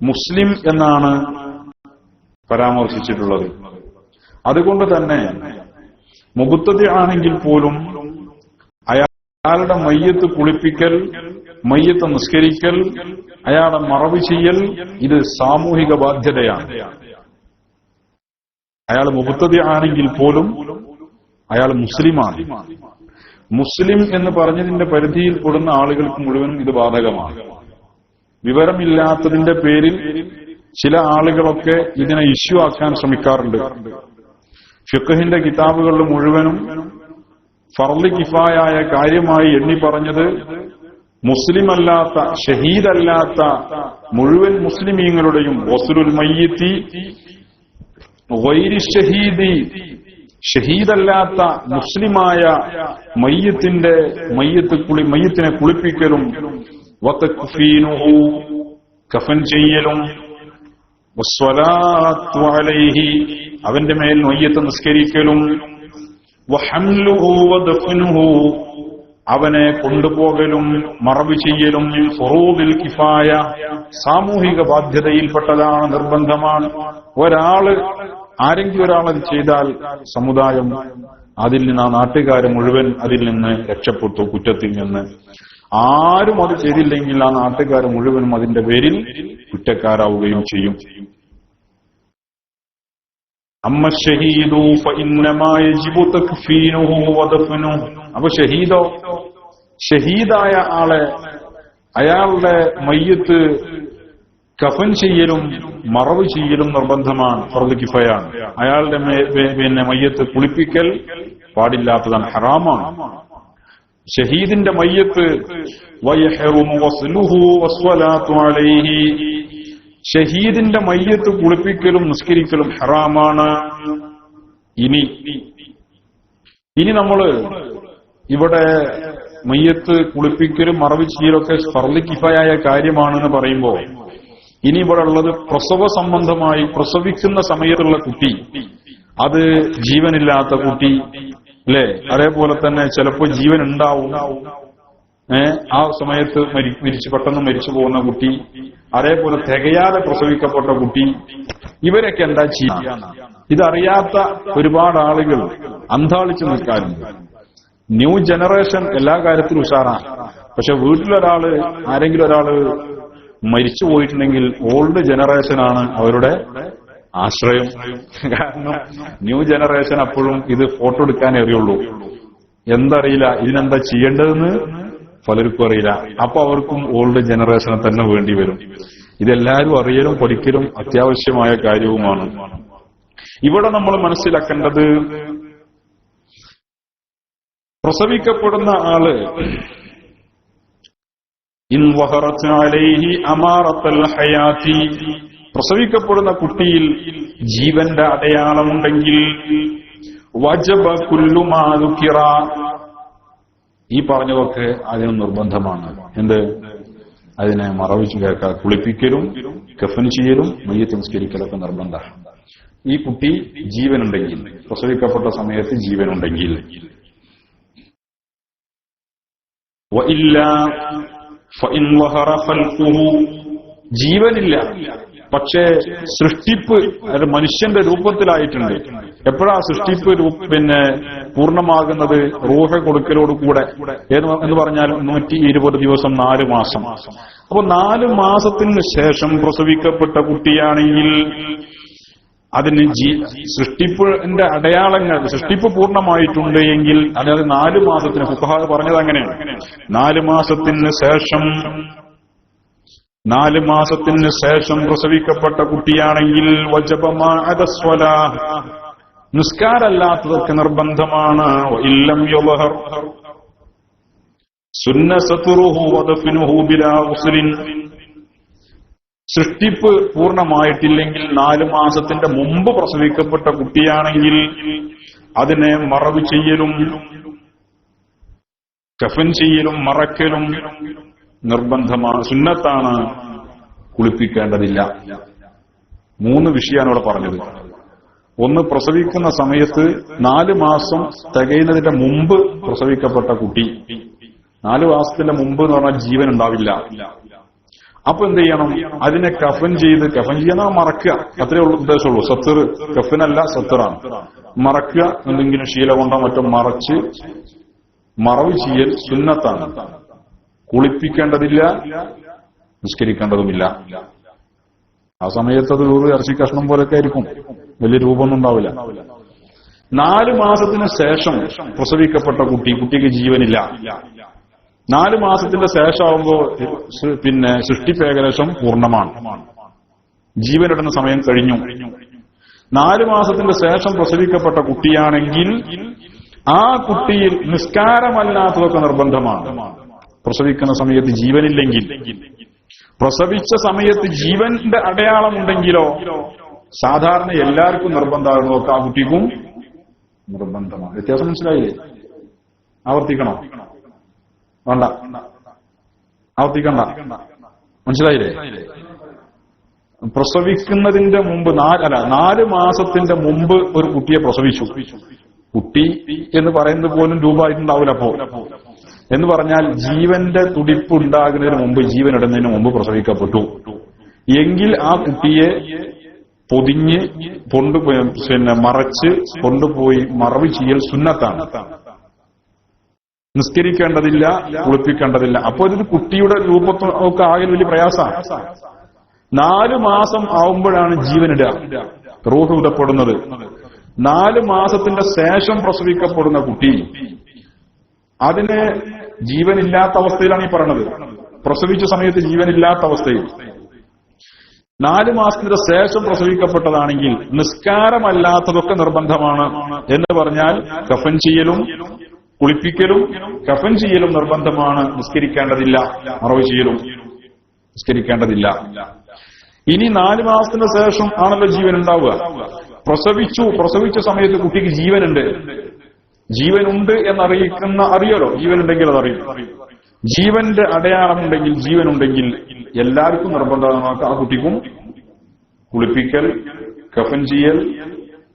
മുസ്ലിം എന്നാണ് പരാമർശിച്ചിട്ടുള്ളത്. അതുകൊണ്ട് തന്നെ മുബ്തദി ആണെങ്കിൽ പോലും അയാളുടെ മയ്യത്ത് കുളിപ്പിക്കൽ, മയ്യത്ത് നിസ്കരിക്കൽ, അയാളുടെ മറവ് ചെയ്യൽ ഇത് സാമൂഹിക ബാധ്യതയാണ്. അയാൾ മുബ്തദി ആണെങ്കിൽ പോലും അയാൾ മുസ്ലിമാണ്. മുസ്ലിം എന്ന് പറഞ്ഞതിന്റെ പരിധിയിൽ പെടുന്ന ആളുകൾക്ക് മുഴുവനും ഇത് ബാധകമാണ്. വിവരമില്ലാത്തതിന്റെ പേരിൽ ചില ആളുകളൊക്കെ ഇതിനെ ഇഷ്യൂ ആക്കാൻ ശ്രമിക്കാറുണ്ട്. ഫിഖ്ഹിന്റെ കിതാബുകളിൽ മുഴുവനും ഫർള് കിഫായായ കാര്യമായി എണ്ണി പറഞ്ഞത് മുസ്ലിം അല്ലാത്ത, ഷഹീദല്ലാത്ത മുഴുവൻ മുസ്ലിമീങ്ങളുടെയും വസ്ലുൽ മയ്യിത്തി ഗൈരി ഷഹീദി, ഷഹീദല്ലാത്ത മുസ്ലിമായ മയ്യത്തിനെ കുളിപ്പിക്കലും വതക്ഫീനുഹു കഫൻ ചെയ്യലും വസ്സലാത്തു അലൈഹി അവന്റെ മേൽ മയ്യത്ത് നിസ്കരിക്കലും വഹംലുഹു വദഫ്നുഹു അവനെ കൊണ്ടുപോകലും മറവ് ചെയ്യലും ഫുറൂദിൽ കിഫായ സാമൂഹിക ബാധ്യതയിൽപ്പെട്ടതാണ്, നിർബന്ധമാണ്. ആരെങ്കിലും ഒരാൾ അത് ചെയ്താൽ സമുദായം അതിൽ നിന്ന്, ആ നാട്ടുകാർ മുഴുവൻ അതിൽ നിന്ന് രക്ഷപ്പെട്ടു, കുറ്റത്തിൽ നിന്ന്. ആരും അത് ചെയ്തില്ലെങ്കിൽ ആ നാട്ടുകാർ മുഴുവനും അതിന്റെ പേരിൽ കുറ്റക്കാരാവുകയും ചെയ്യും. അമ്മ ഷഹീദു ഫഇന്നമാ യജിബു തക്ഫീനുഹു വദഫ്നുഹു. അപ്പൊ ഷഹീദായ ആളെ, അയാളുടെ മയ്യത്ത് കഫൻ ചെയ്യലും മറവ് ചെയ്യലും നിർബന്ധമാണ്, ഫർദ് കിഫയാണ്. അയാളുടെ മയ്യത്ത് കുളിപ്പിക്കൽ പാടില്ലാത്തതാണ്, ഹറാമാണ്. ഷഹീദിന്റെ മയ്യത്ത് വയഹ്റുമു വസ്ലുഹു വസ്സലാത്തു അലൈഹി, ഷഹീദിന്റെ മയ്യത്ത് കുളിപ്പിക്കലും നിസ്കരിക്കലും ഹറാമാണ്. ഇനി നമ്മള് ഇവിടെ മയ്യത്ത് കുളിപ്പിക്കലും മറവ് ചെയ്യലൊക്കെ ഫർള് കിഫായായ കാര്യമാണെന്ന് പറയുമ്പോൾ ഇനി ഇവിടെ ഉള്ളത് പ്രസവ സംബന്ധമായി, പ്രസവിക്കുന്ന സമയത്തുള്ള കുട്ടി, അത് ജീവനില്ലാത്ത കുട്ടി അല്ലെ, അതേപോലെ തന്നെ ചിലപ്പോൾ ജീവൻ ഉണ്ടാവും, ആ സമയത്ത് പെട്ടെന്ന് മരിച്ചു പോകുന്ന കുട്ടി, അതേപോലെ തികയാതെ പ്രസവിക്കപ്പെട്ട കുട്ടി, ഇവരൊക്കെ എന്താ ചെയ്യുക? ഇതറിയാത്ത ഒരുപാട് ആളുകൾ അന്താളിച്ചു നിൽക്കാറുണ്ട്. ന്യൂ ജനറേഷൻ എല്ലാ കാര്യത്തിലും ഉഷാറാണ്. പക്ഷെ വീട്ടിലൊരാള്, ആരെങ്കിലും ഒരാള് മരിച്ചു പോയിട്ടുണ്ടെങ്കിൽ ഓൾഡ് ജനറേഷനാണ് അവരുടെ ആശ്രയം. കാരണം ന്യൂ ജനറേഷൻ അപ്പോഴും ഇത് ഫോട്ടോ എടുക്കാനേ അറിയുള്ളൂ, എന്തറിയില്ല, ഇതിനെന്താ ചെയ്യേണ്ടതെന്ന് പലർക്കും അറിയില്ല. അപ്പൊ അവർക്കും ഓൾഡ് ജനറേഷനെ തന്നെ വേണ്ടി വരും. ഇതെല്ലാവരും അറിയലും പഠിക്കലും അത്യാവശ്യമായ കാര്യവുമാണ്. ഇവിടെ നമ്മൾ മനസ്സിലാക്കേണ്ടത്, പ്രസവിക്കപ്പെടുന്ന ആള് ഇൻ വഹറത് അലൈഹി അമാറത്തുൽ ഹയാത്തി, പ്രസവിക്കപ്പെടുന്ന കുട്ടിയിൽ ജീവന്റെ അടയാളമുണ്ടെങ്കിൽ വജബ കുല്ലു മാ ദുകിറ, ഈ പറഞ്ഞതൊക്കെ അതിന് നിർബന്ധമാണ്. എന്ത്? അതിനെ മറവിച്ചു കേൾക്കുക, കുളിപ്പിക്കലും കഫൻ ചെയ്യലും മയ്യത്ത് നിസ്കരിക്കലൊക്കെ നിർബന്ധമാണ്. ഈ കുട്ടി ജീവനുണ്ടെങ്കിൽ, പ്രസവിക്കപ്പെട്ട സമയത്ത് ജീവനുണ്ടെങ്കിൽ. ജീവനില്ല, പക്ഷേ സൃഷ്ടിപ്പ് മനുഷ്യന്റെ രൂപത്തിലായിട്ടുണ്ട്. എപ്പോഴാ സൃഷ്ടിപ്പ് പൂർണ്ണമാകുന്നത്? റൂഹ കൊടുക്കലോടുകൂടെ എന്ന് പറഞ്ഞാൽ 120 ദിവസം, 4 മാസം. അപ്പൊ 4 മാസത്തിന് ശേഷം പ്രസവിക്കപ്പെട്ട കുട്ടിയാണെങ്കിൽ അതിന് സൃഷ്ടിപ്പിന്റെ അടയാളങ്ങൾ, സൃഷ്ടിപ്പ് പൂർണ്ണമായിട്ടുണ്ട് എങ്കിൽ, അതായത് 4 മാസത്തിന്, ഫുഖഹാ പറഞ്ഞത് അങ്ങനെയാണ്, 4 മാസത്തിന് ശേഷം പ്രസവിക്കപ്പെട്ട കുട്ടിയാണെങ്കിൽ വജബ മാ അദസ്വലാഹ്, നിസ്കാരല്ലാത്തതൊക്കെ നിർബന്ധമാണ്. ഇല്ലം യുളഹർ സുന്നസതുറുഹു വദഫ്നുഹു ബിലാ ഉസ്ലിൻ, സൃഷ്ടിപ്പ് പൂർണ്ണമായിട്ടില്ലെങ്കിൽ 4 മാസത്തിന്റെ മുമ്പ് പ്രസവിക്കപ്പെട്ട കുട്ടിയാണെങ്കിൽ അതിനെ മറവ് ചെയ്യലും കഫൻ ചെയ്യലും മറക്കലും നിർബന്ധമാണ്, സുന്നത്താണ്, കുളിപ്പിക്കേണ്ടതില്ല. 3 വിഷയമാണ് ഇവിടെ പറഞ്ഞത്. ഒന്ന്, പ്രസവിക്കുന്ന സമയത്ത് 4 മാസം തികയുന്നതിന്റെ മുമ്പ് പ്രസവിക്കപ്പെട്ട കുട്ടി, 4 മാസത്തിന്റെ മുമ്പ് എന്ന് പറഞ്ഞാൽ ജീവൻ ഉണ്ടാവില്ല. അപ്പൊ എന്ത് ചെയ്യണം? അതിനെ കഫൻ ചെയ്യുന്ന മറക്കുക, അത്രേ ഉള്ളൂ ഉദ്ദേശമുള്ളൂ. സത്തർ കഫനല്ല, സത്തറാണ്. മറക്കുക, എന്തെങ്കിലും ശീല കൊണ്ടോ മറ്റോ മറച്ച് മറവ് ചെയ്യൽ സുന്നത്താണ്. കുളിപ്പിക്കേണ്ടതില്ല, നിസ്കരിക്കേണ്ടതുമില്ല. ആ സമയത്ത് അത് ഒരു ഇറച്ചി കഷ്ണം പോലൊക്കെ ആയിരിക്കും, വലിയ രൂപമൊന്നും ഉണ്ടാവില്ല. 4 മാസത്തിന് ശേഷം പ്രസവിക്കപ്പെട്ട കുട്ടിക്ക് ജീവനില്ല. 4 മാസത്തിന്റെ ശേഷമാകുമ്പോൾ സൃഷ്ടിപ്പ് ഏകദേശം പൂർണ്ണമാണ്, ജീവനിടുന്ന സമയം കഴിഞ്ഞു. 4 മാസത്തിന്റെ ശേഷം പ്രസവിക്കപ്പെട്ട കുട്ടിയാണെങ്കിൽ ആ കുട്ടിയിൽ നിസ്കാരമല്ലാത്തതൊക്കെ നിർബന്ധമാണ്. പ്രസവിക്കുന്ന സമയത്ത് ജീവനില്ലെങ്കിൽ, പ്രസവിച്ച സമയത്ത് ജീവന്റെ അടയാളമുണ്ടെങ്കിലോ സാധാരണ എല്ലാവർക്കും നിർബന്ധമാകുന്നതൊക്കെ ആ കുട്ടിക്കും നിർബന്ധമാണ്. വ്യത്യാസം മനസ്സിലായില്ലേ? ആവർത്തിക്കണോ? വേണ്ട, ആവർത്തിക്കണ്ട. മനസ്സിലായില്ലേ? പ്രസവിക്കുന്നതിന്റെ മുമ്പ് 4 മാസത്തിന്റെ മുമ്പ് ഒരു കുട്ടിയെ പ്രസവിച്ചു. കുട്ടി എന്ന് പറയുന്നത് പോലും രൂപമായിട്ടുണ്ടാവില്ല. അപ്പോ എന്ന് പറഞ്ഞാൽ ജീവന്റെ തുടിപ്പ് ഉണ്ടാകുന്നതിന് മുമ്പ്, ജീവനിടുന്നതിന് മുമ്പ് പ്രസവിക്കപ്പെട്ടു എങ്കിൽ ആ കുട്ടിയെ പൊതിഞ്ഞ് മറച്ച് കൊണ്ടുപോയി മറവ് ചെയ്യൽ സുന്നത്താണ്. നിസ്കരിക്കേണ്ടതില്ല, കുളിപ്പിക്കേണ്ടതില്ല. അപ്പൊ ഇതൊരു കുട്ടിയുടെ രൂപത്തൊക്കെ ആകെ വലിയ പ്രയാസമാണ്. 4 മാസം ആവുമ്പോഴാണ് ജീവനിടുക, റൂഹ് വിടപ്പെടുന്നത്. 4 മാസത്തിന്റെ ശേഷം പ്രസവിക്കപ്പെടുന്ന കുട്ടി, അതിന് ജീവനില്ലാത്ത അവസ്ഥയിലാണ് ഈ പറയുന്നത്. പ്രസവിച്ച സമയത്ത് ജീവനില്ലാത്ത അവസ്ഥയിൽ 4 മാസത്തിന്റെ ശേഷം പ്രസവിക്കപ്പെട്ടതാണെങ്കിൽ നിസ്കാരമല്ലാത്തതൊക്കെ നിർബന്ധമാണ്. എന്ന് പറഞ്ഞാൽ കഫൻ ചെയ്യലും കുളിപ്പിക്കലും കഫൻ ചെയ്യലും നിർബന്ധമാണ്, നിസ്കരിക്കേണ്ടതില്ല. മറവ് ചെയ്യലും നിസ്കരിക്കേണ്ടതില്ല. ഇനി 4 മാസത്തിന് ശേഷം ആണല്ലോ ജീവൻ ഉണ്ടാവുക. പ്രസവിച്ച സമയത്ത് കുട്ടിക്ക് ജീവനുണ്ട്. ജീവനുണ്ട് അറിയാലോ, ജീവനുണ്ടെങ്കിൽ അതറിയും. ജീവന്റെ അടയാളമുണ്ടെങ്കിൽ, ജീവനുണ്ടെങ്കിൽ എല്ലാവർക്കും നിർബന്ധമാക്കുക. ആ കുട്ടിക്കും കുളിപ്പിക്കൽ, കഫൻ ചെയ്യൽ,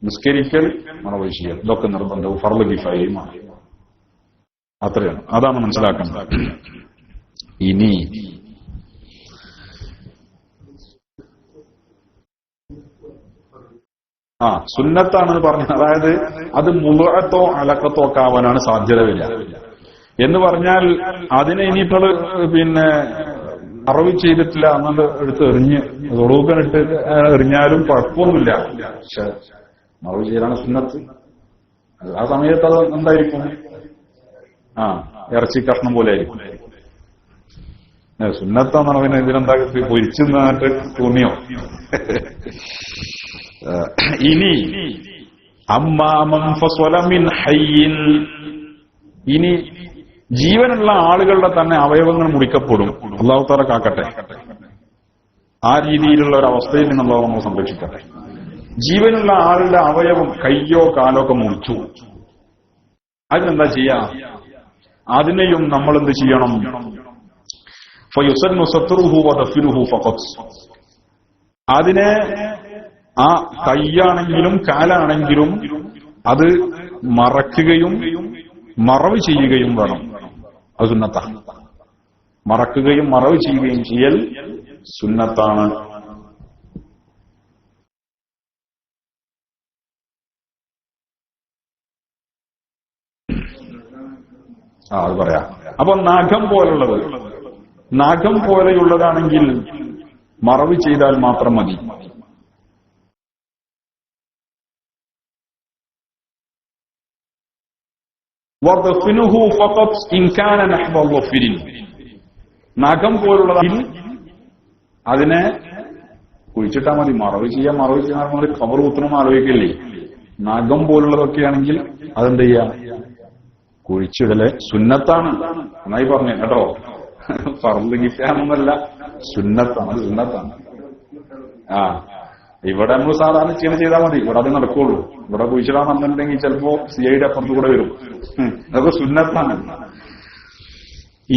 നിസ്കരിക്കൽ, മറവ് ചെയ്യൽ, ഇതൊക്കെ നിർബന്ധവും ഫർള് കിഫായിയുമാണ്. അത്രയാണ്, അതാണ് മനസ്സിലാക്കേണ്ടത്. ഇനി സുന്നത്താണെന്ന് പറഞ്ഞത്, അതായത് അത് മുളഅത്തോ അലക്കത്തോ ഒക്കെ ആവാനാണ് സാധ്യത വരിക. എന്ന് പറഞ്ഞാൽ അതിനെ ഇനിയിപ്പോൾ മറവ് ചെയ്തിട്ടില്ല എന്നത് എടുത്ത് എറിഞ്ഞ് തൊടുക്കനിട്ട് എറിഞ്ഞാലും കുഴപ്പമൊന്നുമില്ല. പക്ഷെ മറവ് ചെയ്യലാണ് സുന്നത്ത്. ആ സമയത്ത് അത് എന്തായിരിക്കും? ഇറച്ചി കഷ്ണം പോലെ ആയിരിക്കും. സുന്നത്താന്ന് പറഞ്ഞ ഇതിനെന്താ പൊരിച്ചു നിന്നിട്ട് തോന്നിയോ? ഇനി ഇനി ജീവനുള്ള ആളുകളുടെ തന്നെ അവയവങ്ങൾ മുറിക്കപ്പെടും. അല്ലാഹു തആല കാക്കട്ടെ. ആ രീതിയിലുള്ള ഒരു അവസ്ഥയിൽ നിന്ന് അല്ലാഹു നമ്മളെ സംരക്ഷിക്കട്ടെ. ജീവനുള്ള ആളുടെ അവയവം കയ്യോ കാലോ ഒക്കെ മുറിച്ചു, അതിനെന്താ ചെയ്യാ? അതിനെയും നമ്മൾ എന്ത് ചെയ്യണം? ഫയുസന്നു സത്റുഹു വദഫ്നുഹു ഫഖത്ത്. അതിനെ ആ കൈയാണെങ്കിലും കാലാണെങ്കിലും അത് മറക്കുകയും മറവ് ചെയ്യുകയും വേണം. അത് സുന്നത്താണ്. മറക്കുകയും മറവ് ചെയ്യുകയും ചെയ്യൽ സുന്നത്താണ്. അത് പറയാം. അപ്പൊ നഖം പോലെയുള്ളതാണെങ്കിൽ മറവ് ചെയ്താൽ മാത്രം മതി. നഖം പോലുള്ളതാണെങ്കിൽ അതിനെ കുഴിച്ചിട്ടാ മതി. മറവ് ചെയ്യാൻ ഖബർ കുത്തണം ആലോചിക്കില്ലേ? നഖം പോലുള്ളതൊക്കെയാണെങ്കിൽ അതെന്ത് ചെയ്യാ? കുഴിച്ചിടല് സുന്നത്താണ്. നന്നായി പറഞ്ഞു കേട്ടോ. ഫർള് കിഫായെന്നല്ല, സുന്നത്താണ്. അത് സുന്നത്താണ്. ഇവിടെ നമ്മൾ സാധാരണ ചെയ്താൽ മതി. ഇവിടെ അത് നടക്കുള്ളൂ. ഇവിടെ കുഴിച്ചിടാൻ വന്നിട്ടുണ്ടെങ്കിൽ ചിലപ്പോ സിഐയുടെ അപ്പുറത്ത് കൂടെ വരും. അതൊക്കെ സുന്നത്താണ്.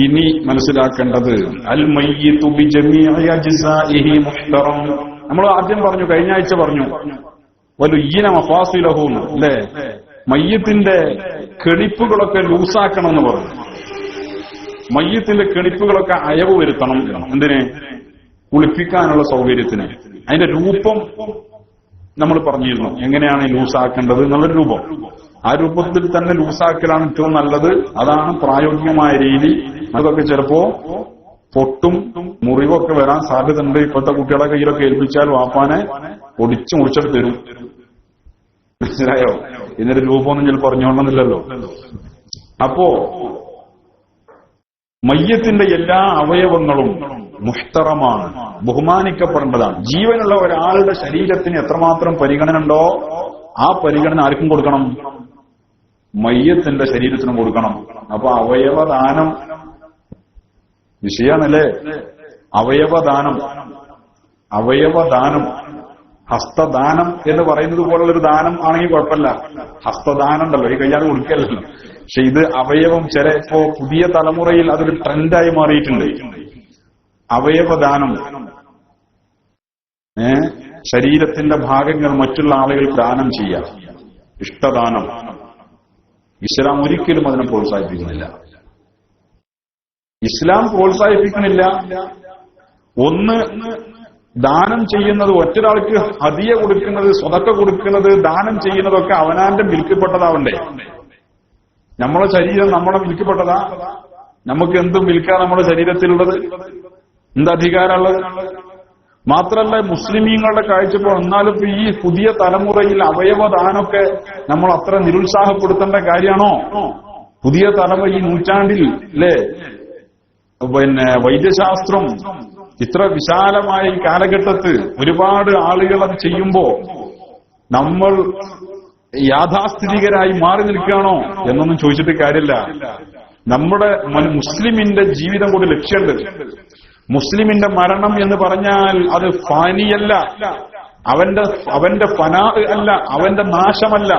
ഇനി മനസ്സിലാക്കേണ്ടത് അൽ മയ്യിതു ബിജമീഇ അജ്സാഇഹി മുഹ്തറം. നമ്മൾ ആദ്യം പറഞ്ഞു, കഴിഞ്ഞ ആഴ്ച പറഞ്ഞു, വലുയ്യിന മഫാസിലഹു അല്ലേ? മയ്യത്തിന്റെ കെണിപ്പുകളൊക്കെ ലൂസാക്കണമെന്ന് പറഞ്ഞു. മയ്യത്തിന്റെ കെണിപ്പുകളൊക്കെ അയവ് വരുത്തണം. എന്തിന്? കുളിപ്പിക്കാനുള്ള സൗകര്യത്തിന്. അതിന്റെ രൂപം നമ്മൾ പറഞ്ഞിരുന്നു, എങ്ങനെയാണ് ലൂസാക്കേണ്ടത് എന്നുള്ളൊരു രൂപം. ആ രൂപത്തിൽ തന്നെ ലൂസാക്കലാണ് ഏറ്റവും നല്ലത്. അതാണ് പ്രായോഗികമായ രീതി. അതൊക്കെ ചിലപ്പോ പൊട്ടും മുറിവൊക്കെ വരാൻ സാധ്യതയുണ്ട്. ഇപ്പോഴത്തെ കുട്ടികളെ കയ്യിലൊക്കെ ഏൽപ്പിച്ചാൽ വാപ്പാനെ ഒടിച്ചു മുറിച്ചിട്ട് തരും. മനസ്സിലായോ? ഇതിന്റെ രൂപമൊന്നും ചിലപ്പോൾ പറഞ്ഞോണമെന്നില്ലല്ലോ. അപ്പോ മയ്യത്തിന്റെ എല്ലാ അവയവങ്ങളും മുഹ്തറമാണ്, ബഹുമാനിക്കപ്പെടേണ്ടതാണ്. ജീവനുള്ള ഒരാളുടെ ശരീരത്തിന് എത്രമാത്രം പരിഗണന ഉണ്ടോ ആ പരിഗണന ആർക്കും കൊടുക്കണം? മയ്യത്തിന്റെ ശരീരത്തിനും കൊടുക്കണം. അപ്പൊ അവയവദാനം വിഷയാണല്ലേ. അവയവദാനം ഹസ്തദാനം എന്ന് പറയുന്നത് പോലുള്ളൊരു ദാനം ആണെങ്കിൽ കുഴപ്പമില്ല. ഹസ്തദാനം ഉണ്ടല്ലോ, ഈ കയ്യാൽ കൊടുക്കല്ലോ. പക്ഷെ ഇത് അവയവം ഇപ്പോ പുതിയ തലമുറയിൽ അതൊരു ട്രെൻഡായി മാറിയിട്ടുണ്ട്. അവയവദാനം, ശരീരത്തിന്റെ ഭാഗങ്ങൾ മറ്റുള്ള ആളുകൾക്ക് ദാനം ചെയ്യാം, ഇഷ്ടദാനം. ഇസ്ലാം ഒരിക്കലും അതിനെ പ്രോത്സാഹിപ്പിക്കുന്നില്ല. ഇസ്ലാം പ്രോത്സാഹിപ്പിക്കുന്നില്ല. ഒന്ന്, ദാനം ചെയ്യുന്നത്, ഒറ്റൊരാൾക്ക് ഹദിയ കൊടുക്കുന്നത്, സ്വതക്ക കൊടുക്കുന്നത്, ദാനം ചെയ്യുന്നതൊക്കെ അവനാന്റെ വിൽക്കപ്പെട്ടതാവണ്ടേ. നമ്മളെ ശരീരം നമ്മളെ വിൽക്കപ്പെട്ടതാ. നമുക്ക് എന്തും വിൽക്കാൻ നമ്മുടെ ശരീരത്തിലുള്ളത്, എന്തധികാരമുള്ളത്? മാത്രമല്ല മുസ്ലിമീങ്ങളുടെ കാഴ്ചപ്പാട്. എന്നാലും ഈ പുതിയ തലമുറയിൽ അവയവദാനമൊക്കെ നമ്മൾ അത്ര നിരുത്സാഹപ്പെടുത്തേണ്ട കാര്യമാണോ? പുതിയ തലമുറ ഈ നൂറ്റാണ്ടിൽ അല്ലേ, വൈദ്യശാസ്ത്രം ഇത്ര വിശാലമായ ഈ കാലഘട്ടത്ത് ഒരുപാട് ആളുകൾ അത് ചെയ്യുമ്പോ നമ്മൾ യാഥാസ്ഥിതികരായി മാറി നിൽക്കുകയാണോ എന്നൊന്നും ചോദിച്ചിട്ട് കാര്യമില്ല. നമ്മുടെ മുസ്ലിമിന്റെ ജീവിതം കൂടി ലക്ഷ്യമുണ്ട്. മുസ്ലിമിന്റെ മരണം എന്ന് പറഞ്ഞാൽ അത് ഫാനിയല്ല, അവന്റെ ഫനാ അല്ല, അവന്റെ നാശമല്ല.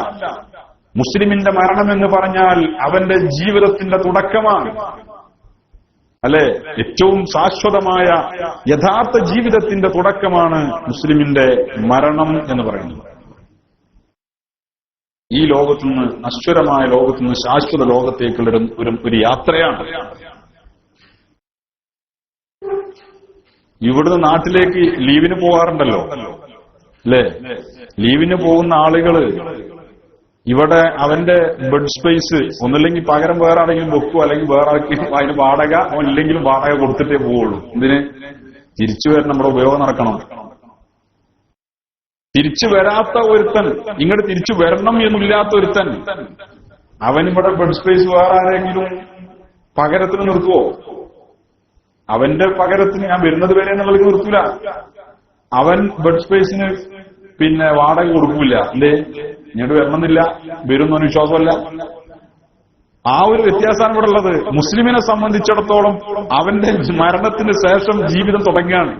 മുസ്ലിമിന്റെ മരണം എന്ന് പറഞ്ഞാൽ അവന്റെ ജീവിതത്തിന്റെ തുടക്കമാണ്, അല്ലെ? ഏറ്റവും ശാശ്വതമായ യഥാർത്ഥ ജീവിതത്തിന്റെ തുടക്കമാണ് മുസ്ലിമിന്റെ മരണം എന്ന് പറയുന്നത്. ഈ ലോകത്തുനിന്ന്, നശ്വരമായ ലോകത്തുനിന്ന് ശാശ്വത ലോകത്തേക്കുള്ള ഒരു യാത്രയാണ്. ഇവിടുന്ന് നാട്ടിലേക്ക് ലീവിന് പോകാറുണ്ടല്ലോ, അല്ലേ? ലീവിന് പോകുന്ന ആളുകള് ഇവിടെ അവന്റെ ബെഡ് സ്പേസ് ഒന്നില്ലെങ്കിൽ പകരം വേറെ ആരെങ്കിലും വെക്കും, അല്ലെങ്കിൽ വേറെ അതിന് വാടക, ഇല്ലെങ്കിലും വാടക കൊടുത്തിട്ടേ പോവുള്ളൂ. ഇതിന് തിരിച്ചു വരണം, നമ്മുടെ ഉപയോഗം നടക്കണം. തിരിച്ചു വരാത്ത ഒരുത്തൻ, ഇങ്ങോട്ട് തിരിച്ചു വരണം എന്നില്ലാത്ത ഒരുത്തൻ, അവനിവിടെ ബെഡ് സ്പേസ് വേറെ ആരെങ്കിലും പകരത്തിന് നിർത്തുവോ? അവന്റെ പകരത്തിന് ഞാൻ വരുന്നത് വരെ എന്നുള്ളത് നിർത്തൂല. അവൻ ബെഡ് സ്പേസിന് വാടക കൊടുക്കൂല. എന്തേ? ഇങ്ങോട്ട് വരണമെന്നില്ല, വരുന്നൊരു വിശ്വാസമല്ല. ആ ഒരു വ്യത്യാസമാണ് ഇവിടെ ഉള്ളത്. മുസ്ലിമിനെ സംബന്ധിച്ചിടത്തോളം അവന്റെ മരണത്തിന് ശേഷം ജീവിതം തുടങ്ങുകയാണ്.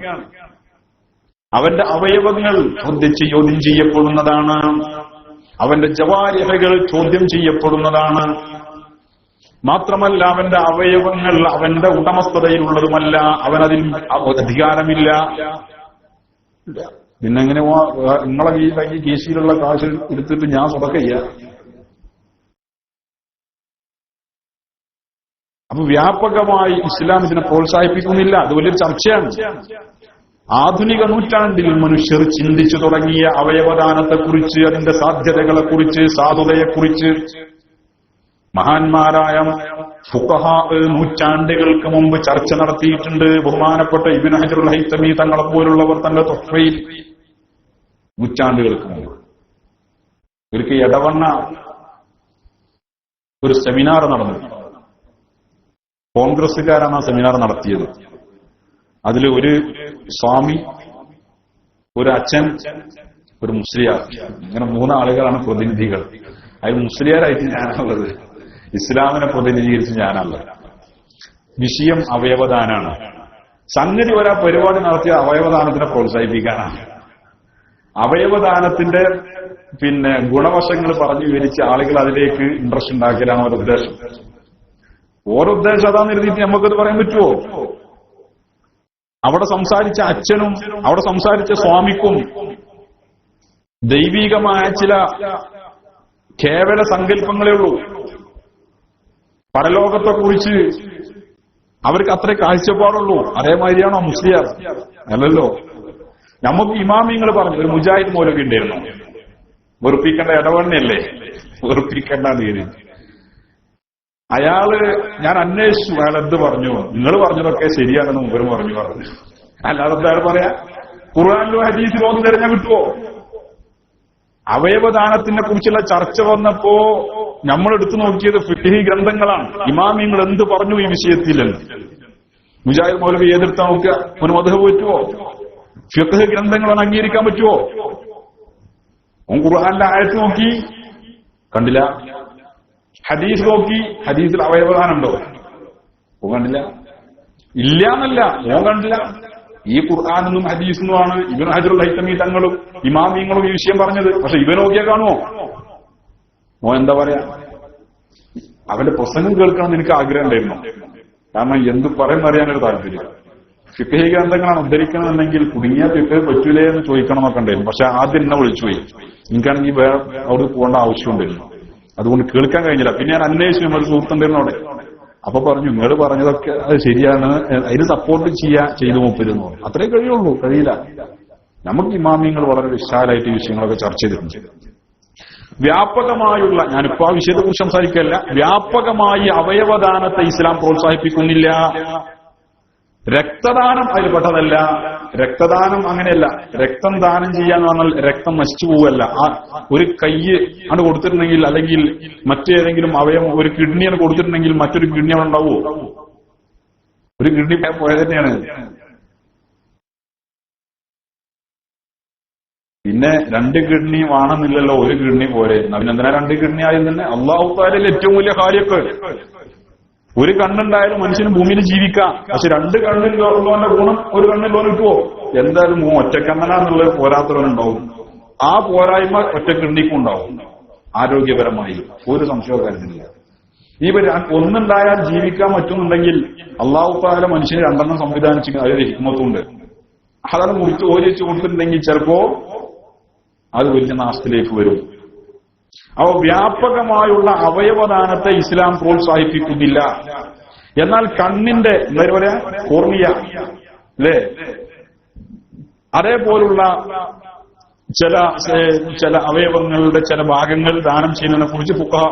അവന്റെ അവയവങ്ങൾ ചോദ്യം ചെയ്യപ്പെടുന്നതാണ്, അവന്റെ ജവാരിഹകൾ ചോദ്യം ചെയ്യപ്പെടുന്നതാണ്. മാത്രമല്ല അവന്റെ അവയവങ്ങൾ അവന്റെ ഉടമസ്ഥതയിലുള്ളതുമല്ല, അവനതിൽ അധികാരമില്ല. പിന്നെ എങ്ങനെ നിങ്ങളെ ഈ കേസിലുള്ള കാശ് എടുത്തിട്ട് ഞാൻ സ്വതക്ക ചെയ്യാം? അപ്പൊ വ്യാപകമായി ഇസ്ലാം ഇതിനെ പ്രോത്സാഹിപ്പിക്കുന്നില്ല. അത് വലിയൊരു ചർച്ചയാണ്. ആധുനിക നൂറ്റാണ്ടിൽ മനുഷ്യർ ചിന്തിച്ചു തുടങ്ങിയ അവയവദാനത്തെക്കുറിച്ച്, അതിന്റെ സാധ്യതകളെക്കുറിച്ച്, സാധുതയെക്കുറിച്ച് മഹാന്മാരായ ഫുഖഹാ നൂറ്റാണ്ടുകൾക്ക് മുമ്പ് ചർച്ച നടത്തിയിട്ടുണ്ട്. ബഹുമാനപ്പെട്ട ഇബ്നു ഹജറുൽ ഹൈതമി തങ്ങളെ പോലുള്ളവർ തന്റെ തൊഫയിൽ നൂറ്റാണ്ടുകൾക്ക് മുമ്പ് ഒരിക്കൽ എടവണ്ണ ഒരു സെമിനാർ നടന്നു. കോൺഗ്രസുകാരാണ് ആ സെമിനാർ നടത്തിയത്. അതിൽ ഒരു സ്വാമി, ഒരു അച്ഛൻ, ഒരു മുസ്ലിയാർ, ഇങ്ങനെ 3 ആളുകളാണ് പ്രതിനിധികൾ. അതിൽ മുസ്ലിയാരായിട്ട് ഞാനുള്ളത്, ഇസ്ലാമിനെ പ്രതിനിധീകരിച്ച് ഞാനല്ല. വിഷയം അവയവദാനാണ്. സംഗതി ഒരാ പരിപാടി നടത്തിയ അവയവദാനത്തിനെ പ്രോത്സാഹിപ്പിക്കാനാണ്. അവയവദാനത്തിന്റെ ഗുണവശങ്ങൾ പറഞ്ഞു വിവരിച്ച് ആളുകൾ അതിലേക്ക് ഇൻട്രസ്റ്റ് ഉണ്ടാക്കലാണ് ഒരു ഉദ്ദേശം. ഓരോ ഉദ്ദേശം അതാന്ന് എഴുതിയിട്ട് നമുക്കത് പറയാൻ പറ്റുമോ? അവിടെ സംസാരിച്ച അച്ഛനും അവിടെ സംസാരിച്ച സ്വാമിക്കും ദൈവികമായ ചില കേവല സങ്കല്പങ്ങളേ ഉള്ളൂ. പരലോകത്തെക്കുറിച്ച് അവർക്ക് അത്രേ കാഴ്ചപ്പാടുള്ളൂ. അതേമാതിരിയാണോ മുസ്ലിയാർ? അല്ലല്ലോ. നമുക്ക് ഇമാമിങ്ങൾ പറഞ്ഞു, ഒരു മുജാഹിദ് മൗലവി ഉണ്ടായിരുന്നു, വെറുപ്പിക്കേണ്ട ഇടവണ്ണയല്ലേ, വെറുപ്പിക്കേണ്ട തീയതി. അയാള് ഞാൻ അന്വേഷിച്ചു, അയാൾ എന്ത് പറഞ്ഞു, നിങ്ങൾ പറഞ്ഞതൊക്കെ ശരിയാണെന്ന് മുമ്പ് പറഞ്ഞു. അല്ലാതെ അയാൾ പറയാ ഖുർആനിലോ ഹദീസിലോ ഒന്ന് തിരഞ്ഞാൽ കിട്ടുമോ? അവയവദാനത്തിനെ കുറിച്ചുള്ള ചർച്ച വന്നപ്പോ നമ്മൾ എടുത്തു നോക്കിയത് ഫിഖ്ഹി ഗ്രന്ഥങ്ങളാണ്. ഇമാമിങ്ങൾ എന്ത് പറഞ്ഞു ഈ വിഷയത്തിലെന്ന് മുജാഹിദ് മൗലവി ഏതെടുത്താ നോക്കുക? ഒരു മദ്ഹബ് പറ്റുമോ? ഫിഖ്ഹ് ഗ്രന്ഥങ്ങളാണ് അംഗീകരിക്കാൻ പറ്റുമോ? ഖുർആനിലെ ആയത്ത് നോക്കി കണ്ടില്ല, ഹദീസ് നോക്കി ഹദീസിൽ അവയവദാനം ഉണ്ടോ? കണ്ടില്ല. ഇല്ല എന്നല്ല, കണ്ടില്ല. ഈ ഖുർആാനെന്നും ഹദീസെന്നുമാണ് ഇബ്നു ഹജറുൽ ഹൈതമി തങ്ങളും ഇമാമിങ്ങളും ഈ വിഷയം പറഞ്ഞത്. പക്ഷെ ഇവൻ നോക്കിയാൽ കാണുമോ? എന്താ പറയാ, അവന്റെ പ്രസംഗം കേൾക്കണമെന്ന് എനിക്ക് ആഗ്രഹം ഉണ്ടായിരുന്നു. കാരണം എന്ത് പറയുന്നറിയാനൊരു താല്പര്യം. ഫിഖ്ഹി ഗ്രന്ഥങ്ങളാണ് ഉദ്ധരിക്കണമെന്നെങ്കിൽ കുടുങ്ങിയ ഫിഖ്ഹ് പറ്റൂലേ എന്ന് ചോദിക്കണം എന്നൊക്കെ ഉണ്ടായിരുന്നു. പക്ഷെ ആദ്യം എന്നെ വിളിച്ചുപോയി. എനിക്കാണെങ്കിൽ വേറെ അവിടെ പോകേണ്ട ആവശ്യമുണ്ടായിരുന്നു, അതുകൊണ്ട് കേൾക്കാൻ കഴിഞ്ഞില്ല. പിന്നെ ഞാൻ അന്വേഷിച്ചു, ഒരു സുഹൃത്തുണ്ടായിരുന്നു അവിടെ. അപ്പൊ പറഞ്ഞു, നിങ്ങൾ പറഞ്ഞതൊക്കെ അത് ശരിയാണ്, അതിന് സപ്പോർട്ട് ചെയ്തു മുപ്പിരുന്നു. അത്രേ കഴിയുള്ളൂ, കഴിയില്ല. നമുക്ക് ഇമാമിങ്ങൾ വളരെ വിശാലമായിട്ട് ഈ വിഷയങ്ങളൊക്കെ ചർച്ച ചെയ്തിട്ടുണ്ട്. വ്യാപകമായുള്ള, ഞാനിപ്പോ ആ വിഷയത്തെ കുറിച്ച് സംസാരിക്കല്ല, വ്യാപകമായി അവയവദാനത്തെ ഇസ്ലാം പ്രോത്സാഹിപ്പിക്കുന്നില്ല. രക്തദാനം അതിൽ പെട്ടതല്ല. രക്തദാനം അങ്ങനെയല്ല. രക്തം ദാനം ചെയ്യാന്ന് പറഞ്ഞാൽ രക്തം നശിച്ചു പോവല്ല. ഒരു കയ്യ് ആണ് കൊടുത്തിട്ടുണ്ടെങ്കിൽ, അല്ലെങ്കിൽ മറ്റേതെങ്കിലും അവയവം, ഒരു കിഡ്നിയാണ് കൊടുത്തിട്ടുണ്ടെങ്കിൽ മറ്റൊരു കിഡ്നി അവിടെ ഉണ്ടാവുമോ? ഒരു കിഡ്നി പോയത് തന്നെയാണ്. പിന്നെ 2 കിഡ്നി വേണമെന്നില്ലല്ലോ, ഒരു കിഡ്നി പോരെ. അതിനെന്തിനാ 2 കിഡ്നി ആയത് തന്നെ? അല്ലാഹു തആലയിൽ ഏറ്റവും വലിയ കാര്യമൊക്കെ. ഒരു കണ്ണുണ്ടായാലും മനുഷ്യന് ഭൂമിയിൽ ജീവിക്കാം. പക്ഷെ 2 കണ്ണിലുള്ളവന്റെ ഗുണം ഒരു കണ്ണിലുള്ളവന് കിട്ടുമോ? എന്തായാലും ഒറ്റക്കണ്ണനാന്നുള്ളത് പോരാത്തവനുണ്ടാവും. ആ പോരായ്മ ഒറ്റ കിഡ്നിക്കും ഉണ്ടാവും ആരോഗ്യപരമായി, ഒരു സംശയവും കരുതില്ല. ഈ ഒന്നുണ്ടായാൽ ജീവിക്കാൻ പറ്റുന്നുണ്ടെങ്കിൽ അല്ലാഹു തആല മനുഷ്യന് 2 സംവിധാനിച്ചിരിക്കുന്ന അതിൽ ഹിക്മത്തുണ്ട്. അതാണ് മുറിച്ച് ഓരിച്ച് കൊടുത്തിട്ടുണ്ടെങ്കിൽ ചിലപ്പോ അത് വലിയ നാശത്തിലേക്ക് വരും. അപ്പോൾ വ്യാപകമായുള്ള അവയവദാനത്തെ ഇസ്ലാം പ്രോത്സാഹിപ്പിക്കുന്നില്ല. എന്നാൽ കണ്ണിന്റെ എന്താ പറയാ, കോർണിയ അല്ലേ, അതേപോലുള്ള ചില അവയവങ്ങളുടെ ചില ഭാഗങ്ങൾ ദാനം ചെയ്യുന്നതിനെ കുറിച്ച് ഫുഖഹാ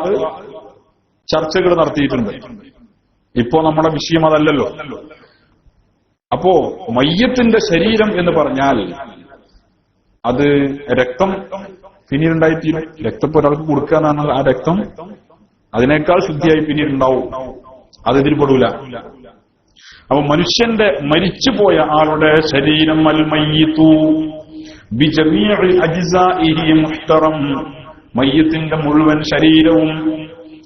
ചർച്ചകൾ നടത്തിയിട്ടുണ്ട്. ഇപ്പോ നമ്മുടെ വിഷയം അതല്ലല്ലോ. അപ്പോ മയ്യത്തിന്റെ ശരീരം എന്ന് പറഞ്ഞാൽ അത് രക്തം പിന്നീടുണ്ടായിത്തീരും. രക്തം ഒരാൾക്ക് കൊടുക്കുക എന്നാണ്, ആ രക്തം അതിനേക്കാൾ ശുദ്ധിയായി പിന്നീടുണ്ടാവും. അതിൽ പെടൂല. അപ്പൊ മനുഷ്യന്റെ മരിച്ചുപോയ ആളുടെ ശരീരം അൽ മയ്യിതു ബിജമീഇ അജ്സാഇഹി മുഹ്തറം, മയ്യത്തിന്റെ മുഴുവൻ ശരീരവും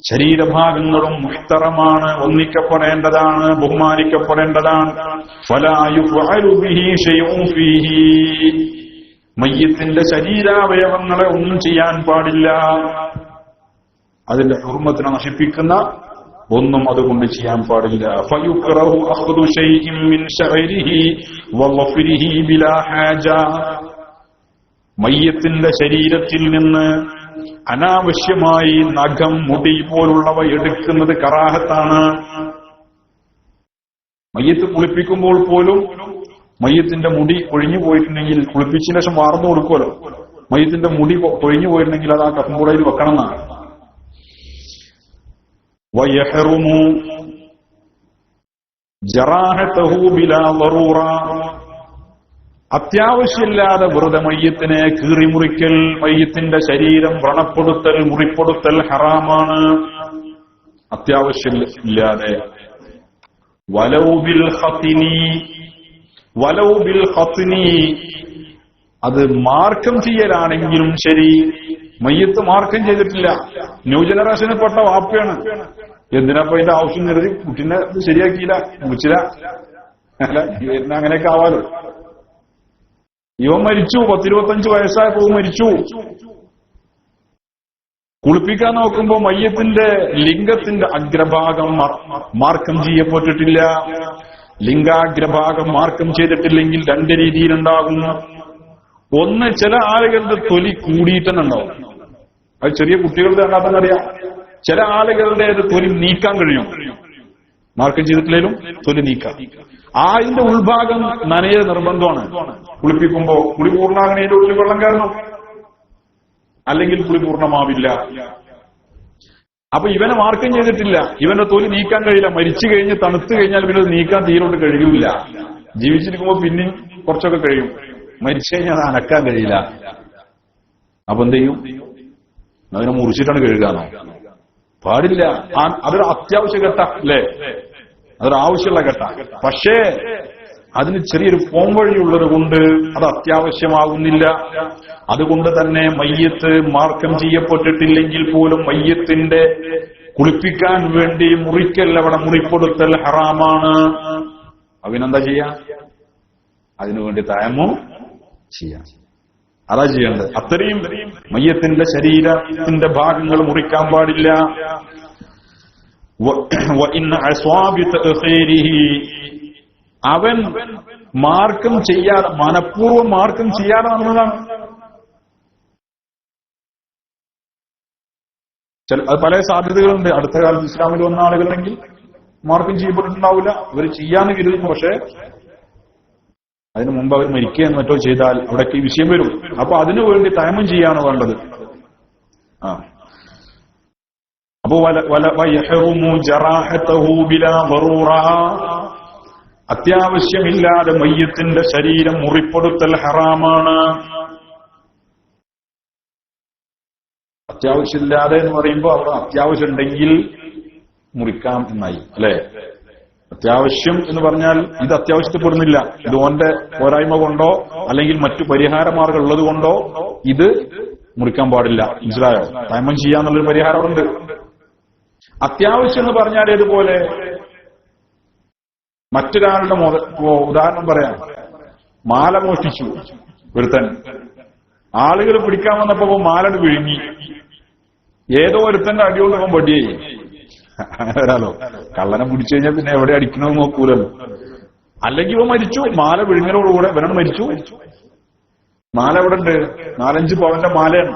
ശരീരഭാഗങ്ങളും മുഹ്തറമാണ്, ഒന്നിക്കപ്പെടേണ്ടതാണ്, ബഹുമാനിക്കപ്പെടേണ്ടതാണ്. ഫലാ യുഫഅലു ബിഹി ശൈഉൻ ഫീഹി, മയ്യത്തിന്റെ ശരീരാവയവങ്ങളെ ഒന്നും ചെയ്യാൻ പാടില്ല. അതിന്റെ ഹുർമത്തിനെ നശിപ്പിക്കുന്ന ഒന്നും അതുകൊണ്ട് ചെയ്യാൻ പാടില്ല. ഫയുക്റഹു അഖ്ദു ശൈഇൻ മിൻ ശഅരിഹി വളഫരിഹി ബിലാ ഹാജ, മയ്യത്തിന്റെ ശരീരത്തിൽ നിന്ന് അനാവശ്യമായി നഖം, മുടി പോലുള്ളവ എടുക്കുന്നത് കറാഹത്താണ്. മയ്യത്ത് കുളിപ്പിക്കുമ്പോൾ പോലും മയ്യത്തിന്റെ മുടി കൊഴിഞ്ഞു പോയിട്ടുണ്ടെങ്കിൽ കുളിപ്പിച്ചതിന് ശേഷം വാർന്നു കൊടുക്കുമല്ലോ, മയ്യത്തിന്റെ മുടി കൊഴിഞ്ഞു പോയിട്ടുണ്ടെങ്കിൽ അത് ആ കഫൻകൂടയിൽ വെക്കണം എന്നാണ്. വയഹ്റുമു ജറാഹതഹു ബിലാ ദറൂറ, അത്യാവശ്യമില്ലാതെ വെറുതെ മയ്യത്തിനെ കീറിമുറിക്കൽ, മയ്യത്തിന്റെ ശരീരം വ്രണപ്പെടുത്തൽ, മുറിപ്പെടുത്തൽ ഹറാമാണ് അത്യാവശ്യമില്ലാതെ. വലൗ ബിൽ ഖത്നി, അത് മാർക്കം ചെയ്യലാണെങ്കിലും ശരി. മയ്യത്ത് മാർക്കം ചെയ്തിട്ടില്ല, ന്യൂ ജനറേഷനിൽ പെട്ട വാപ്പയാണ്, എന്തിനാപ്പോ അതിന്റെ ആവശ്യം കരുതി കുട്ടിനെ ശരിയാക്കിയില്ല, മുറിച്ചില്ല, അല്ല അങ്ങനെയൊക്കെ ആവാലോ. ഇവൻ മരിച്ചു, 10-25 വയസ്സായപ്പോ മരിച്ചു. കുളിപ്പിക്കാൻ നോക്കുമ്പോ മയ്യത്തിന്റെ ലിംഗത്തിന്റെ അഗ്രഭാഗം മാർക്കം ചെയ്യപ്പെട്ടിട്ടില്ല. ലിംഗാഗ്രഭാഗം മാർക്കം ചെയ്തിട്ടില്ലെങ്കിൽ 2 രീതിയിലുണ്ടാകും. ഒന്ന്, ചില ആളുകളുടെ തൊലി കൂടിയിട്ടുണ്ടാവും. അത് ചെറിയ കുട്ടികളുടെ കണ്ടാത്തന്നറിയാം. ചില ആളുകളുടെ തൊലി നീക്കാൻ കഴിയും. മാർക്കം ചെയ്തിട്ടില്ലേലും തൊലി നീക്കാം. അതിന്റെ ഉൾഭാഗം നനയ നിർബന്ധമാണ്. കുളിപ്പിക്കുമ്പോ കുളി പൂർണ്ണാകണേന്റെ ഉള്ളിൽ വെള്ളം കയറണം, അല്ലെങ്കിൽ കുളി പൂർണ്ണമാവില്ല. അപ്പൊ ഇവനെ മാർക്കം ചെയ്തിട്ടില്ല, ഇവന്റെ തൊലി നീക്കാൻ കഴിയില്ല. മരിച്ചു കഴിഞ്ഞ് തണുത്തു കഴിഞ്ഞാൽ പിന്നെ അത് നീക്കാൻ തീരോട്ട് കഴിയില്ല. ജീവിച്ചിരിക്കുമ്പോ പിന്നെയും കുറച്ചൊക്കെ കഴിയും, മരിച്ചു കഴിഞ്ഞാൽ അത് അനക്കാൻ കഴിയില്ല. അപ്പൊ എന്ത് ചെയ്യും? അതിനെ മുറിച്ചിട്ടാണ് കഴുകാനോ? പാടില്ല. അതൊരു അത്യാവശ്യ ഘട്ട അല്ലേ? അതൊരു ആവശ്യമുള്ള ഘട്ട. പക്ഷേ അതിന് ചെറിയൊരു പോംവഴിയുള്ളത് കൊണ്ട് അത് അത്യാവശ്യമാകുന്നില്ല. അതുകൊണ്ട് തന്നെ മയ്യത്ത് മാർക്കം ചെയ്യപ്പെട്ടിട്ടില്ലെങ്കിൽ പോലും മയ്യത്തിന്റെ കുളിപ്പിക്കാൻ വേണ്ടി മുറിക്കൽ, അവിടെ മുറിപ്പെടുത്തൽ ഹറാമാണ്. അതിനെന്താ ചെയ്യാ? അതിനുവേണ്ടി തയമ്മും ചെയ്യാം. അതാ ചെയ്യേണ്ടത്. അത്രയും മയ്യത്തിന്റെ ശരീരത്തിന്റെ ഭാഗങ്ങൾ മുറിക്കാൻ പാടില്ല. അവൻ മാർക്കം ചെയ്യാതെ, മനഃപൂർവ്വം മാർക്കം ചെയ്യാതെ നടന്നതാണ്. അത് പല സാധ്യതകളുണ്ട്. അടുത്ത കാലത്ത് ഇസ്ലാമിൽ വന്ന ആളുകളെങ്കിൽ മാർക്കം ചെയ്യപ്പെട്ടിട്ടുണ്ടാവില്ല, ഇവർ ചെയ്യാന്ന് കരുതുന്നു. പക്ഷെ അതിനു മുമ്പ് അവർ മരിക്കുക മറ്റോ ചെയ്താൽ അവിടേക്ക് ഈ വിഷയം വരും. അപ്പൊ അതിനു വേണ്ടി തയമം ചെയ്യാണ് വേണ്ടത്. അപ്പോ അത്യാവശ്യമില്ലാതെ മയ്യത്തിന്റെ ശരീരം മുറിപ്പെടുത്തൽ ഹറാമാണ്. അത്യാവശ്യമില്ലാതെ എന്ന് പറയുമ്പോൾ അവിടെ അത്യാവശ്യം ഉണ്ടെങ്കിൽ മുറിക്കാം എന്നായി, അല്ലെ? അത്യാവശ്യം എന്ന് പറഞ്ഞാൽ ഇത് അത്യാവശ്യപ്പെടുന്നില്ല. ഇത് ഓന്റെ പോരായ്മ കൊണ്ടോ അല്ലെങ്കിൽ മറ്റു പരിഹാര മാർഗം ഉള്ളത് കൊണ്ടോ ഇത് മുറിക്കാൻ പാടില്ല. മനസ്സിലായോ? തയമം ചെയ്യാന്നുള്ളൊരു പരിഹാരം ഉണ്ട്. അത്യാവശ്യം എന്ന് പറഞ്ഞാൽ ഇതുപോലെ മറ്റൊരാളുടെ ഉദാഹരണം പറയാം. മാല മോഷ്ടിച്ചു ഒരുത്തൻ. ആളുകൾ പിടിക്കാൻ വന്നപ്പോ മാലട് വിഴുങ്ങി. ഏതോ ഒരുത്തന്റെ അടിയോട് അവൻ വടിയായി. അങ്ങനെ വരാലോ. കള്ളനെ പിടിച്ചു കഴിഞ്ഞാൽ പിന്നെ എവിടെ അടിക്കണമെന്ന് നോക്കൂലല്ലോ. അല്ലെങ്കിൽ ഇവ മരിച്ചു, മാല വിഴുങ്ങലോടുകൂടെ ഇവനും മരിച്ചു. മാല എവിടെ ഉണ്ട്? 4-5 പവന്റെ മാലയാണ്.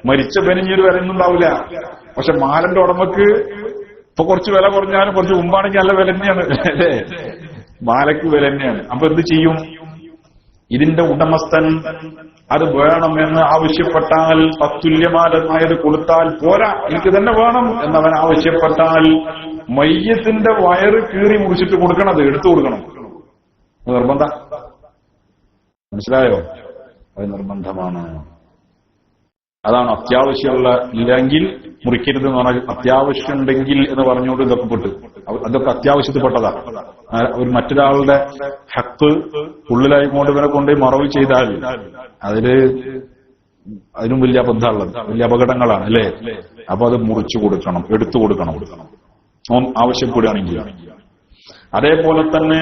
മരിച്ച പെനിഞ്ഞൊരു വിലയൊന്നുണ്ടാവില്ല. പക്ഷെ മാലന്റെ ഉടമക്ക് ഇപ്പൊ കുറച്ച് വില കുറഞ്ഞാലും കുറച്ച് മുമ്പാണെങ്കിൽ നല്ല വില തന്നെയാണ്, അല്ലേ? മാലയ്ക്ക് വില തന്നെയാണ്. അപ്പൊ എന്ത് ചെയ്യും? ഇതിന്റെ ഉടമസ്ഥൻ അത് വേണമെന്ന് ആവശ്യപ്പെട്ടാൽ, തത്തുല്യമായത് കൊടുത്താൽ പോരാ, എനിക്ക് തന്നെ വേണം എന്നവൻ ആവശ്യപ്പെട്ടാൽ മയ്യത്തിന്റെ വയറ് കീറി മുറിച്ചിട്ട് കൊടുക്കണം, അത് എടുത്തു കൊടുക്കണം. നിർബന്ധ. മനസ്സിലായോ? അത് നിർബന്ധമാണ്. അതാണ് അത്യാവശ്യമുള്ള. ഇല്ലെങ്കിൽ മുറിക്കരുത് എന്ന് പറഞ്ഞാൽ അത്യാവശ്യം ഉണ്ടെങ്കിൽ എന്ന് പറഞ്ഞുകൊണ്ട് ഇതൊക്കെ പെട്ടു. അതൊക്കെ അത്യാവശ്യത്തിൽപ്പെട്ടതാണ്. ഒരു മറ്റൊരാളുടെ ഹക്ക് ഉള്ളിലായിക്കൊണ്ട് ഇവരെ കൊണ്ട് മറവ് ചെയ്താൽ അതിനും വലിയ അബദ്ധമുള്ളത്, വലിയ അപകടങ്ങളാണ്, അല്ലേ? അപ്പൊ അത് മുറിച്ചു കൊടുക്കണം, എടുത്തു കൊടുക്കണം ആവശ്യപ്പെടുകയാണെങ്കിൽ. അതേപോലെ തന്നെ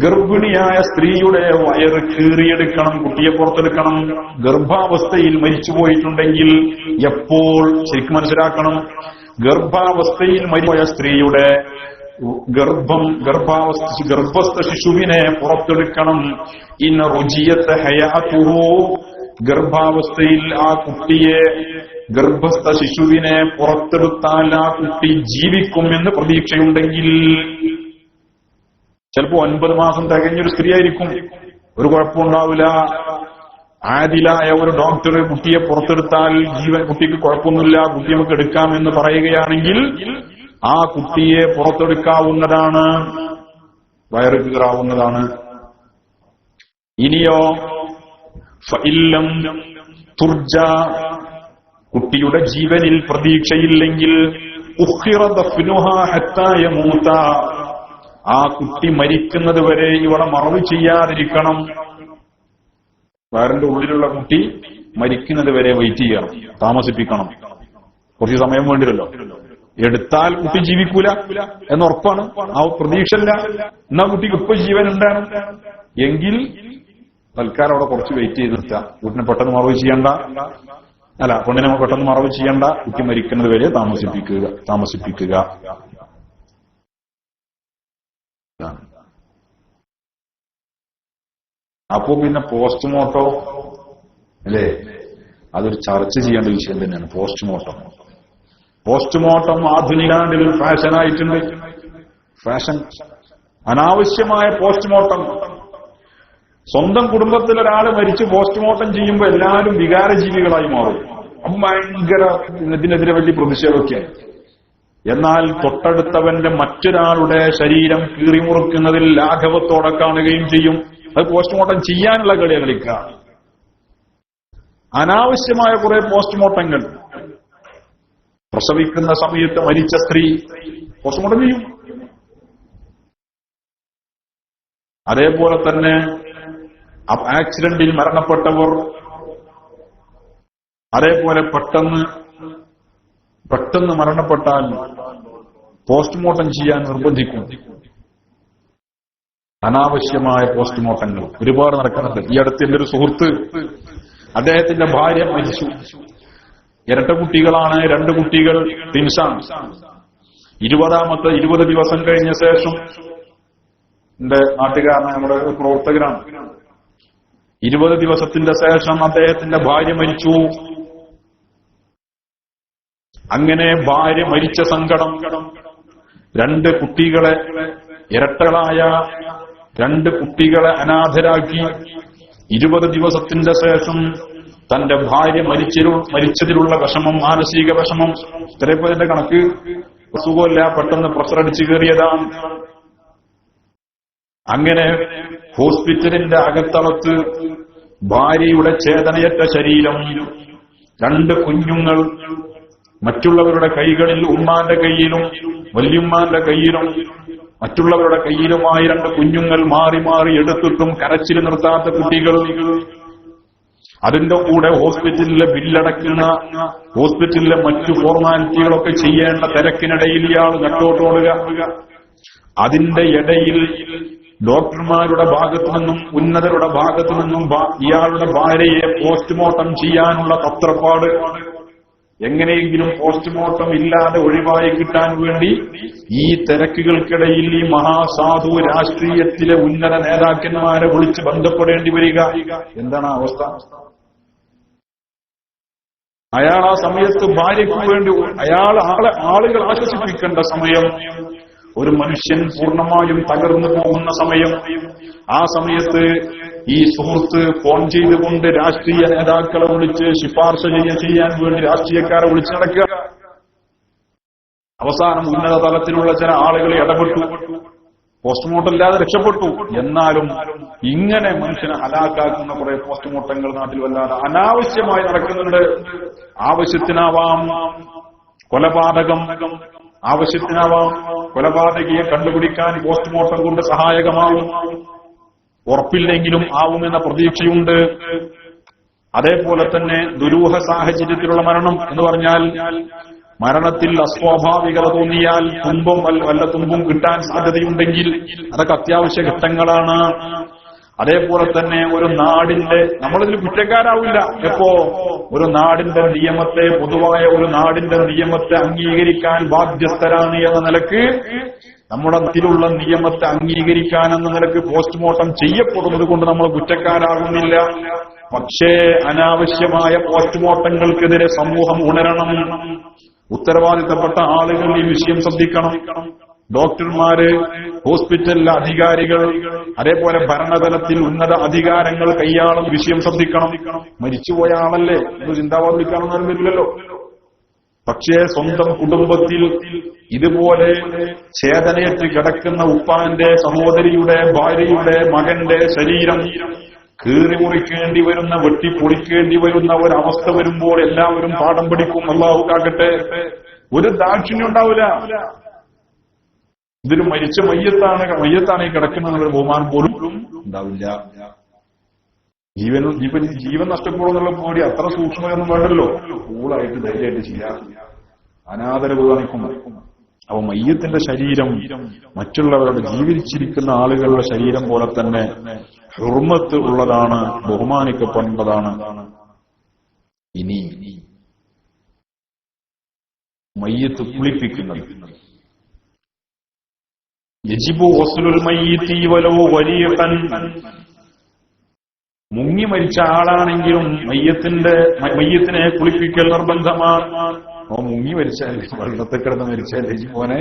ഗർഭിണിയായ സ്ത്രീയുടെ വയറ് കീറിയെടുക്കണം, കുട്ടിയെ പുറത്തെടുക്കണം. ഗർഭാവസ്ഥയിൽ മരിച്ചുപോയിട്ടുണ്ടെങ്കിൽ എപ്പോൾ ശരിക്കും മനസ്സിലാക്കണം, ഗർഭാവസ്ഥയിൽ മരിച്ചുപോയ സ്ത്രീയുടെ ഗർഭസ്ഥ ശിശുവിനെ പുറത്തെടുക്കണം. ഇൻ റുജിയത്ത് ഹയാതുഹു, ഗർഭാവസ്ഥയിൽ ആ കുട്ടിയെ, ഗർഭസ്ഥ ശിശുവിനെ പുറത്തെടുത്താൽ ആ കുട്ടി ജീവിക്കുമെന്ന് പ്രതീക്ഷയുണ്ടെങ്കിൽ, ചിലപ്പോ 9 മാസം തികഞ്ഞൊരു സ്ത്രീ ആയിരിക്കും, ഒരു കുഴപ്പമുണ്ടാവില്ല. ആദിലായ ഒരു ഡോക്ടർ കുട്ടിയെ പുറത്തെടുത്താൽ കുട്ടിക്ക് കുഴപ്പമൊന്നുമില്ല, കുട്ടി നമുക്ക് എടുക്കാമെന്ന് പറയുകയാണെങ്കിൽ ആ കുട്ടിയെ പുറത്തെടുക്കാവുന്നതാണ്, വയറ് കീറാവുന്നതാണ്. ഇനിയോ ഫഇല്ലം തുർജ, കുട്ടിയുടെ ജീവനിൽ പ്രതീക്ഷയില്ലെങ്കിൽ ഉഖിറ ദഫ്നുഹാ ഹത്താ യമൂത, ആ കുട്ടി മരിക്കുന്നത് വരെ ഇവിടെ മറവ് ചെയ്യാതിരിക്കണം. വയറിന്റെ ഉള്ളിലുള്ള കുട്ടി മരിക്കുന്നത് വരെ വെയിറ്റ് ചെയ്യണം, താമസിപ്പിക്കണം. കുറച്ച് സമയം വേണ്ടിയല്ലോ. എടുത്താൽ കുട്ടി ജീവിക്കൂല എന്നുറപ്പാണ്, ആ പ്രതീക്ഷയില്ല. എന്നാ കുട്ടിക്ക് ഇപ്പൊ ജീവൻ ഉണ്ടാണ് എങ്കിൽ തൽക്കാലം അവിടെ കുറച്ച് വെയിറ്റ് ചെയ്ത് നിർത്താം. കുട്ടിനെ പെട്ടെന്ന് മറവ് ചെയ്യണ്ട, അല്ല പെണ്ണിനെ പെട്ടെന്ന് മറവ് ചെയ്യണ്ട, കുട്ടി മരിക്കുന്നത് വരെ താമസിപ്പിക്കുക. അപ്പോ പിന്നെ പോസ്റ്റ്മോർട്ടോ, അല്ലേ? അതൊരു ചർച്ച ചെയ്യേണ്ട വിഷയം തന്നെയാണ്. പോസ്റ്റ്മോർട്ടം ആധുനികാണ്ടിൽ ഒരു ഫാഷനായിട്ടുണ്ട്. ഫാഷൻ, അനാവശ്യമായ പോസ്റ്റ്മോർട്ടം. സ്വന്തം കുടുംബത്തിൽ ഒരാൾ മരിച്ച് പോസ്റ്റ്മോർട്ടം ചെയ്യുമ്പോൾ എല്ലാവരും വികാരജീവികളായി മാറും. ഭയങ്കര ഇതിനെതിരെ വലിയ പ്രതിഷേധമൊക്കെയാണ്. എന്നാൽ തൊട്ടടുത്തവന്റെ മറ്റൊരാളുടെ ശരീരം കീറിമുറുക്കുന്നതിൽ ലാഘവത്തോടെ കാണുകയും ചെയ്യും. അത് പോസ്റ്റ്മോർട്ടം ചെയ്യാനുള്ള കളിയെ കളിക്കുക. അനാവശ്യമായ കുറെ പോസ്റ്റ്മോർട്ടങ്ങൾ. പ്രസവിക്കുന്ന സമയത്ത് മരിച്ച സ്ത്രീ പോസ്റ്റ്മോർട്ടം ചെയ്യും. അതേപോലെ തന്നെ ആക്സിഡന്റിൽ മരണപ്പെട്ടവർ, അതേപോലെ പെട്ടെന്ന് മരണപ്പെട്ടാൽ പോസ്റ്റ്മോർട്ടം ചെയ്യാൻ നിർബന്ധിക്കും. അനാവശ്യമായ പോസ്റ്റ്മോർട്ടങ്ങൾ ഒരുപാട് നടക്കുന്നുണ്ട്. ഈ അടുത്തിന്റെ ഒരു സുഹൃത്ത്, അദ്ദേഹത്തിന്റെ ഭാര്യ മരിച്ചു. ഇരട്ട കുട്ടികളാണ്, 2 കുട്ടികൾ ട്വിൻസാണ്. 20 ദിവസം കഴിഞ്ഞ ശേഷം, എന്റെ നാട്ടുകാരനായ നമ്മുടെ പ്രവർത്തകരാണ്, 20 ദിവസത്തിന്റെ ശേഷം അദ്ദേഹത്തിന്റെ ഭാര്യ മരിച്ചു. അങ്ങനെ ഭാര്യ മരിച്ച സങ്കടം, 2 കുട്ടികളെ, ഇരട്ടകളായ 2 കുട്ടികളെ അനാഥരാക്കി 20 ദിവസത്തിന്റെ ശേഷം തന്റെ ഭാര്യ മരിച്ചതിലുള്ള വിഷമം, മാനസിക വിഷമം. ചിലപ്പോഴത്തെ കണക്ക് സുഖമില്ല, പെട്ടെന്ന് പ്രഷറടിച്ചു കയറിയതാണ്. അങ്ങനെ ഹോസ്പിറ്റലിന്റെ അകത്തളത്ത് ഭാര്യയുടെ ചേതനയറ്റ ശരീരം, 2 കുഞ്ഞുങ്ങൾ മറ്റുള്ളവരുടെ കൈകളിൽ, ഉമ്മാന്റെ കൈയിലും വല്യുമ്മാന്റെ കൈയിലും മറ്റുള്ളവരുടെ കയ്യിലുമായി 2 കുഞ്ഞുങ്ങൾ മാറി മാറി എടുത്തിട്ടും കരച്ചിൽ നിർത്താത്ത കുട്ടികൾ. അതിന്റെ കൂടെ ഹോസ്പിറ്റലിലെ ബില്ലടക്കുന്ന, ഹോസ്പിറ്റലിലെ മറ്റു ഫോർമാലിറ്റികളൊക്കെ ചെയ്യേണ്ട തിരക്കിനിടയിൽ ഇയാൾ നെട്ടോട്ടോടുക. അതിന്റെ ഇടയിൽ ഡോക്ടർമാരുടെ ഭാഗത്തു നിന്നും ഉന്നതരുടെ ഭാഗത്തു നിന്നും ഇയാളുടെ ഭാര്യയെ പോസ്റ്റ്മോർട്ടം ചെയ്യാനുള്ള തത്രപ്പാട്. എങ്ങനെയെങ്കിലും പോസ്റ്റ്മോർട്ടം ഇല്ലാതെ ഒഴിവായി കിട്ടാൻ വേണ്ടി ഈ തിരക്കുകൾക്കിടയിൽ ഈ മഹാസാധു രാഷ്ട്രീയത്തിലെ ഉന്നത നേതാക്കന്മാരെ വിളിച്ച് ബന്ധപ്പെടേണ്ടി വരിക. എന്താണ് അവസ്ഥ? അയാൾ ആ സമയത്ത് ഭാര്യയ്ക്ക് വേണ്ടി ആളുകൾ ആശ്വസിപ്പിക്കേണ്ട സമയം, ഒരു മനുഷ്യൻ പൂർണ്ണമായും തകർന്നു പോകുന്ന സമയം. ആ സമയത്ത് ഈ സുഹൃത്ത് ഫോൺ ചെയ്തുകൊണ്ട് രാഷ്ട്രീയ നേതാക്കളെ വിളിച്ച് ശുപാർശ ചെയ്യാൻ വേണ്ടി രാഷ്ട്രീയക്കാരെ വിളിച്ചു നടക്കുക. അവസാനം ഉന്നത തലത്തിലുള്ള ചില ആളുകൾ ഇടപെട്ടു, പോസ്റ്റ്മോർട്ടം ഇല്ലാതെ രക്ഷപ്പെട്ടു. എന്നാലും ഇങ്ങനെ മനുഷ്യനെ ഹലാക്കാക്കുന്ന കുറെ പോസ്റ്റ്മോർട്ടങ്ങൾ നാട്ടിൽ വല്ലാതെ അനാവശ്യമായി നടക്കുന്നുണ്ട്. ആവശ്യത്തിനാവാം കൊലപാതകം, ആവശ്യത്തിനാവാം കൊലപാതകിയെ കണ്ടുപിടിക്കാൻ പോസ്റ്റ്മോർട്ടം കൊണ്ട് സഹായകമാവും. ഉറപ്പില്ലെങ്കിലും ആവുമെന്ന പ്രതീക്ഷയുണ്ട്. അതേപോലെ തന്നെ ദുരൂഹ സാഹചര്യത്തിലുള്ള മരണം എന്ന് പറഞ്ഞാൽ, മരണത്തിൽ അസ്വാഭാവികത തോന്നിയാൽ, വല്ല തുമ്പും കിട്ടാൻ സാധ്യതയുണ്ടെങ്കിൽ അതൊക്കെ അത്യാവശ്യ ഘട്ടങ്ങളാണ്. അതേപോലെ തന്നെ ഒരു നാടിന്റെ, നമ്മളിതിൽ കുറ്റക്കാരാവില്ല. എപ്പോ ഒരു നാടിന്റെ നിയമത്തെ, പൊതുവായ ഒരു നാടിന്റെ നിയമത്തെ അംഗീകരിക്കാൻ ബാധ്യസ്ഥരാണ് എന്ന നിലക്ക്, നമ്മുടെ നാട്ടിലുള്ള നിയമത്തെ അംഗീകരിക്കാൻ എന്ന നിലക്ക് പോസ്റ്റ്മോർട്ടം ചെയ്യപ്പെടുന്നത് കൊണ്ട് നമ്മൾ കുറ്റക്കാരാകുന്നില്ല. പക്ഷേ അനാവശ്യമായ പോസ്റ്റ്മോർട്ടങ്ങൾക്കെതിരെ സമൂഹം ഉണരണം. ഉത്തരവാദിത്തപ്പെട്ട ആളുകൾ ഈ വിഷയം ശ്രദ്ധിക്കണം. ഡോക്ടർമാര്, ഹോസ്പിറ്റലിലെ അധികാരികൾ, അതേപോലെ ഭരണതലത്തിൽ ഉന്നത അധികാരങ്ങൾ കൈയാളും വിഷയം ശ്രദ്ധിക്കണം. മരിച്ചുപോയ ആളല്ലേ, ഇത് ചിന്താവാദം വിൽക്കാനൊന്നും വരില്ലല്ലോ. പക്ഷേ സ്വന്തം കുടുംബത്തിൽ ഇതുപോലെ ചേതനയേറ്റ് കിടക്കുന്ന ഉപ്പാന്റെ, സഹോദരിയുടെ, ഭാര്യയുടെ, മകന്റെ ശരീരം കീറിമുറിക്കേണ്ടി വരുന്ന, വെട്ടിപ്പൊളിക്കേണ്ടി വരുന്ന ഒരവസ്ഥ വരുമ്പോൾ എല്ലാവരും പാഠം പഠിക്കും. അല്ലാഹു കാക്കട്ടെ. ഒരു ദാക്ഷിണ്യം ഉണ്ടാവില്ല. ഇതൊരു മരിച്ച മയ്യത്താണ് ഈ കിടക്കുന്നത്, ബഹുമാനം പോലും ഉണ്ടാവില്ല. ജീവൻ നഷ്ടപ്പെടുന്നുള്ള പേടി അത്ര സൂക്ഷ്മതൊന്നും വേണ്ടല്ലോ. കൂളായിട്ട് ധൈര്യമായിട്ട് ചെയ്യാം. അനാദരവ് കാണിക്കും. അപ്പൊ മയ്യത്തിന്റെ ശരീരം മറ്റുള്ളവരുടെ ജീവിച്ചിരിക്കുന്ന ആളുകളുടെ ശരീരം പോലെ തന്നെ ഹുർമത്ത് ഉള്ളതാണ്, ബഹുമാനിക്കപ്പെടേണ്ടതാണ്. ഇനി മയ്യത്ത് കുളിപ്പിക്കുന്നത്, യജിബു ഗുസ്ലുൽ മയ്യിത്തി വലൗ വരീഖൻ, മുങ്ങി മരിച്ച ആളാണെങ്കിലും മയ്യത്തിനെ കുളിപ്പിക്കൽ നിർബന്ധമാണ്. മുങ്ങി മരിച്ചാലേ, വെള്ളത്തിൽ കിടന്ന് മരിച്ചാലേ മോനെ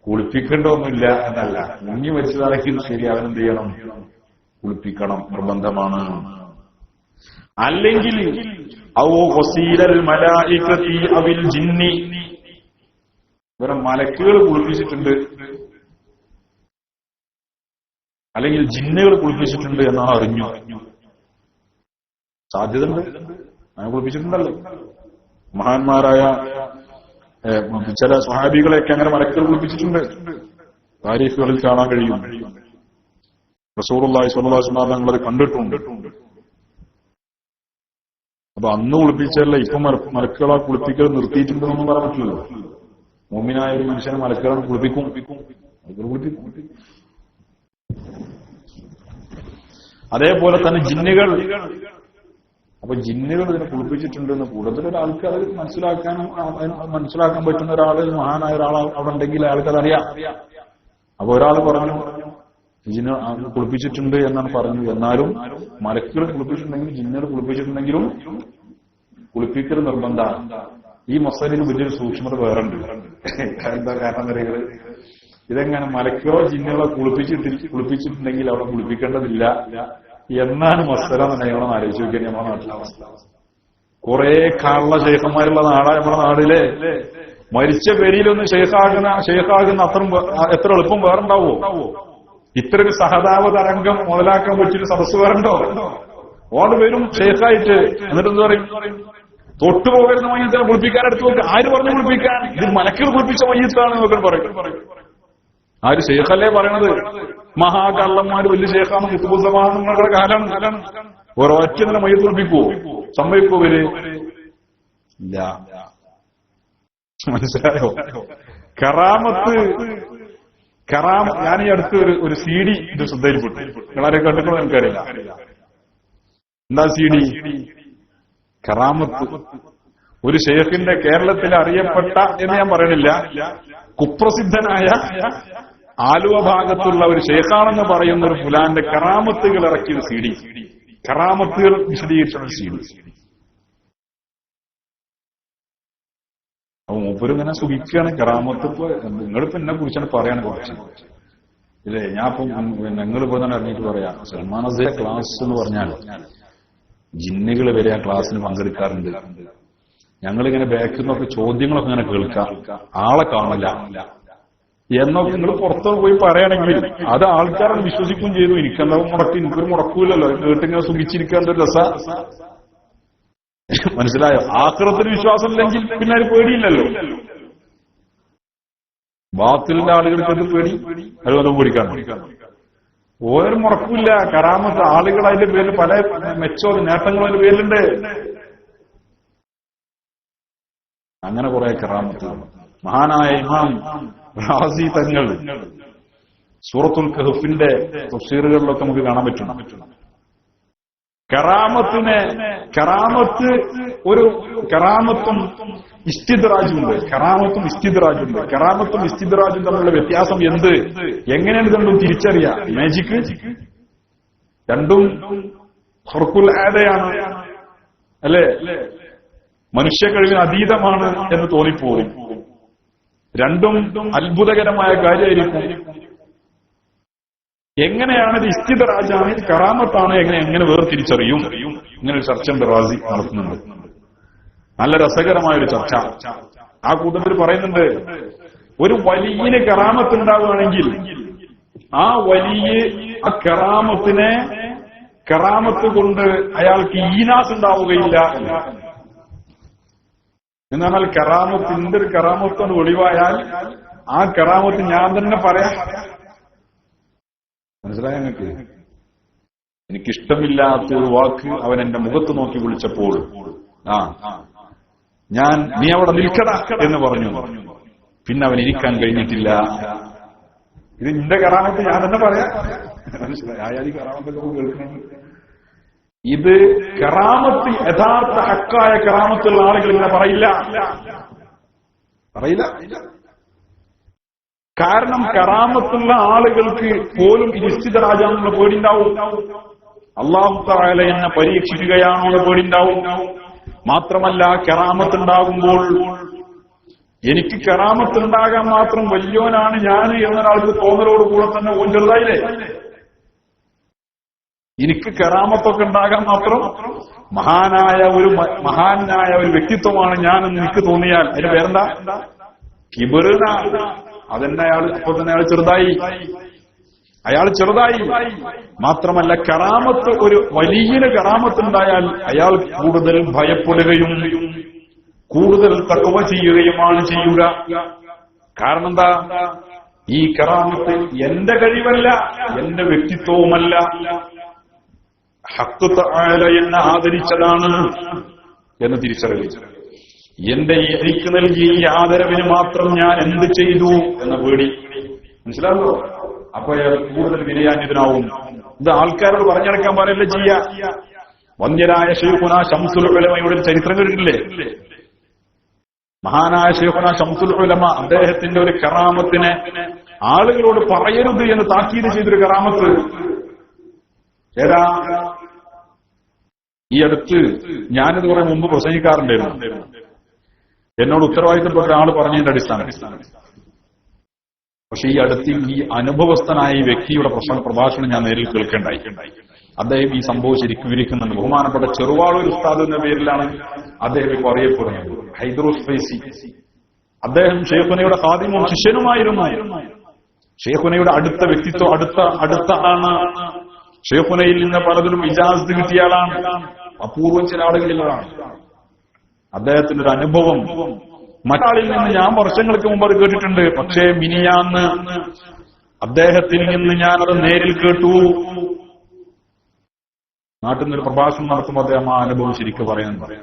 കുളിപ്പിക്കേണ്ടതൊന്നുമില്ല എന്നല്ല. മുങ്ങി മരിച്ചതാണെങ്കിൽ ശരി, അവനെന്ത് ചെയ്യണം? കുളിപ്പിക്കണം, നിർബന്ധമാണ്. അല്ലെങ്കിൽ ഇവരെ മലക്കുകൾ കുളിപ്പിച്ചിട്ടുണ്ട്, അല്ലെങ്കിൽ ജിന്നുകൾ കുളിപ്പിച്ചിട്ടുണ്ട് എന്നാണ് അറിഞ്ഞു. സാധ്യത ഉണ്ട്, അങ്ങനെ കുളിപ്പിച്ചിട്ടുണ്ടല്ലോ. മഹാന്മാരായ ചില സ്വഹാബികളെയൊക്കെ അങ്ങനെ മലക്കുകൾ കുളിപ്പിച്ചിട്ടുണ്ട്, താരീഖുകളിൽ കാണാൻ കഴിയും. റസൂലുള്ളാഹി സ്വല്ലല്ലാഹു അലൈഹി വസല്ലം തങ്ങൾ കണ്ടിട്ടുണ്ട്. അപ്പൊ അന്ന് കുളിപ്പിച്ചല്ല, ഇപ്പൊ മലക്കുകളെ കുളിപ്പിക്കൽ നിർത്തിയിട്ടുണ്ടെന്നൊന്നും പറയാൻ പറ്റില്ലല്ലോ. മുഅ്മിനായ ഒരു മനുഷ്യനെ മലക്കുകളെ കുളിപ്പിക്കും. അതേപോലെ തന്നെ ജിന്നുകൾ. അപ്പൊ ജിന്നുകൾ ഇതിനെ കുളിപ്പിച്ചിട്ടുണ്ടെന്ന് കൂടുതലൊരാൾക്ക് അത് മനസ്സിലാക്കാൻ പറ്റുന്ന ഒരാള്, മഹാനായ ഒരാൾ അവിടെ ഉണ്ടെങ്കിൽ അയാൾക്ക് അതറിയാം. അപ്പൊ ഒരാൾ പറഞ്ഞു ജിന്ന് കുളിപ്പിച്ചിട്ടുണ്ട് എന്നാണ് പറഞ്ഞത്. എന്നാലും മലക്കുകൾ കുളിപ്പിച്ചിട്ടുണ്ടെങ്കിലും ജിന്നുകൾ കുളിപ്പിച്ചിട്ടുണ്ടെങ്കിലും കുളിപ്പിക്കൽ നിർബന്ധമാണ്. ഈ മസലിൽ വലിയൊരു സൂക്ഷ്മത വേറുണ്ട്. എന്താ കാരണം അറിയുന്നത്? ഇതെങ്ങനെ മലക്കുകളോ ജിന്നുകളോ കുളിപ്പിച്ചിട്ടുണ്ടെങ്കിൽ അവിടെ കുളിപ്പിക്കേണ്ടതില്ല എന്നാണ് മസല എന്ന് ഞങ്ങളെ ആലോചിച്ച് നോക്കിയാൽ നമ്മുടെ നാട്ടിലെ അവസ്ഥ. കുറെ കള്ള ശേഖന്മാരുള്ള നാടാ നമ്മുടെ നാടിലെ. മരിച്ച പേരിലൊന്ന് ഷെയ്ഖാകുന്ന എത്ര എളുപ്പം വേറുണ്ടാവോ? ഇത്രയൊരു സഹതാപ തരംഗം മുതലാക്കാൻ പറ്റിയൊരു സദസ് വേറുണ്ടോ? ഓട് പേരും ഷെയ്ഖായിട്ട് എന്നിട്ട് എന്ത് പറയും? തൊട്ടുപോകരുന്ന മയ്യത്തിനെ കുളിപ്പിക്കാൻ എടുത്തു നോക്ക്. ആര് പറഞ്ഞു കുളിപ്പിക്കാൻ? ഇത് മലക്കുകൾ കുളിപ്പിച്ച മയ്യത്താണ് എന്നൊക്കെ പറയും. ആര്? ഷെയ്ഖല്ലേ പറയണത്. മഹാകള്ളന്മാര് വലിയ ഷെയ്ഖാണ്, കുത്തുബുദ്ധമാണെന്നുള്ള കാലാണ്. ഒരൊറ്റ തന്നെ മയ്യത്ത് കുളിപ്പിക്കുവോ? സമ്മതിക്കോ ഇവര്? ഇല്ല. മനസ്സിലായോ? ഞാൻ ഈ അടുത്ത് ഒരു CD ഇത് ശ്രദ്ധയിൽപ്പെട്ടു. നിങ്ങളാരെ കണ്ടിട്ടുണ്ടോ എനിക്കറിയില്ല. എന്താ CD? കറാമത്ത്. ഒരു ഷെയ്ഖിന്റെ കേരളത്തിൽ അറിയപ്പെട്ട എന്ന് ഞാൻ പറയണില്ല, കുപ്രസിദ്ധനായ ആലുവ ഭാഗത്തുള്ള ഒരു ഷെയ്ഖാണെന്ന് പറയുന്ന ഒരു ഫുലാന്റെ കറാമത്തുകൾ ഇറക്കിയ CD. കറാമത്തുകൾ വിശദീകരിച്ച CD. അപ്പൊ മൂപ്പരും ഇങ്ങനെ സുഖിക്കുകയാണ്. കറാമത്ത് ഇപ്പൊ നിങ്ങളിപ്പോ എന്നെ കുറിച്ചാണ് പറയാൻ കുറച്ച് ഇല്ലേ? ഞാനിപ്പം നിങ്ങളിപ്പോ തന്നെ ഇറങ്ങിയിട്ട് പറയാം, സൽമാൻ അസേ ക്ലാസ് എന്ന് പറഞ്ഞാൽ ജിന്നുകൾ വരെ ആ ക്ലാസ്സിന് പങ്കെടുക്കാറുണ്ട്. ഞങ്ങളിങ്ങനെ ബാക്കിൽ നിന്നൊക്കെ ചോദ്യങ്ങളൊക്കെ ഇങ്ങനെ കേൾക്കാം, ആളെ കാണില്ല എന്നൊക്കെ നിങ്ങൾ പുറത്തു പോയി പറയുകയാണെങ്കിൽ അത് ആൾക്കാരാണ് വിശ്വസിക്കുകയും ചെയ്തു. എനിക്കൊരു മുടക്കൂലല്ലോ, കേട്ടിങ്ങനെ സുഖിച്ചിരിക്കേണ്ട ഒരു രസ. മനസ്സിലായോ? ആഖിറത്തിൽ വിശ്വാസം ഇല്ലെങ്കിൽ പിന്നെ അത് പേടിയില്ലല്ലോ. ബാത്തിലിന്റെ ആളുകൾക്ക് അത് പേടി, അതുപോലെ പേടിക്കാൻ ഓരോ മുറക്കില്ല. കറാമത്ത് ആളുകൾ അതിന്റെ പേരിൽ പല മെച്ചോ നേട്ടങ്ങളും അതിന്റെ പേരിലുണ്ട്. അങ്ങനെ കുറെ കറാമത്ത് മഹാനായ ഇമാം റാസി തങ്ങൾ സൂറത്തുൽ കഹ്ഫിന്റെ തഫ്സീറുകളിലൊക്കെ നമുക്ക് കാണാൻ പറ്റും. കറാമത്തും ഇസ്തിദ്റാജുണ്ട്. കറാമത്തും ഇസ്തിദ്റാജും തമ്മിലുള്ള വ്യത്യാസം എന്ത്? എങ്ങനെയാണ് രണ്ടും തിരിച്ചറിയാം? മാജിക് രണ്ടും ഖുർഖുൽ ആദയാണ് അല്ലെ? മനുഷ്യ കഴിവിന് അതീതമാണ് എന്ന് തോന്നിപ്പോകും. രണ്ടും അത്ഭുതകരമായ കാര്യമായിരിക്കും. എങ്ങനെയാണ് ഇത് ഇസ്തിദ്റാജാണ്, ഇത് കറാമത്താണ്, എങ്ങനെ വേർതിരിച്ചറിയും? ഇങ്ങനെ ഒരു ചർച്ച റാസി നടത്തുന്നുണ്ട്. നല്ല രസകരമായൊരു ചർച്ച. ആ കൂട്ടത്തിൽ പറയുന്നുണ്ട്, ഒരു വലിയ കറാമത്ത് ഉണ്ടാവുകയാണെങ്കിൽ ആ വലിയ കറാമത്ത് കൊണ്ട് അയാൾക്ക് ഈനാസ് ഉണ്ടാവുകയില്ല. എന്നാൽ കറാമത്തിന്റെ ഒരു കറാമത്തോട് ഒളിവായാൽ ആ കറാമത്ത് ഞാൻ തന്നെ പറയാം. മനസ്സിലായ നിങ്ങൾക്ക്? എനിക്കിഷ്ടമില്ലാത്തൊരു വാക്ക് അവൻ എന്റെ മുഖത്ത് നോക്കി വിളിച്ചപ്പോൾ നീ അവിടെ നിൽക്കടാ എന്ന് പറഞ്ഞു. പിന്നെ അവൻ ഇരിക്കാൻ കഴിഞ്ഞിട്ടില്ല. ഇത് നിന്റെ കറാമത്ത് ഞാൻ തന്നെ പറയാം. മനസ്സിലായി? കറാമത്തൊക്കെ കേൾക്കണം. ഇത് കറാമത്ത് യഥാർത്ഥ ഹക്കായ കറാമത്തുള്ള ആളുകൾ ഇങ്ങനെ പറയില്ല. കാരണം കറാമത്തുള്ള ആളുകൾക്ക് പോലും ഇസ്തിദ്റാജാന്നുള്ള പേടിണ്ടാവും. അല്ലാഹു തആല എന്നെ പരീക്ഷിക്കുകയാണോ എന്ന് പേടിണ്ടാവും. മാത്രമല്ല കറാമത്തുണ്ടാകുമ്പോൾ എനിക്ക് കറാമത്തുണ്ടാകാൻ മാത്രം വലിയോനാണ് ഞാൻ എന്നൊരാൾക്ക് തോന്നലോട് കൂടെ തന്നെ ഓൻ ചെറുതായില്ലേ. എനിക്ക് കറാമത്തൊക്കെ ഉണ്ടാകാൻ മാത്രം മഹാനായ ഒരു വ്യക്തിത്വമാണ് ഞാനെന്ന് എനിക്ക് തോന്നിയാൽ അതിന് പേരെന്താ? കിബറിന. അതെന്നെ അപ്പൊ തന്നെ അയാൾ ചെറുതായി. മാത്രമല്ല കറാമത്ത്, ഒരു വലിയ കറാമത്തുണ്ടായാൽ അയാൾ കൂടുതൽ ഭയപ്പെടുകയും കൂടുതൽ തഖ്വ ചെയ്യുകയുമാണ് ചെയ്യുക. കാരണം എന്താ? ഈ കറാമത്ത് എന്റെ കഴിവല്ല, എന്റെ വ്യക്തിത്വവുമല്ല, ഹഖ് തആല എന്നെ ആദരിച്ചതാണ് എന്ന് തിരിച്ചറിവ്. എനിക്ക് നൽകിയ ഈ ആദരവിന് മാത്രം ഞാൻ എന്ത് ചെയ്തു എന്ന പേടി. മനസ്സിലാകുമോ? അപ്പൊ അയാൾ കൂടുതൽ വിനയാന്വിതനാവും. ഇത് ആൾക്കാരോട് പറഞ്ഞെടുക്കാൻ പറയല്ലേ ചെയ്യാ. വന്യരായ ശൈഖുനാ ശംസുൽ ഉലമയുടെ ചരിത്രം കേട്ടിട്ടില്ലേ? മഹാനായ ശൈഖുനാ ശംസുൽ ഉലമ അദ്ദേഹത്തിന്റെ ഒരു കറാമത്തിനെ ആളുകളോട് പറയരുത് എന്ന് താക്കീത് ചെയ്തൊരു കറാമത്ത് ഏതാ? ഈ അടുത്ത് ഞാനിത് കുറെ മുമ്പ് പ്രസംഗിക്കാറുണ്ടായിരുന്നു. എന്നോട് ഉത്തരവാദിത്തപ്പെട്ട ആള് പറഞ്ഞതിന്റെ അടിസ്ഥാനം. പക്ഷെ ഈ അടുത്ത് ഈ അനുഭവസ്ഥനായ ഈ വ്യക്തിയുടെ പ്രഭാഷണം ഞാൻ നേരിൽ കേൾക്കേണ്ടായി. അദ്ദേഹം ഈ സംഭവം ശരിക്കും വിവരിക്കുന്നുണ്ട്. ബഹുമാനപ്പെട്ട ചെറുവാളൂർ ഉസ്താദ് എന്ന പേരിലാണ് അദ്ദേഹം ഇപ്പോൾ അറിയപ്പെടുന്നത്. ഹൈദ്രൂസ് ഫൈസി. അദ്ദേഹം ഷെയ്ഖുനയുടെ ഖാദിമും ശിഷ്യനുമായിരുന്നു. ഷെയ്ഖുനയുടെ അടുത്ത വ്യക്തിത്വം, അടുത്ത ആണ്. ഷെയ്ഖുനയിൽ നിന്ന് പലതിലും ഇജാസത്ത് കിട്ടിയ ആളാണ്. അപൂർവം ചില ആളുകളിലാണ്. അദ്ദേഹത്തിന്റെ ഒരു അനുഭവം മറ്റാളിൽ നിന്ന് ഞാൻ വർഷങ്ങൾക്ക് മുമ്പ് അത് കേട്ടിട്ടുണ്ട്. പക്ഷേ മിനിയാന്ന് അദ്ദേഹത്തിൽ നിന്ന് ഞാനത് നേരിൽ കേട്ടു. നാട്ടിൽ നിന്നൊരു പ്രഭാഷണം നടത്തുമ്പോൾ അദ്ദേഹം ആ അനുഭവം ശരിക്കും പറയുന്നുണ്ട്.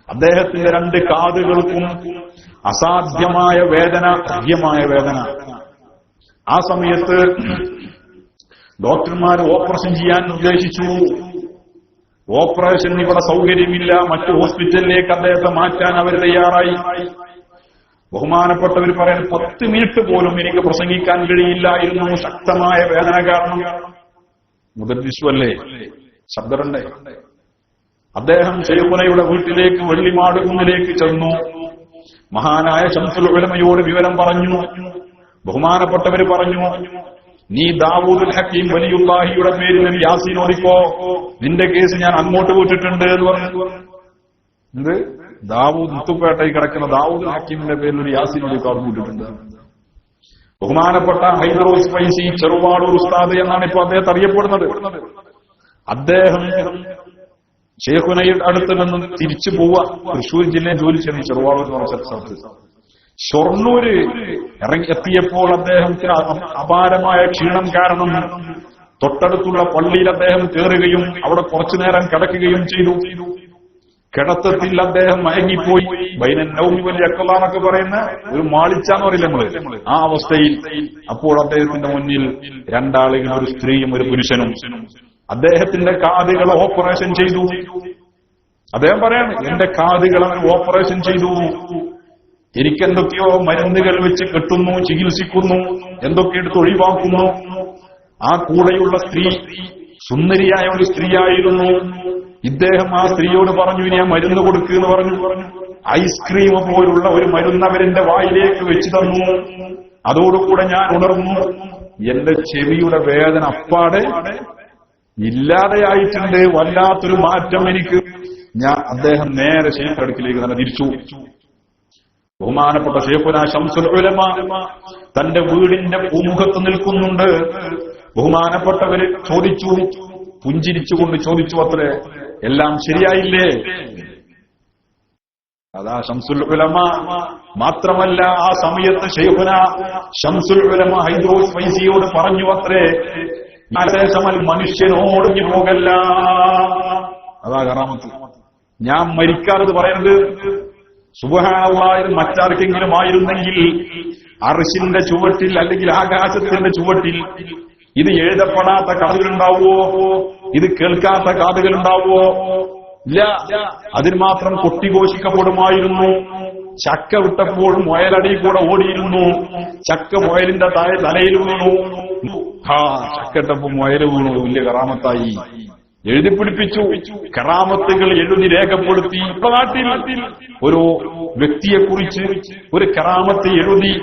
അദ്ദേഹത്തിന്റെ 2 കാതുകൾക്കും അസാധ്യമായ വേദന, അസാധ്യമായ വേദന. ആ സമയത്ത് ഡോക്ടർമാർ ഓപ്പറേഷൻ ചെയ്യാൻ നിർദ്ദേശിച്ചു. ഓപ്പറേഷൻ ഇവിടെ സൗകര്യമില്ല, മറ്റു ഹോസ്പിറ്റലിലേക്ക് അദ്ദേഹത്തെ മാറ്റാൻ അവർ തയ്യാറായി. ബഹുമാനപ്പെട്ടവർ പറയുന്നത് 10 മിനിറ്റ് പോലും എനിക്ക് പ്രസംഗിക്കാൻ കഴിയില്ലായിരുന്നു, ശക്തമായ വേദന കാരണം. മുദദ്ദിസുവല്ലേ, ശബ്ദമുണ്ടേ. അദ്ദേഹം ശൈഖുനയുടെ വീട്ടിലേക്ക് വെള്ളിമാട് കുന്നിലേക്ക് ചെന്നു. മഹാനായ ശംസുൽ ഉലമയോട് വിവരം പറഞ്ഞു. ബഹുമാനപ്പെട്ടവർ പറഞ്ഞു, നീ ദാവൂദുൽ ഹക്കീം വലിയുല്ലാഹിയുടെ പേരിൽ യാസീൻ ഓടിക്കോ, നിന്റെ കേസ് ഞാൻ അങ്ങോട്ട് വിട്ടിട്ടുണ്ട് എന്ന് പറഞ്ഞു. എന്ത്? ദാവൂദ് മുത്തുപേട്ടയിൽ കിടക്കുന്ന ദാവൂദുൽ ഹക്കീമിന്റെ പേരിൽ ഒരു യാസീൻ ഓടിക്കോ അവിടെ വിട്ടിട്ടുണ്ട്. ബഹുമാനപ്പെട്ട ഹൈദ്രൂസ് ഫൈസി ചെറുവാളൂർ ഉസ്താദ് എന്നാണ് ഇപ്പോൾ അദ്ദേഹത്തെ അറിയപ്പെടുന്നത്. അദ്ദേഹം ഷെയ്ഖുനയുടെ അടുത്ത് നിന്ന് തിരിച്ചു പോവുക. തൃശ്ശൂർ ജില്ലയിൽ ജോലി ചെയ്യുന്ന ചെറുവാളൂർ എന്ന് പറഞ്ഞ സ്ഥലത്ത് ഷൊർണൂര് എത്തിയപ്പോൾ അദ്ദേഹത്തിന് അപാരമായ ക്ഷീണം കാരണം തൊട്ടടുത്തുള്ള പള്ളിയിൽ അദ്ദേഹം കയറുകയും അവിടെ കുറച്ചു നേരം കിടക്കുകയും ചെയ്തു. കിടത്തത്തിൽ അദ്ദേഹം മയങ്ങിപ്പോയി. ബൈനൻ നൗമി വൽ യഖ്ള എന്നൊക്കെ പറയുന്ന ഒരു മാളിച്ചാന്ന് പറയില്ല നമ്മള്, ആ അവസ്ഥയിൽ. അപ്പോൾ അദ്ദേഹത്തിന്റെ മുന്നിൽ 2 ആളുകൾ, ഒരു സ്ത്രീയും ഒരു പുരുഷനും. അദ്ദേഹത്തിന്റെ കാതുകൾ ഓപ്പറേഷൻ ചെയ്തു. അദ്ദേഹം പറയാണ്, എന്റെ കാതുകൾ അവർ ഓപ്പറേഷൻ ചെയ്തു. എനിക്കെന്തൊക്കെയോ മരുന്നുകൾ വെച്ച് കെട്ടുന്നു, ചികിത്സിക്കുന്നു, എന്തൊക്കെ എടുത്ത് ഒഴിവാക്കുന്നു. ആ കൂടെയുള്ള സ്ത്രീ സുന്ദരിയായ ഒരു സ്ത്രീയായിരുന്നു. ഇദ്ദേഹം ആ സ്ത്രീയോട് പറഞ്ഞു, ഇനി ആ മരുന്ന് കൊടുക്കുമെന്ന് പറഞ്ഞു. ഐസ്ക്രീം പോലുള്ള ഒരു മരുന്ന് അവരെന്റെ വായിലേക്ക് വെച്ച് തന്നു. അതോടുകൂടെ ഞാൻ ഉണർന്നു. എന്റെ ചെവിയുടെ വേദന അപ്പാടെ ഇല്ലാതെയായിട്ടുണ്ട്. വല്ലാത്തൊരു മാറ്റം എനിക്ക്. അദ്ദേഹം നേരെ ശൈഖ് അടുക്കിലേക്ക് തന്നെ തിരിച്ചു. ബഹുമാനപ്പെട്ട ശൈഖുനാ ശംസുൽ ഉലമ തന്റെ വീടിന്റെ പൂമുഖത്ത് നിൽക്കുന്നുണ്ട്. ബഹുമാനപ്പെട്ടവര് ചോദിച്ചു, പുഞ്ചിരിച്ചുകൊണ്ട് ചോദിച്ചു, അത്രേ എല്ലാം ശരിയായില്ലേ? അതാ ശംസുൽ ഉലമ. മാത്രമല്ല ആ സമയത്ത് ശൈഖുനാ ശംസുൽ ഉലമ ഹൈദ്രൂസ് ഫൈസിയോട് പറഞ്ഞു, അത്രേ ശേഷമൽ മനുഷ്യനോട് പോകല്ല. അതാ കറാമത്ത്. ഞാൻ മരിക്കാറത് പറയുന്നത് സുബ്ഹാനല്ലാഹ്, മറ്റാർക്കെങ്കിലും ആയിരുന്നെങ്കിൽ അർശിന്റെ ചുവട്ടിൽ അല്ലെങ്കിൽ ആകാശത്തിന്റെ ചുവട്ടിൽ ഇത് എഴുതപ്പെടാത്ത കാതുകളുണ്ടാവോ? ഇത് കേൾക്കാത്ത കാതുകളുണ്ടാവോ? ഇല്ല. അതിന് മാത്രം കൊട്ടിഘോഷിക്കപ്പെടുമായിരുന്നു. ചക്ക വിട്ടപ്പോൾ മുയലടി കൂടെ ഓടിയിരുന്നു. ചക്ക മുയലിന്റെ തലയിൽ വീണു. ചക്കട്ടപ്പോ മുയല് വീണു. വലിയ കറാമത്തായി. എഴുതിപ്പിടിപ്പിച്ചു, കറാമത്തുകൾ എഴുതി രേഖപ്പെടുത്തി. ഇപ്പൊ നാട്ടിൽ ഒരു വ്യക്തിയെക്കുറിച്ച് ഒരു കറാമത്ത് എഴുതി,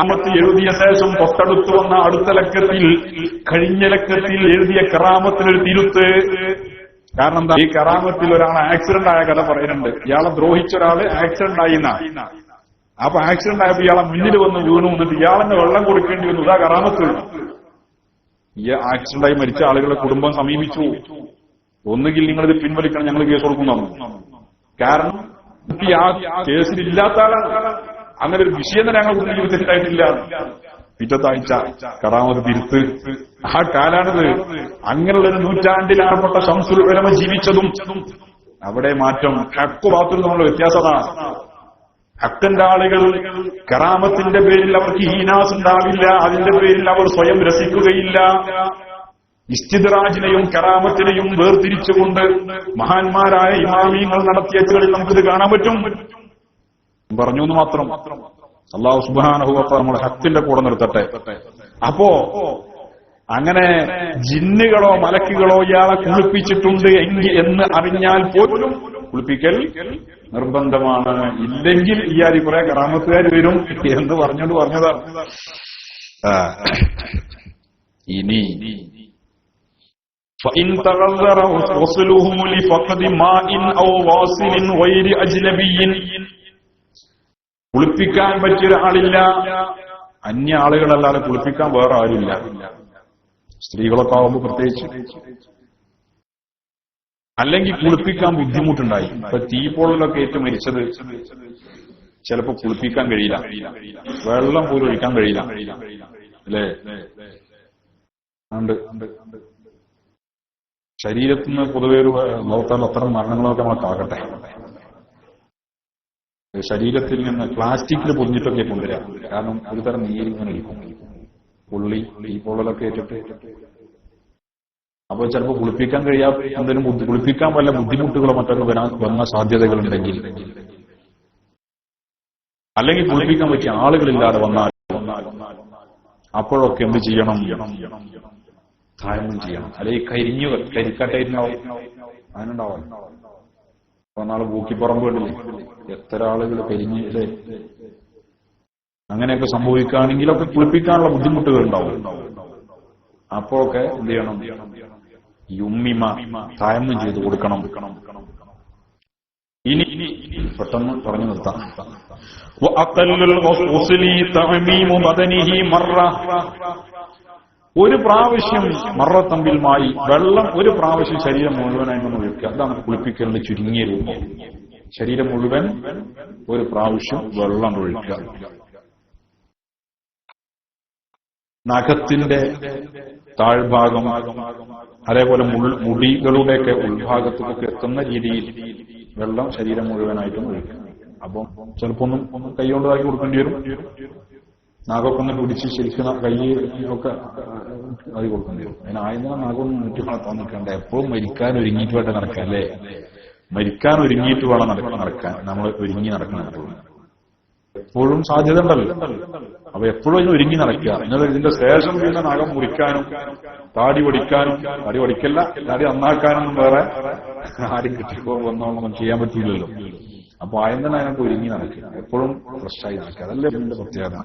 ആമത്ത് എഴുതിയ ശേഷം തൊട്ടടുത്ത് വന്ന അടുത്ത ലക്കത്തിൽ, കഴിഞ്ഞ ലക്കത്തിൽ എഴുതിയ കറാമത്തിനൊരു തിരുത്ത്. കാരണം എന്താ, ഈ കറാമത്തിൽ ഒരാൾ ആക്സിഡന്റ് ആയ കഥ പറയുന്നുണ്ട്. ഇയാളെ ദ്രോഹിച്ച ഒരാള് ആക്സിഡന്റ് ആയിന്ന. അപ്പൊ ആക്സിഡന്റ് ആയപ്പോ ഇയാളെ മുന്നിൽ വന്ന് വീണു, എന്നിട്ട് ഇയാളെന്നെ വെള്ളം കൊടുക്കേണ്ടി വന്നു. ഇതാ കറാമത്ത്. ഈ ആക്സിഡന്റായി മരിച്ച ആളുകളെ കുടുംബം സമീപിച്ചു, ഒന്നുകിൽ നിങ്ങളിത് പിൻവലിക്കണം, ഞങ്ങൾ കേസ് കൊടുക്കുന്നു. കാരണം ആ കേസിലില്ലാത്ത ആളാണ്. അങ്ങനെ ഒരു വിഷയം തന്നെ ഞങ്ങൾക്ക് ജീവിതത്തിലായിട്ടില്ല. പിറ്റത്താഴ്ച കറാമത്ത് തിരുത്ത്. ആ കാലാണിത്. അങ്ങനെയുള്ളൊരു നൂറ്റാണ്ടിലാണപ്പെട്ട ശംസുൽ ഉലമ ജീവിച്ചതും. അവിടെ മാറ്റം. ഹക്ക് ബാത്തുൽ തമ്മിലുള്ള വ്യത്യാസമാണ്. ഹക്കിന്റെ ആളുകൾ കറാമത്തിന്റെ പേരിൽ അവർക്ക് ഹീനാസ് ഉണ്ടാവില്ല, അതിന്റെ പേരിൽ അവർ സ്വയം രസിക്കുകയില്ല. ഇസ്തിദ്റാജിനെയും കറാമത്തിനെയും വേർതിരിച്ചുകൊണ്ട് മഹാന്മാരായ ഇമാമിയങ്ങൾ നടത്തിയ ചുകളിൽ നമുക്കിത് കാണാൻ പറ്റും. പറഞ്ഞു എന്ന് മാത്രം. അല്ലാഹു സുബ്ഹാനഹു വ തആല നമ്മുടെ ഹക്കിന്റെ കൂടെ നിർത്തട്ടെ. അപ്പോ അങ്ങനെ ജിന്നുകളോ മലക്കുകളോ ഇയാളെ കുളിപ്പിച്ചിട്ടുണ്ട് എന്ന് അറിഞ്ഞാൽ പോലും കുളിപ്പിക്കൽ നിർബന്ധമാണ്. ഇല്ലെങ്കിൽ ഇയാളി കുറെ കറാമത്തുകാർ വരും എന്ന് പറഞ്ഞതാണ്. ഇനി فإن تغذر وصله لفقد ماء أو واصل غير أجنبي, കുളിപ്പിക്കാൻ പറ്റിയ ആളില്ല, അന്യ ആളുകളല്ലാതെ കുളിപ്പിക്കാൻ വേറെ ആരുമില്ല. സ്ത്രീകളൊക്കെ ആവുമ്പോൾ പ്രത്യേകിച്ച്. അല്ലെങ്കിൽ കുളിപ്പിക്കാൻ ബുദ്ധിമുട്ടുണ്ടായി. ഇപ്പൊ തീപ്പൊള്ളലൊക്കെ ഏറ്റു മരിച്ചത് ചിലപ്പോ കുളിപ്പിക്കാൻ കഴിയില്ല, വെള്ളം പോലും ഒഴിക്കാൻ കഴിയില്ല, അല്ലേ? ഉണ്ട്. ശരീരത്തിൽ നിന്ന് പൊതുവെ ഒരു ലോകത്താൽ അത്തരം മരണങ്ങളൊക്കെ നമുക്കാകട്ടെ. ശരീരത്തിൽ നിന്ന് പ്ലാസ്റ്റിക്കിൽ പൊതിഞ്ഞിട്ടൊക്കെ കൊണ്ടുവരാം. കാരണം ഒരു തരം നീരിങ്ങനെ ഇരിക്കും, പുള്ളി ഈ പൊള്ളലൊക്കെ ഏറ്റിട്ട്. അപ്പോൾ ചിലപ്പോൾ കുളിപ്പിക്കാൻ കഴിയാത്ത എന്തെങ്കിലും കുളിപ്പിക്കാൻ വല്ല ബുദ്ധിമുട്ടുകളോ മറ്റൊക്കെ വന്ന സാധ്യതകളുണ്ടെങ്കിൽ, അല്ലെങ്കിൽ കുളിപ്പിക്കാൻ പറ്റിയ ആളുകളില്ലാതെ വന്നാൽ അപ്പോഴൊക്കെ എന്ത് ചെയ്യണം? താഴ്മം ചെയ്യണം. അല്ലെങ്കിൽ കരിക്കട്ടായിട്ടുണ്ടാവും, അതിനുണ്ടാവും. അപ്പൊ നാളെ പൂക്കിപ്പുറമ്പ് കണ്ടില്ലേ, എത്ര ആളുകൾ കരിഞ്ഞ്, അല്ലേ? അങ്ങനെയൊക്കെ സംഭവിക്കുകയാണെങ്കിലൊക്കെ കുളിപ്പിക്കാനുള്ള ബുദ്ധിമുട്ടുകൾ ഉണ്ടാവും. അപ്പോഴൊക്കെ എന്ത് ചെയ്യണം? യുമ്മിമ, താഴ്മം ചെയ്ത് കൊടുക്കണം. ഇനി പെട്ടെന്ന് പറഞ്ഞു നിർത്താം. ഒരു പ്രാവശ്യം മറത്തമ്പിൽമായി വെള്ളം ഒരു പ്രാവശ്യം ശരീരം മുഴുവനായിട്ട് ഒഴിക്കുക. അതാണ് കുളിപ്പിക്കലിന്റെ ചുരുങ്ങിയ രൂപം. ശരീരം മുഴുവൻ ഒരു പ്രാവശ്യം വെള്ളം ഒഴിക്കുക. നഖത്തിന്റെ താഴ്ഭാഗം, അതേപോലെ മുടികളുടെയൊക്കെ ഉൾഭാഗത്തേക്ക് എത്തുന്ന രീതിയിൽ വെള്ളം ശരീരം മുഴുവനായിട്ടും ഒഴിക്കുക. അപ്പം ചിലപ്പോ ഒന്നും കൈകൊണ്ടാക്കി കൊടുക്കേണ്ടി വരും. നാഗൊക്കെ ഒന്ന് പിടിച്ച് ശരിക്കും കൈ ഒക്കെ അത് കൊടുക്കേണ്ടി വരും. അതിന് ആയുധ നാഗൊന്നും മുറ്റി വളർത്താൻ നിൽക്കണ്ട. എപ്പോഴും മരിക്കാൻ ഒരുങ്ങിയിട്ട് വേണ്ട നടക്കാൻ, അല്ലേ? മരിക്കാൻ ഒരുങ്ങിയിട്ട് വേണം നടക്കാൻ. നമ്മൾ ഒരുങ്ങി നടക്കണം. എപ്പോഴും സാധ്യത ഉണ്ടല്ലോ. അപ്പൊ എപ്പോഴും അതിന് ഒരുങ്ങി നടക്കുക. എന്നാൽ ഇതിന്റെ ശേഷം പിന്നെ നഖം മുറിക്കാനും താടി പൊടിക്കാനും, താടി പൊടിക്കല്ല, താടി നന്നാക്കാനൊന്നും വേറെ ആരും കിട്ടിപ്പോ വന്നോളൊന്നും ചെയ്യാൻ പറ്റില്ലല്ലോ. അപ്പൊ ആദ്യം തന്നെ അതിനൊക്കെ ഒരുങ്ങി നടക്കുക, എപ്പോഴും ഫ്രഷായി നടക്കുക. അതല്ലേ ഇതിന്റെ പ്രത്യേകത.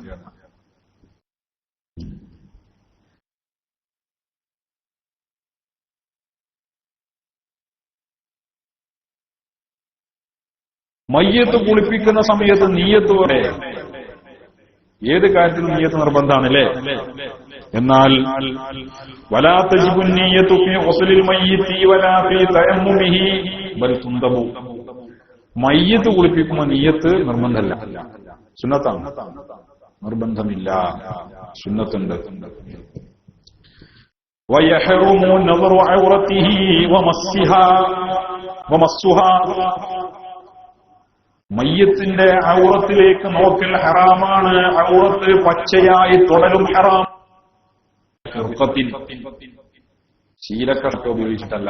മയ്യത്ത് കുളിപ്പിക്കുന്ന സമയത്ത് നീയത്ത് പോലെ ഏത് കാര്യത്തിലും നീയത്ത് നിർബന്ധമാണ്, അല്ലേ? എന്നാൽ വലാ തജിബു നീയത്തു ഫീ ഗുസ്ലിൽ മയ്യിത്തി വലാ ഫീ തയമ്മുമിഹി ബൽ തുൻദബു. മയ്യത്ത് കുളിപ്പിക്കുമ്പോൾ നീയത്ത് നിർബന്ധമല്ല, സുന്നത്താണ്. നിർബന്ധമില്ല, സുന്നത്തുണ്ട്. വയഹ്റുമു നദറു ഔറതിഹി വമസ്സുഹാ. മയ്യത്തിന്റെ ഔറത്തിലേക്ക് നോക്കൽ ഹറാമാണ്. ഔറത്ത് പച്ചയായി തൊടലും ഹറാം. ശീലക്കഷ്ണം ഉപയോഗിച്ചിട്ടല്ല,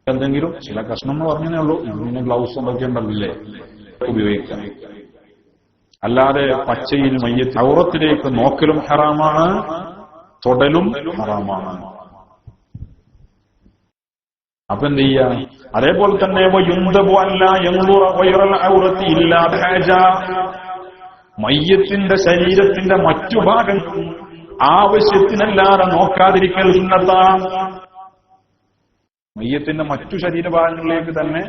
എന്തെങ്കിലും ചില കഷ്ണം എന്ന് പറഞ്ഞേ ഉള്ളൂ. ഇതിന് ഗ്ലൗസ് എന്തൊക്കെ ഉണ്ടല്ലേ ഉപയോഗിക്കാം. അല്ലാതെ പച്ചയിൽ മയ്യത്ത് ഔറത്തിലേക്ക് നോക്കലും ഹറാമാണ്, തൊടലും ഹറാമാണ്. അപ്പൊ എന്ത് ചെയ്യാ? അതേപോലെ തന്നെ മയ്യത്തിന്റെ ശരീരത്തിന്റെ മറ്റു ഭാഗങ്ങൾ ആവശ്യത്തിനല്ലാതെ നോക്കാതിരിക്കൽ സുന്നത്താണ്. മയ്യത്തിന്റെ മറ്റു ശരീരഭാഗങ്ങളിലേക്ക് തന്നെ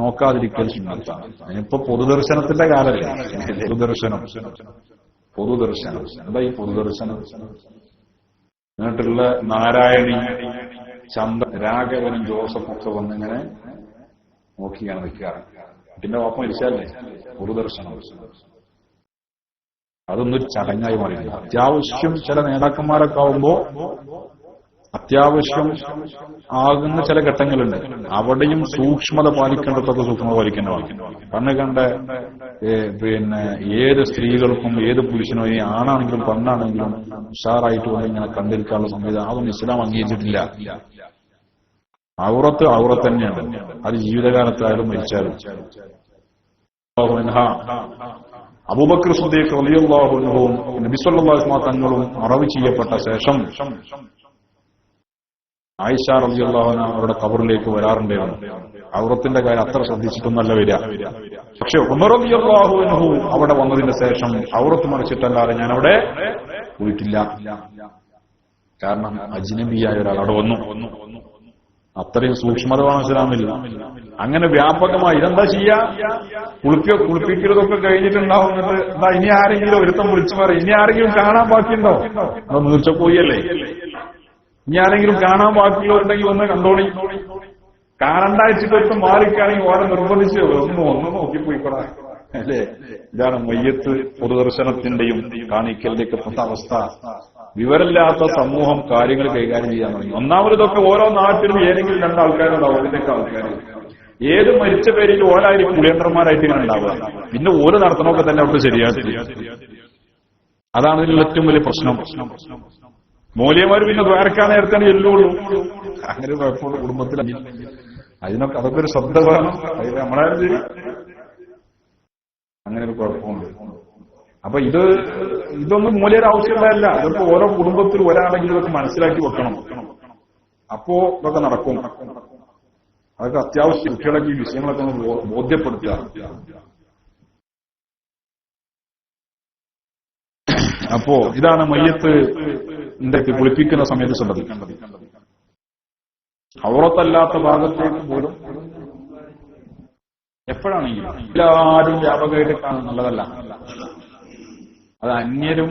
നോക്കാതിരിക്കൽ സുന്നത്താണ്. അതിനിപ്പോ പൊതുദർശനത്തിന്റെ കാലല്ലേ? പൊതുദർശനം എന്താ ഈ പൊതുദർശനം? എന്നിട്ടുള്ള നാരായണി, ചന്ദ്ര, രാഘവനും ജോസഫും ഒക്കെ വന്നിങ്ങനെ നോക്കിയാണ് നിൽക്കാറ്. കുട്ടിന്റെ വാപ്പ മരിച്ചാലേ പൊതുദർശനം. അതൊന്നൊരു ചടങ്ങായി മാറിയില്ല. അത്യാവശ്യം ചില നേതാക്കന്മാരൊക്കെ ആവുമ്പോ അത്യാവശ്യം ആകുന്ന ചില ഘട്ടങ്ങളുണ്ട്. അവിടെയും സൂക്ഷ്മത പാലിക്കേണ്ടതൊക്കെ സൂക്ഷ്മത പാലിക്കേണ്ടതാണ്. കണ്ണ് കണ്ട ഏത് സ്ത്രീകൾക്കും ഏത് പുരുഷനോ, ഈ ആണാണെങ്കിലും പെണ്ണാണെങ്കിലും ഉഷാറായിട്ട് കൊണ്ട് ഇങ്ങനെ കണ്ടിരിക്കാനുള്ള സംവിധാനം അതൊന്നും ഇസ്ലാം അംഗീകരിച്ചിട്ടില്ല. ഔറത്ത് തന്നെയാണ്. അത് ജീവിതകാലത്തായാലും മരിച്ചാലും. അബൂബക്കർ സിദ്ദീഖ് റളിയല്ലാഹു അൻഹുവും നബി സല്ലല്ലാഹു അലൈഹി വസല്ലം തങ്ങളും മറവ് ചെയ്യപ്പെട്ട ശേഷം ആയിഷ റളിയല്ലാഹു അൻഹ അവരുടെ ഖബറിലേക്ക് വരാറുണ്ടായിരുന്നു. ഔറത്തിന്റെ കാര്യം അത്ര ശ്രദ്ധിച്ചിട്ടൊന്നല്ല വരിക. പക്ഷെ ഉമർ റളിയല്ലാഹു അൻഹു അവിടെ വന്നതിന് ശേഷം ഔറത്ത് മറിച്ചിട്ടല്ലാതെ ഞാൻ അവിടെ പോയിട്ടില്ല. കാരണം അജ്നബിയായ ഒരാൾ അവിടെ വന്നു. അത്രയും സൂക്ഷ്മത വേണം ഇസ്ലാമിൽ. അങ്ങനെ വ്യാപകമായി ഇതെന്താ ചെയ്യാ? കുളിപ്പിക്കലതൊക്കെ കഴിഞ്ഞിട്ടുണ്ടാവും. എന്നിട്ട് എന്താ ഇനി ആരെങ്കിലും ഒരുത്തം വിളിച്ചു പറയും, ഇനി ആരെങ്കിലും കാണാൻ ബാക്കിയുണ്ടോ? അത് നീർച്ച പോയല്ലേ. ഇനി ആരെങ്കിലും കാണാൻ ബാക്കിയുള്ളവരുണ്ടെങ്കിൽ ഒന്ന് കണ്ടോളി. കാണണ്ടാഴ്ചക്കൊക്കെ മാറിക്കാണെങ്കിൽ ഓരോ നിർബന്ധിച്ച് ഒന്ന് നോക്കിപ്പോയിക്കോടാ അല്ലേ? ഇതാണ് മയ്യത്ത് പൊതുദർശനത്തിന്റെയും കാണിക്കലിലേക്ക് പെട്ട അവസ്ഥ. വിവരമില്ലാത്ത സമൂഹം കാര്യങ്ങൾ കൈകാര്യം ചെയ്യാൻ തുടങ്ങി. ഒന്നാമതൊക്കെ ഓരോ നാട്ടിലും ഏതെങ്കിലും രണ്ടാൾക്കാരുണ്ടാവും. അതിന്റെയൊക്കെ ആൾക്കാർ ഏത് മരിച്ച പേരിൽ ഓരായിരിക്കും പുളിയന്ത്രന്മാരായിട്ട് ഇങ്ങനെ ഉണ്ടാവുക. പിന്നെ ഓരോ നടത്തണമൊക്കെ തന്നെ അവിടെ ശരിയാക്കി. അതാണ് ഇതിലുള്ള ഏറ്റവും വലിയ പ്രശ്നം. മൂല്യമാര് പിന്നെ ദ്വാരക്കാൻ നേരത്താണ് എല്ലുള്ളൂ. അങ്ങനെ കുഴപ്പമുള്ള കുടുംബത്തിൽ അതിനൊക്കെ അതൊക്കെ ഒരു ശ്രദ്ധ വേണം. അതിൽ നമ്മളാരും ശരി അങ്ങനെ ഒരു കുഴപ്പമുണ്ട്. അപ്പൊ ഇതൊന്നും മൂല്യയുടെ ആവശ്യമുള്ളതല്ല. ഇതൊക്കെ ഓരോ കുടുംബത്തിൽ ഒരാളെങ്കിലും ഇതൊക്കെ മനസ്സിലാക്കി വെക്കണം. അപ്പോ ഇതൊക്കെ നടക്കും. അതൊക്കെ അത്യാവശ്യം കുട്ടികളൊക്കെ ഈ വിഷയങ്ങളൊക്കെ ഒന്ന് ബോധ്യപ്പെടുത്തുക. അപ്പോ ഇതാണ് മയ്യത്ത് കുളിപ്പിക്കുന്ന സമയത്ത് ശ്രദ്ധിക്കേണ്ടത്. ഔറത്തല്ലാത്ത ഭാഗത്തേക്ക് പോലും എപ്പോഴാണെങ്കിലും എല്ലാവരും വ്യാപകമായിട്ട് കാണുന്നത് നല്ലതല്ല. അത് അന്യരും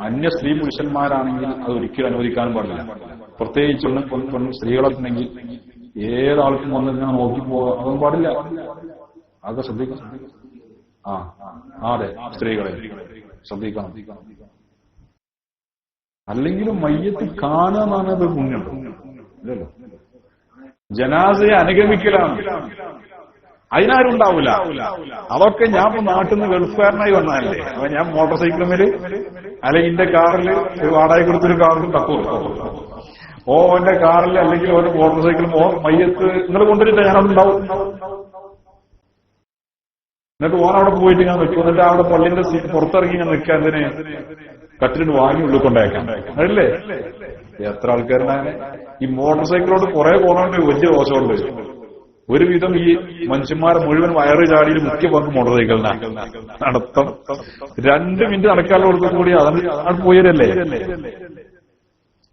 അന്യ സ്ത്രീ പുരുഷന്മാരാണെങ്കിൽ അത് ഒരിക്കലും അനുവദിക്കാനും പാടില്ല. പ്രത്യേകിച്ച് സ്ത്രീകളൊക്കെ ഉണ്ടെങ്കിൽ ഏതാൾക്കും വന്ന് ഞാൻ നോക്കി പോകാൻ അതൊന്നും പാടില്ല. അതൊക്കെ ശ്രദ്ധിക്കണം. അതെ, സ്ത്രീകളെ ശ്രദ്ധിക്കണം. അല്ലെങ്കിലും മയ്യത്ത് കാണുക എന്നാണ് അത് പുണ്യം. ഇല്ലല്ലോ, ജനാസയെ അനുഗമിക്കലാണ്. അതിനാരും ഉണ്ടാവില്ല. അതൊക്കെ ഞാൻ ഇപ്പൊ നാട്ടിൽ നിന്ന് ഗൾഫുകാരനായി വന്നതല്ലേ. അപ്പൊ ഞാൻ മോട്ടോർ സൈക്കിളുമേല് അല്ലെങ്കിൽ എന്റെ കാറിൽ വാടക കൊടുത്തൊരു കാറിൽ തപ്പും. എന്റെ കാറിൽ അല്ലെങ്കിൽ ഒരു മോട്ടോർ സൈക്കിളും മയ്യത്ത് നിങ്ങൾ കൊണ്ടുവരില്ല, ഞാനതുണ്ടാവും. എന്നിട്ട് അവിടെ പോയിട്ട് ഞാൻ നിൽക്കും. എന്നിട്ട് അവിടെ പള്ളിന്റെ പുറത്തിറങ്ങി ഞാൻ നിൽക്കാൻ അതിന് കട്ടിലിന് വാങ്ങി ഉള്ളിൽ കൊണ്ടേക്കാം അല്ലേ? എത്ര ആൾക്കാരുണ്ടാകും. ഈ മോട്ടോർ സൈക്കിളോട് കുറെ പോകണോണ്ട് വലിയ ദോഷമുണ്ട്. ഒരുവിധം ഈ മനുഷ്യന്മാരെ മുഴുവൻ വയറ് ചാടിയിൽ മുഖ്യ പങ്ക് മോട്ടോർ സൈക്കിളിനാണ്. നടത്തം 2 മിനിറ്റ് നടക്കാനുള്ള കൊടുക്കും കൂടി അതാണ് പോയതല്ലേ.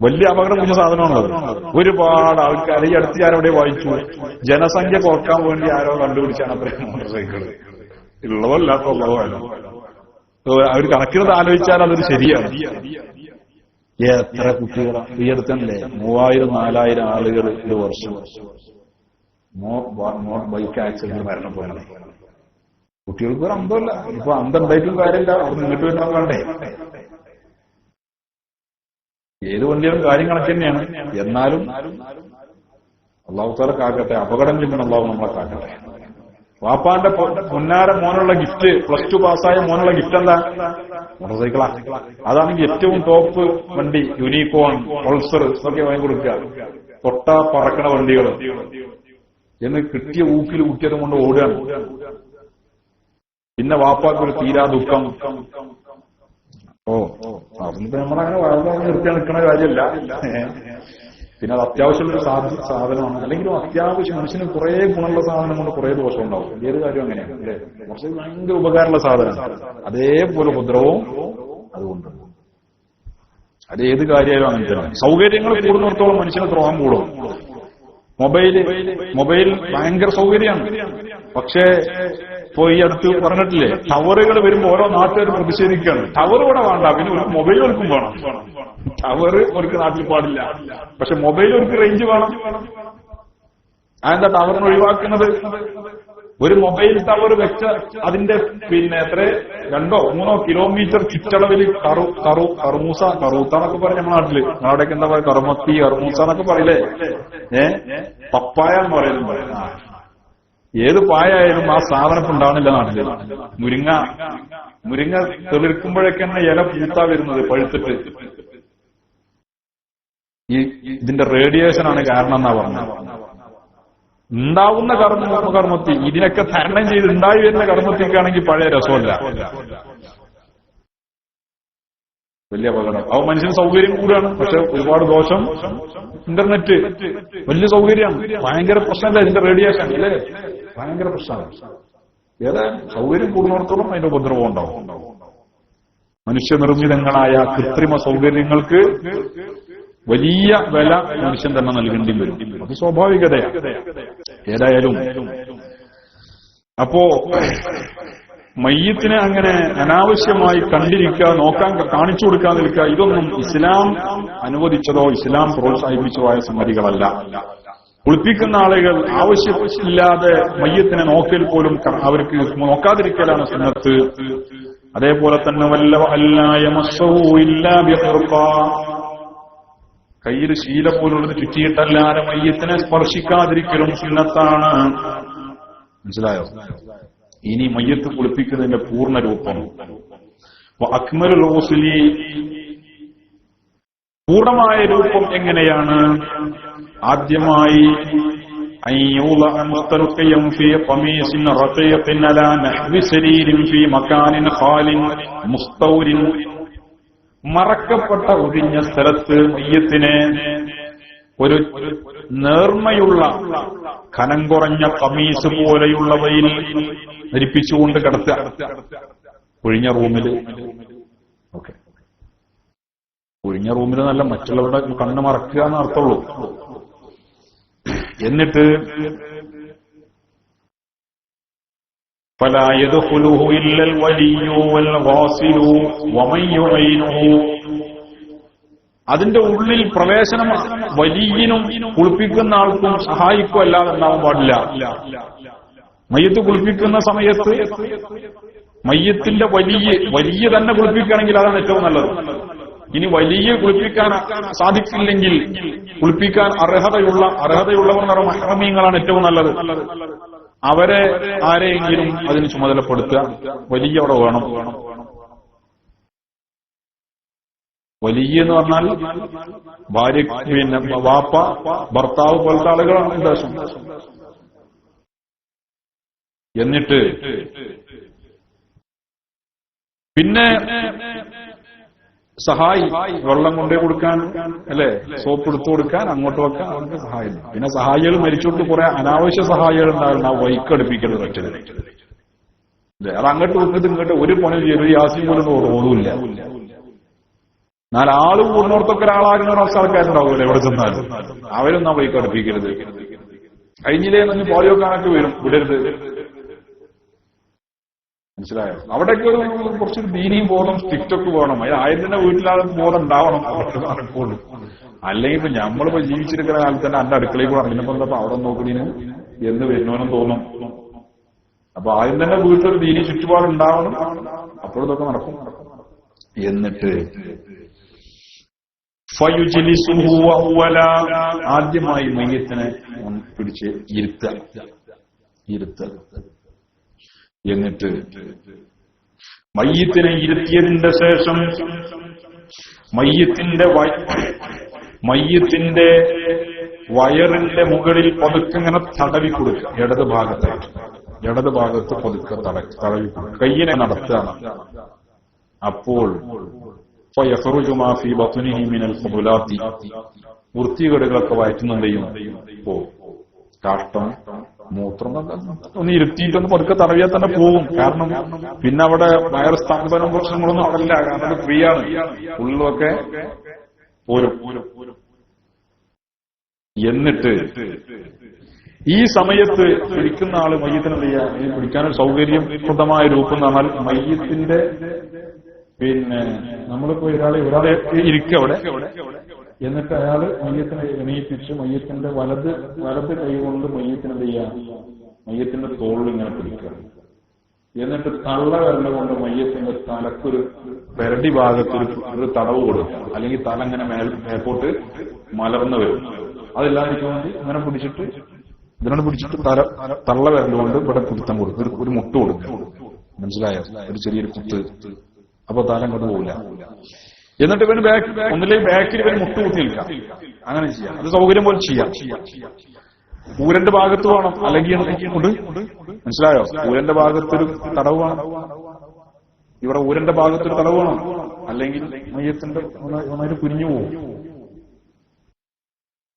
വലിയ അപകടം കുഞ്ഞ സാധനമാണത്. ഒരുപാട് ആൾക്കാർ ഈ അടുത്ത് ഞാനവിടെ വായിച്ചു, ജനസംഖ്യ കുറക്കാൻ വേണ്ടി ആരോ കണ്ടുപിടിച്ചാണ് അത്രയും മോട്ടോർ സൈക്കിൾ. ഉള്ളതോ ഇല്ലാത്തതോ അവർ കണക്കിനത് ആലോചിച്ചാൽ അതൊരു ശരിയാണ്. എത്ര കുട്ടികളാ ഈ അടുത്തല്ലേ 3000-4000 ആളുകൾ ഒരു വർഷം ബൈക്ക് ആക്സിഡന്റ് മരണപ്പെടുന്നത്. കുട്ടികൾക്ക് ഒരു അന്തമില്ല. ഇപ്പൊ അന്തണ്ടായിട്ടും കാര്യമില്ല. അവർ നിന്നിട്ട് വരുന്ന വേണ്ടേ? ഏത് വണ്ടിയും കാര്യം കണക്ക് തന്നെയാണ്. എന്നാലും അള്ളാഹു താല കാക്കട്ടെ, അപകടങ്ങളിൽ നിന്ന് അള്ളാഹു നമ്മളെ കാക്കട്ടെ. വാപ്പാന്റെ പൊന്നാര മോനുള്ള ഗിഫ്റ്റ്, +2 പാസ്സായ മോനുള്ള ഗിഫ്റ്റ് എന്താ? മോട്ടോർ സൈക്കിളാ. അതാണെങ്കിൽ ഏറ്റവും ടോപ്പ് വണ്ടി, യൂണിക്കോൺ, പൾസർ ഇതൊക്കെ വാങ്ങി കൊടുക്കുക. തൊട്ടാ പറക്കണ വണ്ടികൾ എന്ന് കിട്ടിയ ഊക്കിൽ ഊക്കിയത് കൊണ്ട് ഓടുകയാണ്. പിന്നെ വാപ്പാക്കൊരു തീരാ ദുഃഖം. അതിപ്പോ നമ്മളങ്ങനെ വളരെ നിർത്തി നിൽക്കുന്ന കാര്യമല്ല. പിന്നെ അത് അത്യാവശ്യമുള്ളൊരു സാധനമാണ്. അല്ലെങ്കിലും അത്യാവശ്യം മനുഷ്യന് കുറെ ഗുണമുള്ള സാധനം കൊണ്ട് കുറെ ദോഷം ഉണ്ടാവും. ഏത് കാര്യം അങ്ങനെയാണ് അല്ലേ? കുറച്ച് ഭയങ്കര ഉപകാരമുള്ള സാധനം, അതേപോലെ ഉപദ്രവവും അതുകൊണ്ട്. അത് ഏത് കാര്യമായാലും അങ്ങനെ തന്നെ. സൗകര്യങ്ങൾ കൂടുന്നിടത്തോളം മനുഷ്യന് ദ്രോഹം കൂടും. മൊബൈൽ ഭയങ്കര സൗകര്യമാണ്. പക്ഷേ ഇപ്പോ ഈ അടുത്ത് പറഞ്ഞിട്ടില്ലേ, ടവറുകൾ വരുമ്പോൾ ഓരോ നാട്ടുകാർ പ്രതിഷേധിക്കുകയാണ്. ടവർ ഇവിടെ വേണ്ട, പിന്നെ ഒരു മൊബൈൽ ഒരുക്കും വേണം. ടവർ ഒരു നാട്ടിൽ പാടില്ല, പക്ഷെ മൊബൈൽ ഒരു റേഞ്ച് വേണം. അതെന്താ ടവറിന് ഒഴിവാക്കുന്നത്? ഒരു മൊബൈൽ ടവർ വെച്ച അതിന്റെ എത്ര 2-3 കിലോമീറ്റർ ചുറ്റളവിൽ കറൂത്ത എന്നൊക്കെ പറയും നമ്മുടെ നാട്ടില്. അവിടേക്ക് എന്താ പറയുക, കറുമത്തി കറുമൂസ എന്നൊക്കെ പറയില്ലേ? പപ്പായ എന്ന് പറയുന്നത്. ഏത് പായായാലും ആ സാധനം ഉണ്ടാവുന്നില്ല നാട്ടില്. മുരിങ്ങ തെളിർക്കുമ്പോഴേക്കന്നെ ഇല പൂത്താ വരുന്നത് പഴുത്തിട്ട്. ഇതിന്റെ റേഡിയേഷൻ ആണ് കാരണം എന്നാ പറഞ്ഞത്. ഉണ്ടാവുന്ന കർമ്മത്തി ഇതിനൊക്കെ തരണം ചെയ്ത് ഉണ്ടായി വരുന്ന കർമ്മത്തിക്കാണെങ്കിൽ പഴയ രസമല്ല, വലിയ അപകടം. അവ മനുഷ്യന് സൗകര്യം കൂടാണ്, പക്ഷെ ഒരുപാട് ദോഷം. ഇന്റർനെറ്റ് വലിയ സൗകര്യമാണ്, ഭയങ്കര പ്രശ്നമല്ല ഇതിന്റെ റേഡിയേഷൻ അല്ലേ, ഭയങ്കര പ്രശ്നമാണ്. ഏതായാലും സൗകര്യം കൂടുന്നിടത്തോളം അതിന്റെ ഉപദ്രവം ഉണ്ടാവും. മനുഷ്യനിർമ്മിതങ്ങളായ കൃത്രിമ സൗകര്യങ്ങൾക്ക് വലിയ വില മനുഷ്യൻ തന്നെ നൽകേണ്ടി വരും. അത് സ്വാഭാവികതയാണ്. ഏതായാലും അപ്പോ മയ്യത്തിനെ അങ്ങനെ അനാവശ്യമായി കണ്ടിരിക്കുക, കാണിച്ചു കൊടുക്കാൻ നിൽക്കുക, ഇതൊന്നും ഇസ്ലാം അനുവദിച്ചതോ ഇസ്ലാം പ്രോത്സാഹിപ്പിച്ചതോ ആയ സംഗതികളല്ല. കുളിപ്പിക്കുന്ന ആളുകൾ ആവശ്യമില്ലാതെ മയ്യത്തിനെ നോക്കൽ പോലും അവർക്ക് നോക്കാതിരിക്കലാണ് സുന്നത്ത്. അതേപോലെ തന്നെ കയ്യിൽ ശീല പോലുള്ളത് ചുറ്റിയിട്ടല്ലാതെ മയ്യത്തിനെ സ്പർശിക്കാതിരിക്കലും സുന്നത്താണ്. മനസ്സിലായോ? ഇനി മയ്യത്ത് കുളിപ്പിക്കുന്നതിന്റെ പൂർണ്ണ രൂപം അക്മലുൽ ഗുസ്ലി, പൂർണ്ണമായ രൂപം എങ്ങനെയാണ്? ആദ്യമായി മറക്കപ്പെട്ട ഒഴിഞ്ഞ സ്ഥലത്ത് മയ്യത്തിനെ ഒരു നേർമയുള്ള കനം കുറഞ്ഞ കമീസ് പോലെയുള്ളവയിൽ ധരിപ്പിച്ചുകൊണ്ട് കിടത്തുക. ഒഴിഞ്ഞ റൂമിൽ. ഓക്കെ, ഒഴിഞ്ഞ റൂമിൽ നല്ല മറ്റുള്ളവരുടെ കണ്ണ് മറക്കുക എന്ന് അർത്ഥമുള്ളൂ. എന്നിട്ട് فلا يدخله إلا الولي والغاسل ومن يعينه, അതിന്റെ ഉള്ളിൽ പ്രവേശനം വലിയനും കുളിപ്പിക്കുന്ന ആൾക്കും സഹായിക്കും അല്ലാതെ ഉണ്ടാവാൻ പാടില്ല. മയ്യത്ത് കുളിപ്പിക്കുന്ന സമയത്ത് മയ്യത്തിന്റെ വലിയ തന്നെ കുളിപ്പിക്കുകയാണെങ്കിൽ അതാണ് ഏറ്റവും നല്ലത്. ഇനി വലിയ കുളിപ്പിക്കാൻ സാധിക്കില്ലെങ്കിൽ കുളിപ്പിക്കാൻ അർഹതയുള്ളവർ മഹ്റമീങ്ങളാണ് ഏറ്റവും നല്ലത്. അവരെ ആരെയെങ്കിലും അതിന് ചുമതലപ്പെടുത്തുക. വലിയ അവിടെ വേണം. വലിയ എന്ന് പറഞ്ഞാൽ ഭാര്യ, വാപ്പ, ഭർത്താവ് പോലത്തെ ആളുകളാണ് ഉദ്ദേശം. എന്നിട്ട് പിന്നെ സഹായി, വെള്ളം കൊണ്ടേ കൊടുക്കാൻ അല്ലെ, സോപ്പ് എടുത്തു കൊടുക്കാൻ, അങ്ങോട്ട് വെക്കാൻ അവർക്ക് സഹായം. പിന്നെ സഹായികൾ മരിച്ചോട്ട് കുറെ അനാവശ്യ സഹായികൾ ഉണ്ടാകുന്ന ആ വൈക്കടുപ്പിക്കരുത് പറ്റരുത്. അത് അങ്ങോട്ട് വെക്കുന്നത് ഇങ്ങോട്ട് ഒരു പണി ചെയ്ത് യാസിൻ പോലും ഓർമ്മയില്ല. നാലാള് കൂടുന്നോടത്തൊക്കെ ഒരാളാകുന്ന ആൾക്കാരുണ്ടാവില്ല എവിടെ ചെന്നാലും. അവരൊന്നും ആ വൈക്കടുപ്പിക്കരുത്. കഴിഞ്ഞില്ലേ എന്ന് പോയോ കാണാൻ വരും, വിടരുത്. മനസ്സിലായോ? അവിടേക്ക് ഒരു കുറച്ചൊരു ദീനിയും ബോധം സ്ട്രിക്റ്റൊക്കെ വേണം. ആയിരത്തിന്റെ വീട്ടിലാൾ ബോധം ഉണ്ടാവണം, നടക്കുള്ളൂ. അല്ലെങ്കിൽ ഇപ്പൊ നമ്മളിപ്പോ ജീവിച്ചിരിക്കുന്ന കാലത്ത് തന്നെ എന്റെ അടുക്കളയിൽ കൂടെ അറിഞ്ഞപ്പോ എന്താ അവിടെ നോക്കുന്നതിന് എന്ന് വരുന്നവനും തോന്നും. അപ്പൊ ആദ്യം തന്നെ വീട്ടിലൊരു ദീനി ചുറ്റുപാടുണ്ടാവണം, അപ്പോഴതൊക്കെ നടക്കും. എന്നിട്ട് ആദ്യമായി മയ്യത്തിനെ പിടിച്ച് ഇരുത്തുക. എന്നിട്ട് മയ്യത്തിനെ ഇരുത്തിയതിന്റെ ശേഷം മയ്യത്തിന്റെ വയറിന്റെ മുകളിൽ പതുക്കെ ഇങ്ങനെ തടവി കൊടുക്കുക. ഇടത് ഭാഗത്ത് പതുക്കെ തടവി കൊടുക്കുക. കയ്യിനെ നടത്തുക. അപ്പോൾ ഫയഖ്റുജു മാ ഫീ ബത്നിഹി മിനൽ ഖുബുലാത്തി, വൃത്തികേടുകളൊക്കെ വയറ്റുന്നുണ്ടെയും പോവും. കാഷ്ടം, മൂത്രം ഒന്ന് ഇരുത്തിയിട്ടൊന്ന് പതുക്കെ തടവിയാൽ തന്നെ പോവും. കാരണം പിന്നെ അവിടെ വയറ് സ്തംഭനം പ്രശ്നങ്ങളൊന്നും അവിടെ ഇല്ല. കാരണം അത് ഫ്രീ ആണ്. ഉള്ളൊക്കെ പോരും. എന്നിട്ട് ഈ സമയത്ത് പിടിക്കുന്ന ആള് മയ്യത്തിന് എന്ത് ചെയ്യാം, ഈ പിടിക്കാനൊരു സൗകര്യപ്രദമായ രൂപം എന്ന് പറഞ്ഞാൽ മയ്യത്തിന്റെ നമ്മളിപ്പോ ഒരാളെ ഇരിക്കുക അവിടെ, എന്നിട്ട് അയാള് മയ്യത്തിനെ എണീപ്പിച്ച് മയ്യത്തിന്റെ വലത് കൈ കൊണ്ട് മയ്യത്തിന് എന്ത് ചെയ്യാം, മയ്യത്തിന്റെ തോളിൽ ഇങ്ങനെ പിടിക്കുക. എന്നിട്ട് തള്ള വിരൽ കൊണ്ട് മയ്യത്തിന്റെ തലക്കൊരു പെരടി ഭാഗത്തൊരു തടവ് കൊടുക്കുക. അല്ലെങ്കിൽ തല ഇങ്ങനെ മേപ്പോട്ട് മലർന്നു വരും. അതില്ലാതിരിക്കാൻ വേണ്ടി ഇങ്ങനെ പിടിച്ചിട്ട് ഇതിനോട് പിടിച്ചിട്ട് തള്ള വിരൽ കൊണ്ട് ഇവിടെ കുത്തം കൊടുക്കും, ഒരു മുട്ട് കൊടുക്കുക. മനസ്സിലായോ? ഒരു ചെറിയൊരു കുത്ത്. അപ്പൊ തല അങ്ങോട്ട് പോകില്ല. എന്നിട്ട് ഇവന് ഒന്നില്ലെങ്കിൽ ബാക്കിൽ ഇവന് മുട്ട് കുത്തി നിൽക്കാം. അങ്ങനെ ചെയ്യാം. അത് സൗകര്യം പോലെ ചെയ്യാം. ഊരന്റെ ഭാഗത്ത് വേണം, അല്ലെങ്കിൽ മനസ്സിലായോ? ഊരന്റെ ഭാഗത്തൊരു തടവ് വേണം. ഇവിടെ ഊരന്റെ ഭാഗത്തൊരു തടവ് വേണം, അല്ലെങ്കിൽ മയ്യത്തിന്റെ ഒന്നായിട്ട് കുനിഞ്ഞു പോകും.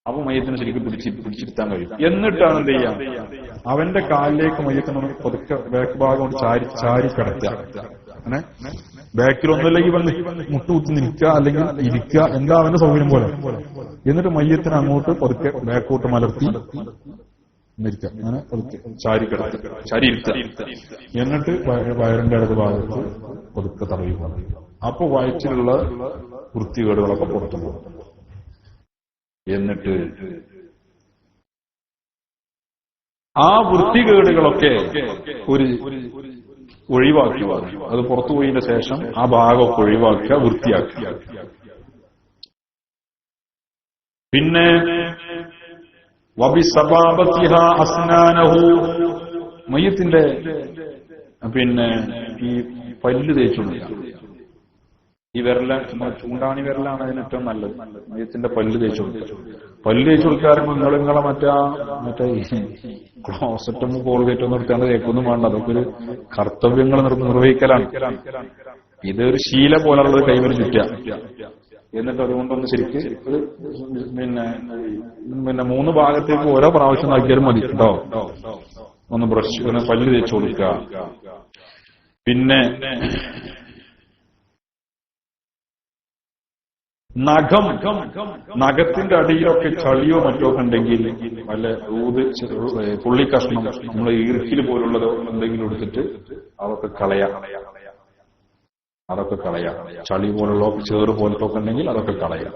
അപ്പൊ മയ്യത്തിന് ശരിക്കും പിടിച്ചിരുത്താൻ കഴിയും. എന്നിട്ടാണ് എന്ത് ചെയ്യാം, അവന്റെ കാലിലേക്ക് മയ്യത്തിന് പതുക്കെ ബാക്ക് ഭാഗം കൊണ്ട് ചാരി കിടത്തുക. അങ്ങനെ ബാക്കിലൊന്നുമില്ലെങ്കിൽ മുട്ടുകുത്തി നിൽക്കുക, അല്ലെങ്കിൽ ഇരിക്കുക, എന്താ അവന്റെ സൗകര്യം പോലെ. എന്നിട്ട് മയ്യത്തിന് അങ്ങോട്ട് പതുക്കെ ബാക്കോട്ട് മലർത്തി നിൽക്കുക. അങ്ങനെ പതുക്കെ ചാരി ഇരുത്തുക. എന്നിട്ട് വയറിന്റെ അടുത്ത ഭാഗത്ത് പതുക്കെ തടവി പോകും. അപ്പൊ വയറ്റിലുള്ള വൃത്തികേടുകളൊക്കെ പുറത്തു പോകും. എന്നിട്ട് ആ വൃത്തികേടുകളൊക്കെ ഒരു ഒഴിവാക്കുക. അത് പുറത്തു പോയതിന്റെ ശേഷം ആ ഭാഗമൊക്കെ ഒഴിവാക്കുക, വൃത്തിയാക്കുക. പിന്നെ മയ്യത്തിന്റെ ഈ പല്ല് തേച്ചുകൊടുക്കുക. ഈ ചൂണ്ടാണി വിരലാണ് അതിന് ഏറ്റവും നല്ലത്. മയ്യത്തിന്റെ പല്ല് തേച്ചു കൊടുക്കുക. പല്ല് തേച്ചു കൊടുക്കാറുണ്ട്. നിങ്ങളെ മറ്റേ ക്ലോസറ്റും കോൾഗേറ്റും നിർത്താണ്ട് തേക്കൊന്നും വേണ്ട. അതൊക്കെ ഒരു കർത്തവ്യങ്ങൾ നിർവഹിക്കലാണ്. ഇതൊരു ശീല പോലുള്ളത് കൈവരി ചുറ്റുക. എന്നിട്ട് അതുകൊണ്ടൊന്ന് ശരിക്ക് പിന്നെ 3 ഭാഗത്തേക്ക് ഓരോ പ്രാവശ്യം ആക്കിയാലും മതി കേട്ടോ. ഒന്ന് ബ്രഷ് പല്ല് തേച്ചു കൊടുക്കുക. പിന്നെ നഖത്തിന്റെ അടിയിലൊക്കെ ചളിയോ മറ്റോ ഉണ്ടെങ്കിൽ വല്ല പുള്ളി കഷ്ണം നമ്മളെ ഈർക്കിൽ പോലുള്ളതോ എന്തെങ്കിലും എടുത്തിട്ട് അതൊക്കെ കളയാം. ചളി പോലുള്ള ചേറ് പോലത്തെ ഒക്കെ ഉണ്ടെങ്കിൽ അതൊക്കെ കളയാം.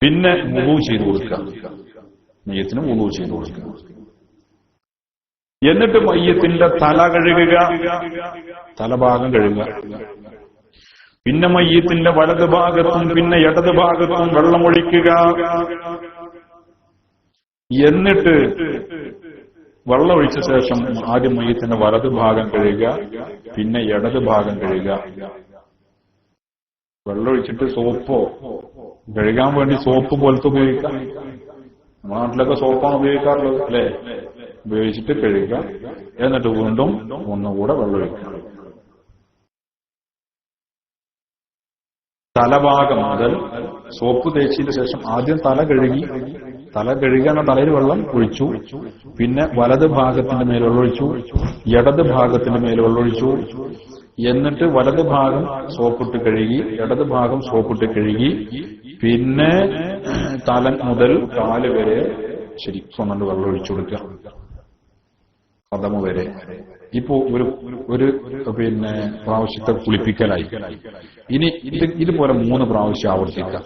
പിന്നെ വുളു ചെയ്ത് കൊടുക്കുക. മയ്യത്തിന് വുളു ചെയ്ത് കൊടുക്കുക. എന്നിട്ട് മയ്യത്തിന്റെ തല കഴുകുക, തലഭാഗം കഴുകുക. പിന്നെ മയ്യത്തിന്റെ വലത് ഭാഗത്തും പിന്നെ ഇടത് ഭാഗത്തും വെള്ളമൊഴിക്കുക. എന്നിട്ട് വെള്ളമൊഴിച്ച ശേഷം ആദ്യം മയ്യത്തിന്റെ വലത് ഭാഗം കഴുകുക, പിന്നെ ഇടത് ഭാഗം കഴുകുക. വെള്ളമൊഴിച്ചിട്ട് സോപ്പോ കഴുകാൻ വേണ്ടി സോപ്പ് പോലത്തെ ഉപയോഗിക്കാം. നമ്മുടെ നാട്ടിലൊക്കെ സോപ്പാണ് ഉപയോഗിക്കാറുള്ളത് അല്ലെ? ഉപയോഗിച്ചിട്ട് കഴുകുക. എന്നിട്ട് വീണ്ടും ഒന്നുകൂടെ വെള്ളമൊഴിക്കുക. തലഭാഗം മുതൽ സോപ്പ് തേച്ചതിന് ശേഷം ആദ്യം തല കഴുകാൻ തലയിൽ വെള്ളം ഒഴിച്ചു. പിന്നെ വലത് ഭാഗത്തിന്റെ മേൽ വെള്ളമൊഴിച്ചു, ഇടത് ഭാഗത്തിന്റെ മേൽ വെള്ളമൊഴിച്ചു. എന്നിട്ട് വലത് ഭാഗം സോപ്പിട്ട് കഴുകി, ഇടത് ഭാഗം സോപ്പിട്ട് കഴുകി. പിന്നെ തല മുതൽ കാല് വരെ ശരിക്കും കൊണ്ട് വെള്ളം ഒഴിച്ചു കൊടുക്കുക, കദമ് വരെ. ഇപ്പോ ഒരു പ്രാവശ്യത്തെ കുളിപ്പിക്കലായി. ഇനി ഇതുപോലെ 3 പ്രാവശ്യം ആവർത്തിക്കാം.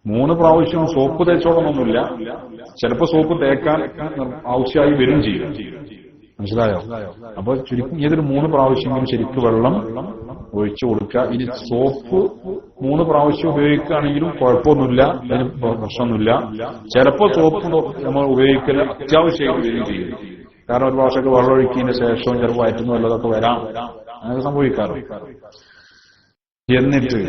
3 പ്രാവശ്യം സോപ്പ് തേച്ചോളണമെന്നില്ല. ചിലപ്പോ സോപ്പ് തേക്കാൻ ആവശ്യമായി വരും ചെയ്യും. മനസ്സിലായോ? അപ്പൊ ചുരുക്കം ഏതൊരു 3 പ്രാവശ്യങ്ങളും ശരിക്കും വെള്ളം ഒഴിച്ചു കൊടുക്കുക. ഇനി സോപ്പ് 3 പ്രാവശ്യം ഉപയോഗിക്കുകയാണെങ്കിലും കുഴപ്പമൊന്നുമില്ല, അതിന് പ്രശ്നമൊന്നുമില്ല. ചിലപ്പോ സോപ്പ് നമ്മൾ ഉപയോഗിക്കൽ അത്യാവശ്യമായി വരും ചെയ്യും. കാരണം ഒരു പ്രാവശ്യമൊക്കെ വെള്ളം ഒഴിക്കുന്നതിന് ശേഷവും ചിലപ്പോൾ വയറ്റുന്ന വല്ലതൊക്കെ വരാം, അങ്ങനെ സംഭവിക്കാറുണ്ട്. എന്നിട്ട്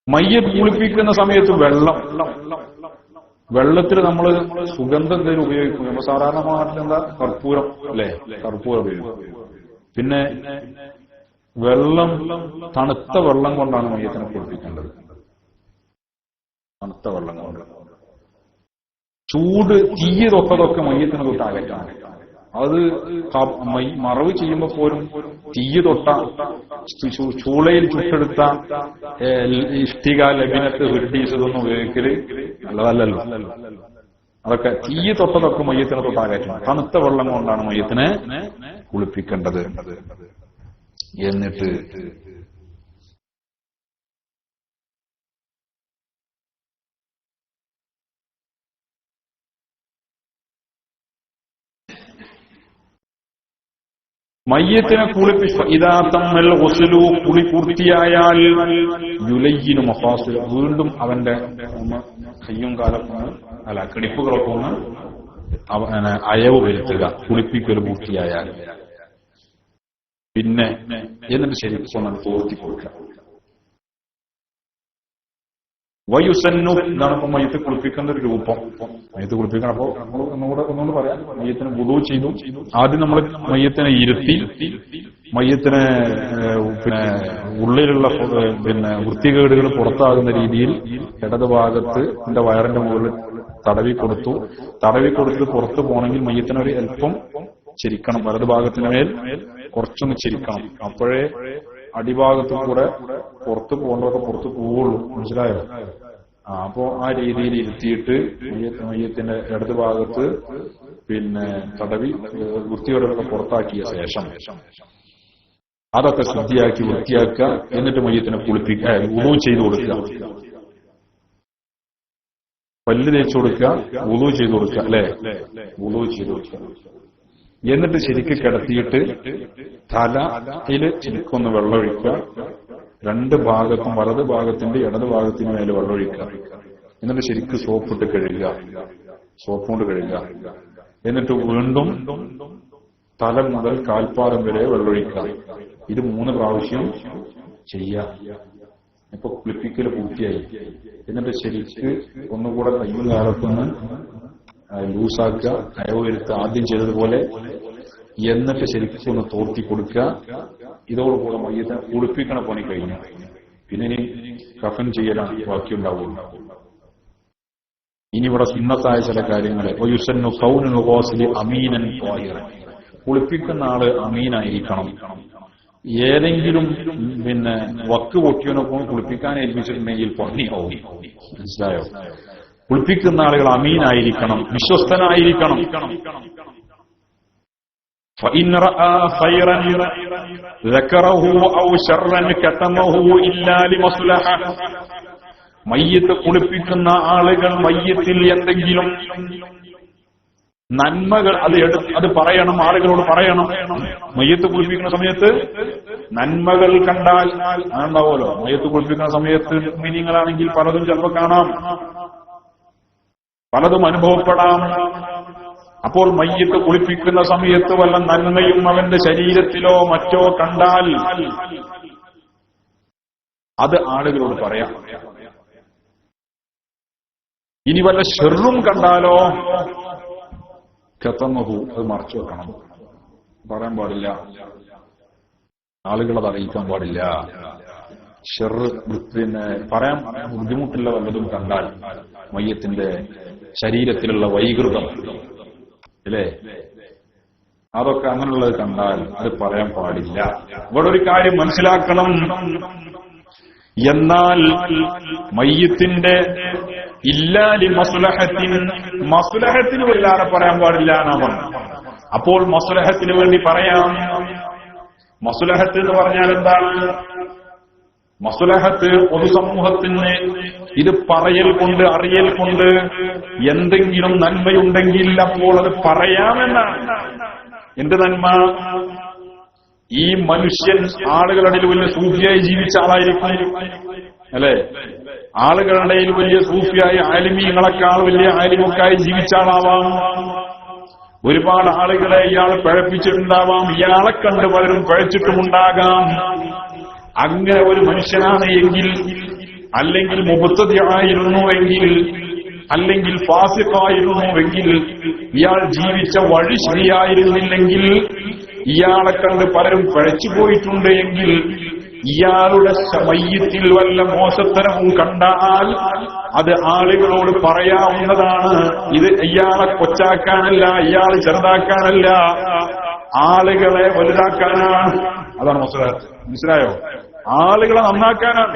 മയ്യത്ത് കുളിപ്പിക്കുന്ന സമയത്ത് വെള്ളത്തിൽ നമ്മൾ സുഗന്ധം എന്തെങ്കിലും ഉപയോഗിക്കും. നമ്മൾ സാധാരണ നാട്ടിലെന്താ കർപ്പൂരം അല്ലെ? കർപ്പൂരം ഉപയോഗിക്കും. പിന്നെ വെള്ളം, തണുത്ത വെള്ളം കൊണ്ടാണ് മയ്യത്തിനെ കുളിപ്പിക്കേണ്ടത്. തണുത്ത വെള്ളം കൊണ്ട്. ചൂട് തീ തൊട്ടതൊക്കെ മയ്യത്തിന് തൊട്ട് അകറ്റാണ്. അത് മറവ് ചെയ്യുമ്പോ പോലും തീ തൊട്ട ചൂളയിൽ ചുട്ടെടുത്ത ഇഷ്ടിക, ലബിനത്ത്, ഹിർഡീസ് ഇതൊന്നും ഉപയോഗിക്കല് നല്ലതല്ലല്ലോ. അതൊക്കെ തീ തൊട്ടതൊക്കെ മയ്യത്തിനെ തൊട്ട് അകറ്റാണ്. തണുത്ത വെള്ളം കൊണ്ടാണ് മയ്യത്തിനെ കുളിപ്പിക്കേണ്ടത്. എന്നിട്ട് മയ്യത്തിനെ ഇതാ തമ്മൽ ഗുസ്ലു, കുളി പൂർത്തിയായാൽ യുലയ്യിനു മഫാസിൽ, വീണ്ടും അവന്റെ കയ്യും കാലൊക്കെ അല്ല കിടിപ്പുകളൊക്കെ ഒന്ന് അയവ് വരുത്തുക, കുളിപ്പിക്കൽ പൂർത്തിയായാൽ. പിന്നെ എന്നിട്ട് ശരിക്കും തോർത്തി കൊടുക്കുക. വയുസന്നു, ഇതാണ് ഇപ്പൊ മയ്യത്ത് കുളിപ്പിക്കുന്ന ഒരു രൂപം. മയ്യത്ത് കുളിപ്പിക്കണം. അപ്പോ ഒന്നുകൂടെ പറയാം. മയ്യത്തിനെ വുളൂ ചെയ്തു. ആദ്യം നമ്മൾ മയ്യത്തിനെ ഇരുത്തി, മയ്യത്തിനെ പിന്നെ ഉള്ളിലുള്ള പിന്നെ വൃത്തികേടുകൾ പുറത്താകുന്ന രീതിയിൽ ഇടത് ഭാഗത്ത് എന്റെ വയറിന്റെ മുകളിൽ തടവി കൊടുത്തിട്ട് പുറത്തു പോകണമെങ്കിൽ മയ്യത്തിനെ ഒരു അല്പം ചിരിക്കണം. വലത് ഭാഗത്തിന് മേൽ കുറച്ചൊന്ന് ചിരിക്കണം. അപ്പോഴേ അടിഭാഗത്തു കൂടെ പുറത്തു പോകേണ്ടതൊക്കെ പുറത്തു പോവുള്ളൂ. മനസ്സിലായോ? അപ്പോ ആ രീതിയിൽ ഇരുത്തിയിട്ട് മയ്യത്തിന്റെ ഇടത് ഭാഗത്ത് പിന്നെ തടവി വൃത്തിയോടൊക്കെ പുറത്താക്കിയ ശേഷം അതൊക്കെ ശുദ്ധിയാക്കി വൃത്തിയാക്കുക. എന്നിട്ട് മയ്യത്തിനെ കുളിപ്പിക്കുക, വുളൂ ചെയ്തു കൊടുക്കുക, പല്ല് തേച്ചു കൊടുക്കുക, വുളൂ ചെയ്തു കൊടുക്കുക, അല്ലെ? വുളൂ ചെയ്തു കൊടുക്കുക. എന്നിട്ട് ശരിക്ക് കിടത്തിയിട്ട് തലയില് ശരിക്കൊന്ന് വെള്ളമൊഴിക്കുക. രണ്ട് ഭാഗത്തും, വലത് ഭാഗത്തിന്റെ ഇടത് ഭാഗത്തിന് മേലെ വെള്ളമൊഴിക്കുക. എന്നിട്ട് ശരിക്ക് സോപ്പിട്ട് കഴുകുക, സോപ്പ് കൊണ്ട് കഴുകുക. എന്നിട്ട് വീണ്ടും തല മുതൽ കാൽപ്പാദം വരെ വെള്ളമൊഴിക്കുക. ഇത് 3 പ്രാവശ്യം ചെയ്യാം. ഇപ്പൊ കുളിപ്പിക്കൽ പൂർത്തിയായി. എന്നിട്ട് ശരിക്ക് ഒന്നുകൂടെ കയ്യും കാലത്തൊന്ന് ലൂസാക്കുക, അയവ് വരുത്തുക, ആദ്യം ചെയ്തതുപോലെ. എന്നിട്ട് ശരിക്കും ഒന്ന് തോർത്തി കൊടുക്കുക. ഇതോടുകൂടെ മയ്യത്തിനെ കുളിപ്പിക്കണ പണി കഴിഞ്ഞു. പിന്നെ ഇനി കഫൻ ചെയ്യലാണ് ബാക്കിയുണ്ടാവുള്ളൂ. ഇനി ഇവിടെ സുന്നത്തായ ചില കാര്യങ്ങളെ അമീനൻ, കുളിപ്പിക്കുന്ന ആള് അമീനായിരിക്കണം. ഏതെങ്കിലും പിന്നെ വക്ക് പൊട്ടിയനൊപ്പം കുളിപ്പിക്കാൻ ഏൽപ്പിച്ചിട്ടുണ്ടെങ്കിൽ പണിയാവും. മനസ്സിലായോ? കുളിപ്പിക്കുന്ന ആളുകൾ അമീനായിരിക്കണം, വിശ്വസ്തനായിരിക്കണം. فإن رأى خيرا ذكره أو شرا كتمه إلا لمصلحة. മയ്യത്ത് കുളിപ്പിക്കുന്ന ആളുകൾ മയ്യത്തിൽ എന്തെങ്കിലും നന്മകൾ അത് പറയണം, ആളുകളോട് പറയണം. മയ്യത്ത് കുളിപ്പിക്കുന്ന സമയത്ത് നന്മകൾ കണ്ടാൽ ഉണ്ടാവുമല്ലോ. മയ്യത്ത് കുളിപ്പിക്കുന്ന സമയത്ത് മീനിങ്ങളാണെങ്കിൽ പലതും ചിലപ്പോൾ കാണാം, പലതും അനുഭവപ്പെടാം. അപ്പോൾ മയ്യത്ത് കുളിപ്പിക്കുന്ന സമയത്ത് വല്ല നന്മയും അവന്റെ ശരീരത്തിലോ മറ്റോ കണ്ടാൽ അത് ആളുകളോട് പറയാം. ഇനി വല്ല ഷെറും കണ്ടാലോ കത്തമഹു, അത് മറച്ചു വെക്കണം, പറയാൻ പാടില്ല, ആളുകളത് അറിയിക്കാൻ പാടില്ല. ഷെറ് പിന്നെ പറയാൻ ബുദ്ധിമുട്ടുള്ള വല്ലതും കണ്ടാൽ, മയ്യത്തിന്റെ ശരീരത്തിലുള്ള വൈകൃതം അല്ലേ, അതൊക്കെ അങ്ങനെയുള്ളത് കണ്ടാൽ അത് പറയാൻ പാടില്ല. ഇവിടെ ഒരു കാര്യം മനസ്സിലാക്കണം. എന്നാൽ മയ്യത്തിന്റെ ഇല്ലാലി മസ്ലഹത്തിന് വല്ലാതെ പറയാൻ പാടില്ല എന്നാ പറഞ്ഞു. അപ്പോൾ മസ്ലഹത്തിന് വേണ്ടി പറയാം. മസ്ലഹത്ത് എന്ന് പറഞ്ഞാൽ എന്താണ്? മസ്ലഹത്ത് പൊതുസമൂഹത്തിന് ഇത് പറയൽ കൊണ്ട്, അറിയൽ കൊണ്ട് എന്തെങ്കിലും നന്മയുണ്ടെങ്കിൽ അപ്പോൾ അത് പറയാമെന്നാണ്. എന്ത് നന്മ? ഈ മനുഷ്യൻ ആളുകളുടെ വലിയ സൂഫിയായി ജീവിച്ച ആളായിരിക്കും, അല്ലെ? ആളുകളുടെ വലിയ സൂഫിയായി ആലിമീങ്ങളെക്കാൾ വലിയ ആലിമൊക്കായി ജീവിച്ച ആളാവാം. ഒരുപാട് ആളുകളെ ഇയാൾ പഴപ്പിച്ചിട്ടുണ്ടാവാം. ഇയാളെ കണ്ട് പലരും പഴച്ചിട്ടുമുണ്ടാകാം. അങ്ങനെ ഒരു മനുഷ്യനാണ് എങ്കിൽ, അല്ലെങ്കിൽ മുബത്തദിയായിരുന്നുവെങ്കിൽ, അല്ലെങ്കിൽ ഫാസിഖായിരുന്നുവെങ്കിൽ, ഇയാൾ ജീവിച്ച വഴി ശരിയായിരുന്നില്ലെങ്കിൽ ഇയാളെ കണ്ട് പലരും പഴച്ചു പോയിട്ടുണ്ട് എങ്കിൽ ഇയാളുടെ മയ്യത്തിൽ വല്ല മോശത്തരവും കണ്ടാൽ അത് ആളുകളോട് പറയാവുന്നതാണ്. ഇത് ഇയാളെ കൊച്ചാക്കാനല്ല, ഇയാളെ ചെറുതാക്കാനല്ല, ആളുകളെ വലുതാക്കാനാണ്. അതാണ് മനസ്സിലായോ? ആളുകളെ നന്നാക്കാനാണ്.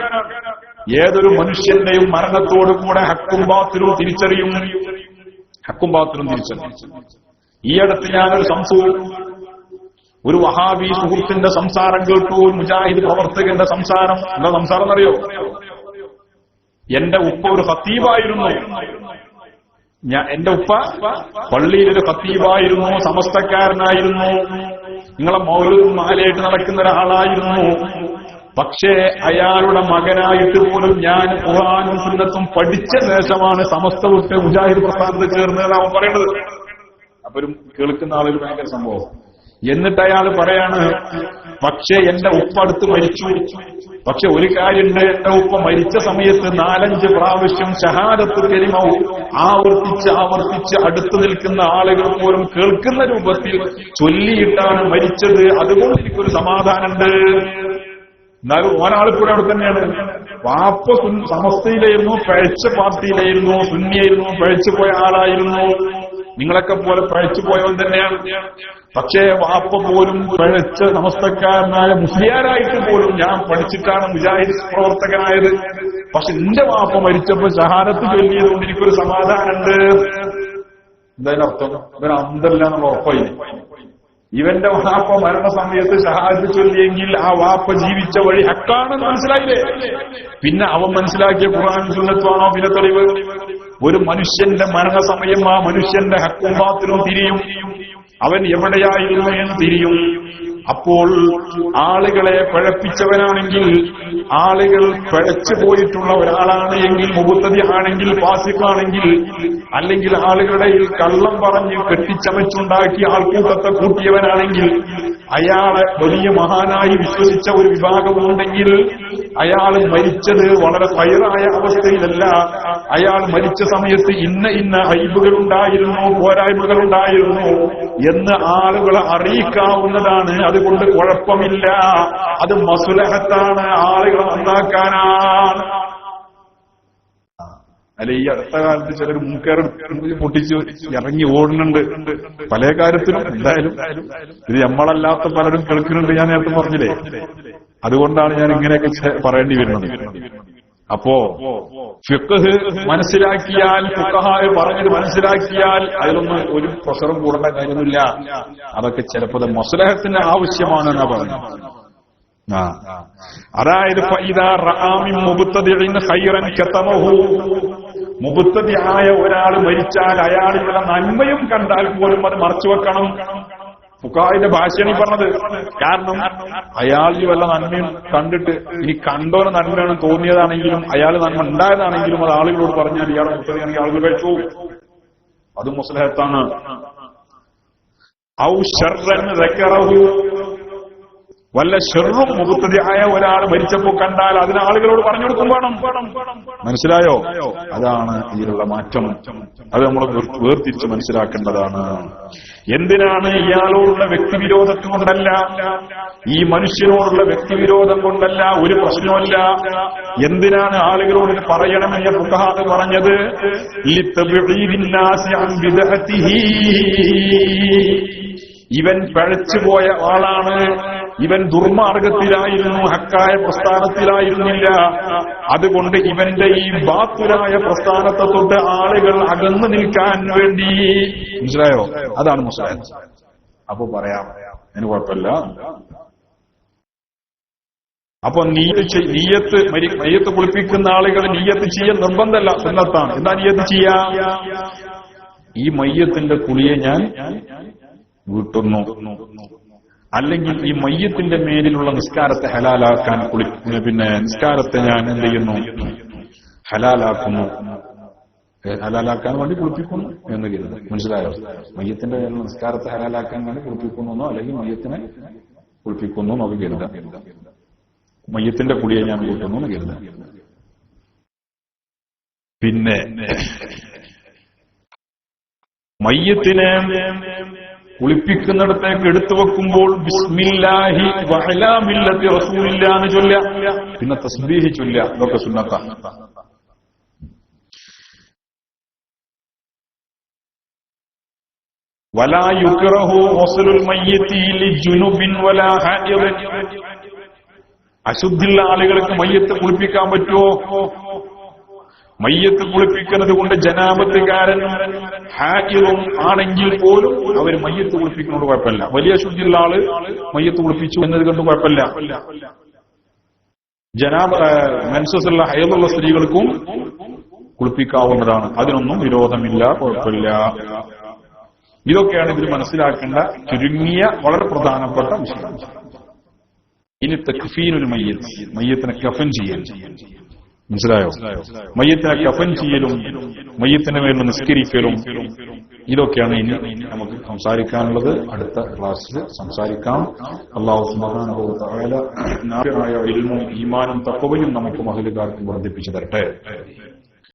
ഏതൊരു മനുഷ്യന്റെയും മരണത്തോടു കൂടെ ഹക്കും ബാത്തിലും തിരിച്ചറിയും. ഈ അടുത്ത് ഞാനൊരു ഒരു വഹാബി സുഹൃത്തിന്റെ സംസാരം കേട്ടു. മുജാഹിദ് പ്രവർത്തകന്റെ സംസാരം. എന്താ സംസാരം എന്നറിയോ? എന്റെ ഉപ്പ ഒരു ഖത്തീബായിരുന്നു. എന്റെ ഉപ്പ പള്ളിയിലൊരു ഖത്തീബായിരുന്നു, സമസ്തക്കാരനായിരുന്നു, നിങ്ങളെ മൗലൂദും മാലയായിട്ട് നടക്കുന്ന ഒരാളായിരുന്നു. പക്ഷേ അയാളുടെ മകനായിട്ട് പോലും ഞാൻ ഖുർആനും സുന്നത്തും പഠിച്ച ശേഷമാണ് സമസ്ത വിട്ട് മുജാഹിദ് പ്രസ്ഥാനത്തിൽ ചേർന്നത് അവൻ പറയുന്നത്. അപ്പൊ ഒരു കേൾക്കുന്ന ആളൊരു ഭയങ്കര സംഭവം. എന്നിട്ട് അയാൾ പറയാണ്, പക്ഷേ എന്റെ ഉപ്പ അടുത്ത് മരിച്ചു. പക്ഷെ ഒരു കാര്യമുണ്ട്, എന്റെ ഉപ്പ മരിച്ച സമയത്ത് 4-5 പ്രാവശ്യം ഷഹാദത്ത് കലിമ ആവർത്തിച്ച് അടുത്തു നിൽക്കുന്ന ആളുകൾ പോലും കേൾക്കുന്ന രൂപത്തിൽ ചൊല്ലിയിട്ടാണ് മരിച്ചത്. അതുകൊണ്ട് എനിക്കൊരു സമാധാനമുണ്ട്. എന്നാലും ഒരാൾക്കൂടെ അവിടെ തന്നെയാണ്. വാപ്പ സമസ്തയിലായിരുന്നു, പഴച്ച പാർട്ടിയിലായിരുന്നു, സുന്നിയായിരുന്നു, പഴച്ചു പോയ ആളായിരുന്നു. നിങ്ങളൊക്കെ പോലെ പഴച്ചു പോയവൻ തന്നെയാണ്. പക്ഷേ വാപ്പ പോലും പഴച്ച സമസ്തക്കാരനായ മുസ്ലിയാരായിട്ട് പോലും ഞാൻ പഠിച്ചിട്ടാണ് മുജാഹിദ് പ്രവർത്തകനായത്. പക്ഷെ എന്റെ വാപ്പ മരിച്ചപ്പോ ഷഹാദത്ത് ചൊല്ലിയതുകൊണ്ട് എനിക്കൊരു സമാധാനമുണ്ട്. എന്തായാലും അർത്ഥം ഇവൻ അന്തല്ല എന്നുള്ള ഉറപ്പായി. ഇവന്റെ വാപ്പ മരണസമയത്ത് ഷഹാദത്ത് ചൊല്ലിയെങ്കിൽ ആ വാപ്പ ജീവിച്ച വഴി ഹക്കാണെന്ന് മനസ്സിലായില്ലേ? പിന്നെ അവൻ മനസ്സിലാക്കിയ ഖുർആൻ സുന്നത്താണോ പിന്നെ തെളിവ്? ഒരു മനുഷ്യന്റെ മരണസമയം ആ മനുഷ്യന്റെ ഹക്കും ബാത്തിലും തിരിയും. അവൻ എവിടെയായിരുന്നു എന്ന് തിരിയും. അപ്പോൾ ആളുകളെ പഴപ്പിച്ചവനാണെങ്കിൽ, ആളുകൾ പഴച്ചു പോയിട്ടുള്ള ഒരാളാണ് എങ്കിൽ, മുബത്തദി ആണെങ്കിൽ, ഫാസിഖാണെങ്കിൽ, അല്ലെങ്കിൽ ആളുകളുടെ കള്ളം പറഞ്ഞ് കെട്ടിച്ചമച്ചുണ്ടാക്കി ആൾക്കൂട്ടത്തെ കൂട്ടിയവനാണെങ്കിൽ, അയാളെ വലിയ മഹാനായി വിശ്വസിച്ച ഒരു വിഭാഗമുണ്ടെങ്കിൽ അയാൾ മരിച്ചത് വളരെ ഫൈറായ അവസ്ഥയിലല്ല. അയാൾ മരിച്ച സമയത്ത് ഇന്ന ഐബുകളുണ്ടായിരുന്നു, പോരായ്മകളുണ്ടായിരുന്നു എന്ന് ആളുകളെ അറിയിക്കാവുന്നതാണ്. അതുകൊണ്ട് കുഴപ്പമില്ല. അത് മസ്ലഹത്താണ്, ആളുകളെ നന്നാക്കാനാണ്. അല്ല, ഈ അടുത്ത കാലത്ത് ചിലർ മുൻകയർ പൊട്ടിച്ച് ഇറങ്ങി ഓടുന്നുണ്ട് പല കാര്യത്തിലും. എന്തായാലും ഇത് നമ്മളല്ലാത്ത പലരും കേൾക്കുന്നുണ്ട്. ഞാൻ നേരത്തെ പറഞ്ഞില്ലേ, അതുകൊണ്ടാണ് ഞാൻ ഇങ്ങനെയൊക്കെ പറയേണ്ടി വരുന്നത്. അപ്പോ ഫിഖ്ഹ് മനസ്സിലാക്കിയാൽ, ഫുഖഹായ പറഞ്ഞത് മനസ്സിലാക്കിയാൽ അതിലൊന്നും ഒരു പ്രഷറും കൂടേണ്ട കാര്യമൊന്നുമില്ല. അതൊക്കെ ചിലപ്പോൾ മസ്ലഹത്തിന്റെ ആവശ്യമാണെന്നാ പറഞ്ഞത്. അതായത് മുബത്തദിയായ ഒരാൾ മരിച്ചാൽ അയാളുടെ നന്മയും കണ്ടാൽ പോലും അത് മറച്ചുവെക്കണം. ഫുഖഹായുടെ ഭാഷയാണ് ഈ പറഞ്ഞത്. കാരണം അയാളിൽ വല്ല നന്മയും കണ്ടിട്ട്, ഇനി കണ്ടോന് നന്മയാണ് തോന്നിയതാണെങ്കിലും അയാൾ നന്മ ഉണ്ടായതാണെങ്കിലും അത് ആളുകളോട് പറഞ്ഞാൽ ഇയാളെ മുബത്തദിയാണെങ്കിൽ ആളുകൾ കഴിച്ചു. അതും മസ്ലഹത്താണ്. ഔ ശർറൻ ദക്കറഹു, വല്ല ഷെറും മുബത്തദിയായ ഒരാൾ മരിച്ചപ്പോ കണ്ടാൽ അതിന് ആളുകളോട് പറഞ്ഞു കൊടുക്കും വേണം. മനസ്സിലായോ? അതാണ് ഇതിലുള്ള മാറ്റം. അത് നമ്മൾ വേർതിരിച്ച് മനസ്സിലാക്കേണ്ടതാണ്. എന്തിനാണ്? ഇയാളോടുള്ള വ്യക്തിവിരോധം കൊണ്ടല്ല, ഈ മനുഷ്യനോടുള്ള വ്യക്തിവിരോധം കൊണ്ടല്ല, ഒരു പ്രശ്നമല്ല. എന്തിനാണ് ആളുകളോട് ഇത് പറയണമെന്ന് ഫുഖഹാ പറഞ്ഞത്? ഇവൻ പഴച്ചുപോയ ആളാണ്, ഇവൻ ദുർമാർഗത്തിലായിരുന്നു, ഹക്കായ പ്രസ്ഥാനത്തിലായിരുന്നില്ല. അതുകൊണ്ട് ഇവന്റെ ഈ ബാത്തുലായ പ്രസ്ഥാനത്തെ തൊട്ട് ആളുകൾ അകന്നു നിൽക്കാൻ വേണ്ടി. മനസ്സിലായോ? അതാണ് മുസ്ലിം. അപ്പൊ പറയാം, അതിന് കുഴപ്പമില്ല. അപ്പൊ നീയത്ത് കുളിപ്പിക്കുന്ന ആളുകൾ നീയത്ത് ചെയ്യാൻ നിർബന്ധമല്ല, സുന്നത്താണ്. എന്താ നീയത്ത് ചെയ്യാ? ഈ മയ്യത്തിന്റെ കുളിയെ ഞാൻ വീട്ടുന്നു, അല്ലെങ്കിൽ ഈ മയ്യത്തിന്റെ മേലിലുള്ള നിസ്കാരത്തെ ഹലാലാക്കാൻ പിന്നെ നിസ്കാരത്തെ ഞാൻ എന്ത് ചെയ്യുന്നു? ഹലാലാക്കുന്നു. ഹലാലാക്കാൻ വേണ്ടി കുളിപ്പിക്കുന്നു എന്ന് കരുതുന്നു. മനസ്സിലായോ? മയ്യത്തിന്റെ മേലുള്ള നിസ്കാരത്തെ ഹലാലാക്കാൻ വേണ്ടി കുളിപ്പിക്കുന്നു, അല്ലെങ്കിൽ മയ്യത്തിനെ കുളിപ്പിക്കുന്നു എന്നൊക്കെ കരുതാം. മയ്യത്തിന്റെ കുളിയെ ഞാൻ കൂട്ടുന്നു എന്ന് കരുതാം. പിന്നെ മയ്യത്തിനെ കുളിപ്പിക്കുന്നിടത്തേക്ക് എടുത്തു വെക്കുമ്പോൾ ബിസ്മില്ലാഹി വഅലാ മില്ലത്തി റസൂലില്ലാ എന്ന് ചൊല്ലുക. പിന്നെ തസ്ബീഹ് ചൊല്ലുക. ഇതൊക്കെ സുന്നത്താണ്. വലാ യുക്റഹു ഗുസ്ലുൽ മയ്യിത്തി ലിജുനുബിൻ വലാ ഹായിദിൻ. അശുദ്ധിയുള്ള ആളുകൾക്ക് മയ്യത്ത് കുളിപ്പിക്കാൻ പറ്റുമോ? മയ്യത്ത് കുളിപ്പിക്കുന്നത് കൊണ്ട് ജനാബത്തുകാരനും ഹായിദും ആണെങ്കിൽ പോലും അവർ മയ്യത്ത് കുളിപ്പിക്കുന്നത് കുഴപ്പമില്ല. വലിയ അശുദ്ധിയുള്ള ആള് മയ്യത്ത് കുളിപ്പിച്ചു എന്നത് കൊണ്ട് കുഴപ്പമില്ല. മെൻസസുള്ള ഹൈദുള്ള സ്ത്രീകൾക്കും കുളിപ്പിക്കാവുന്നതാണ്. അതിനൊന്നും വിരോധമില്ല, കുഴപ്പമില്ല. ഇതൊക്കെയാണ് ഇതിൽ മനസ്സിലാക്കേണ്ട ചുരുങ്ങിയ വളരെ പ്രധാനപ്പെട്ട വിഷയം. ഇനി തക്ഫീനുൽ മയ്യിത്ത്, മയ്യത്തിനെ കഫൻ ചെയ്യൽ. മനസ്സിലായോ? മയ്യത്തിനെ കഫൻ ചെയ്യലും മയ്യത്തിന്റെ മേൽ നിസ്കരിക്കലും ഇതൊക്കെയാണ് ഇനി നമുക്ക് സംസാരിക്കാനുള്ളത്. അടുത്ത ക്ലാസ്സിൽ സംസാരിക്കാം. അല്ലാഹു സുബ്ഹാനഹു വ തആല നാഫിയായ ഇൽമും ഈമാനും തഖ്വയും നമുക്ക് മഹലുകാർക്ക് വർദ്ധിപ്പിച്ചു തരട്ടെ.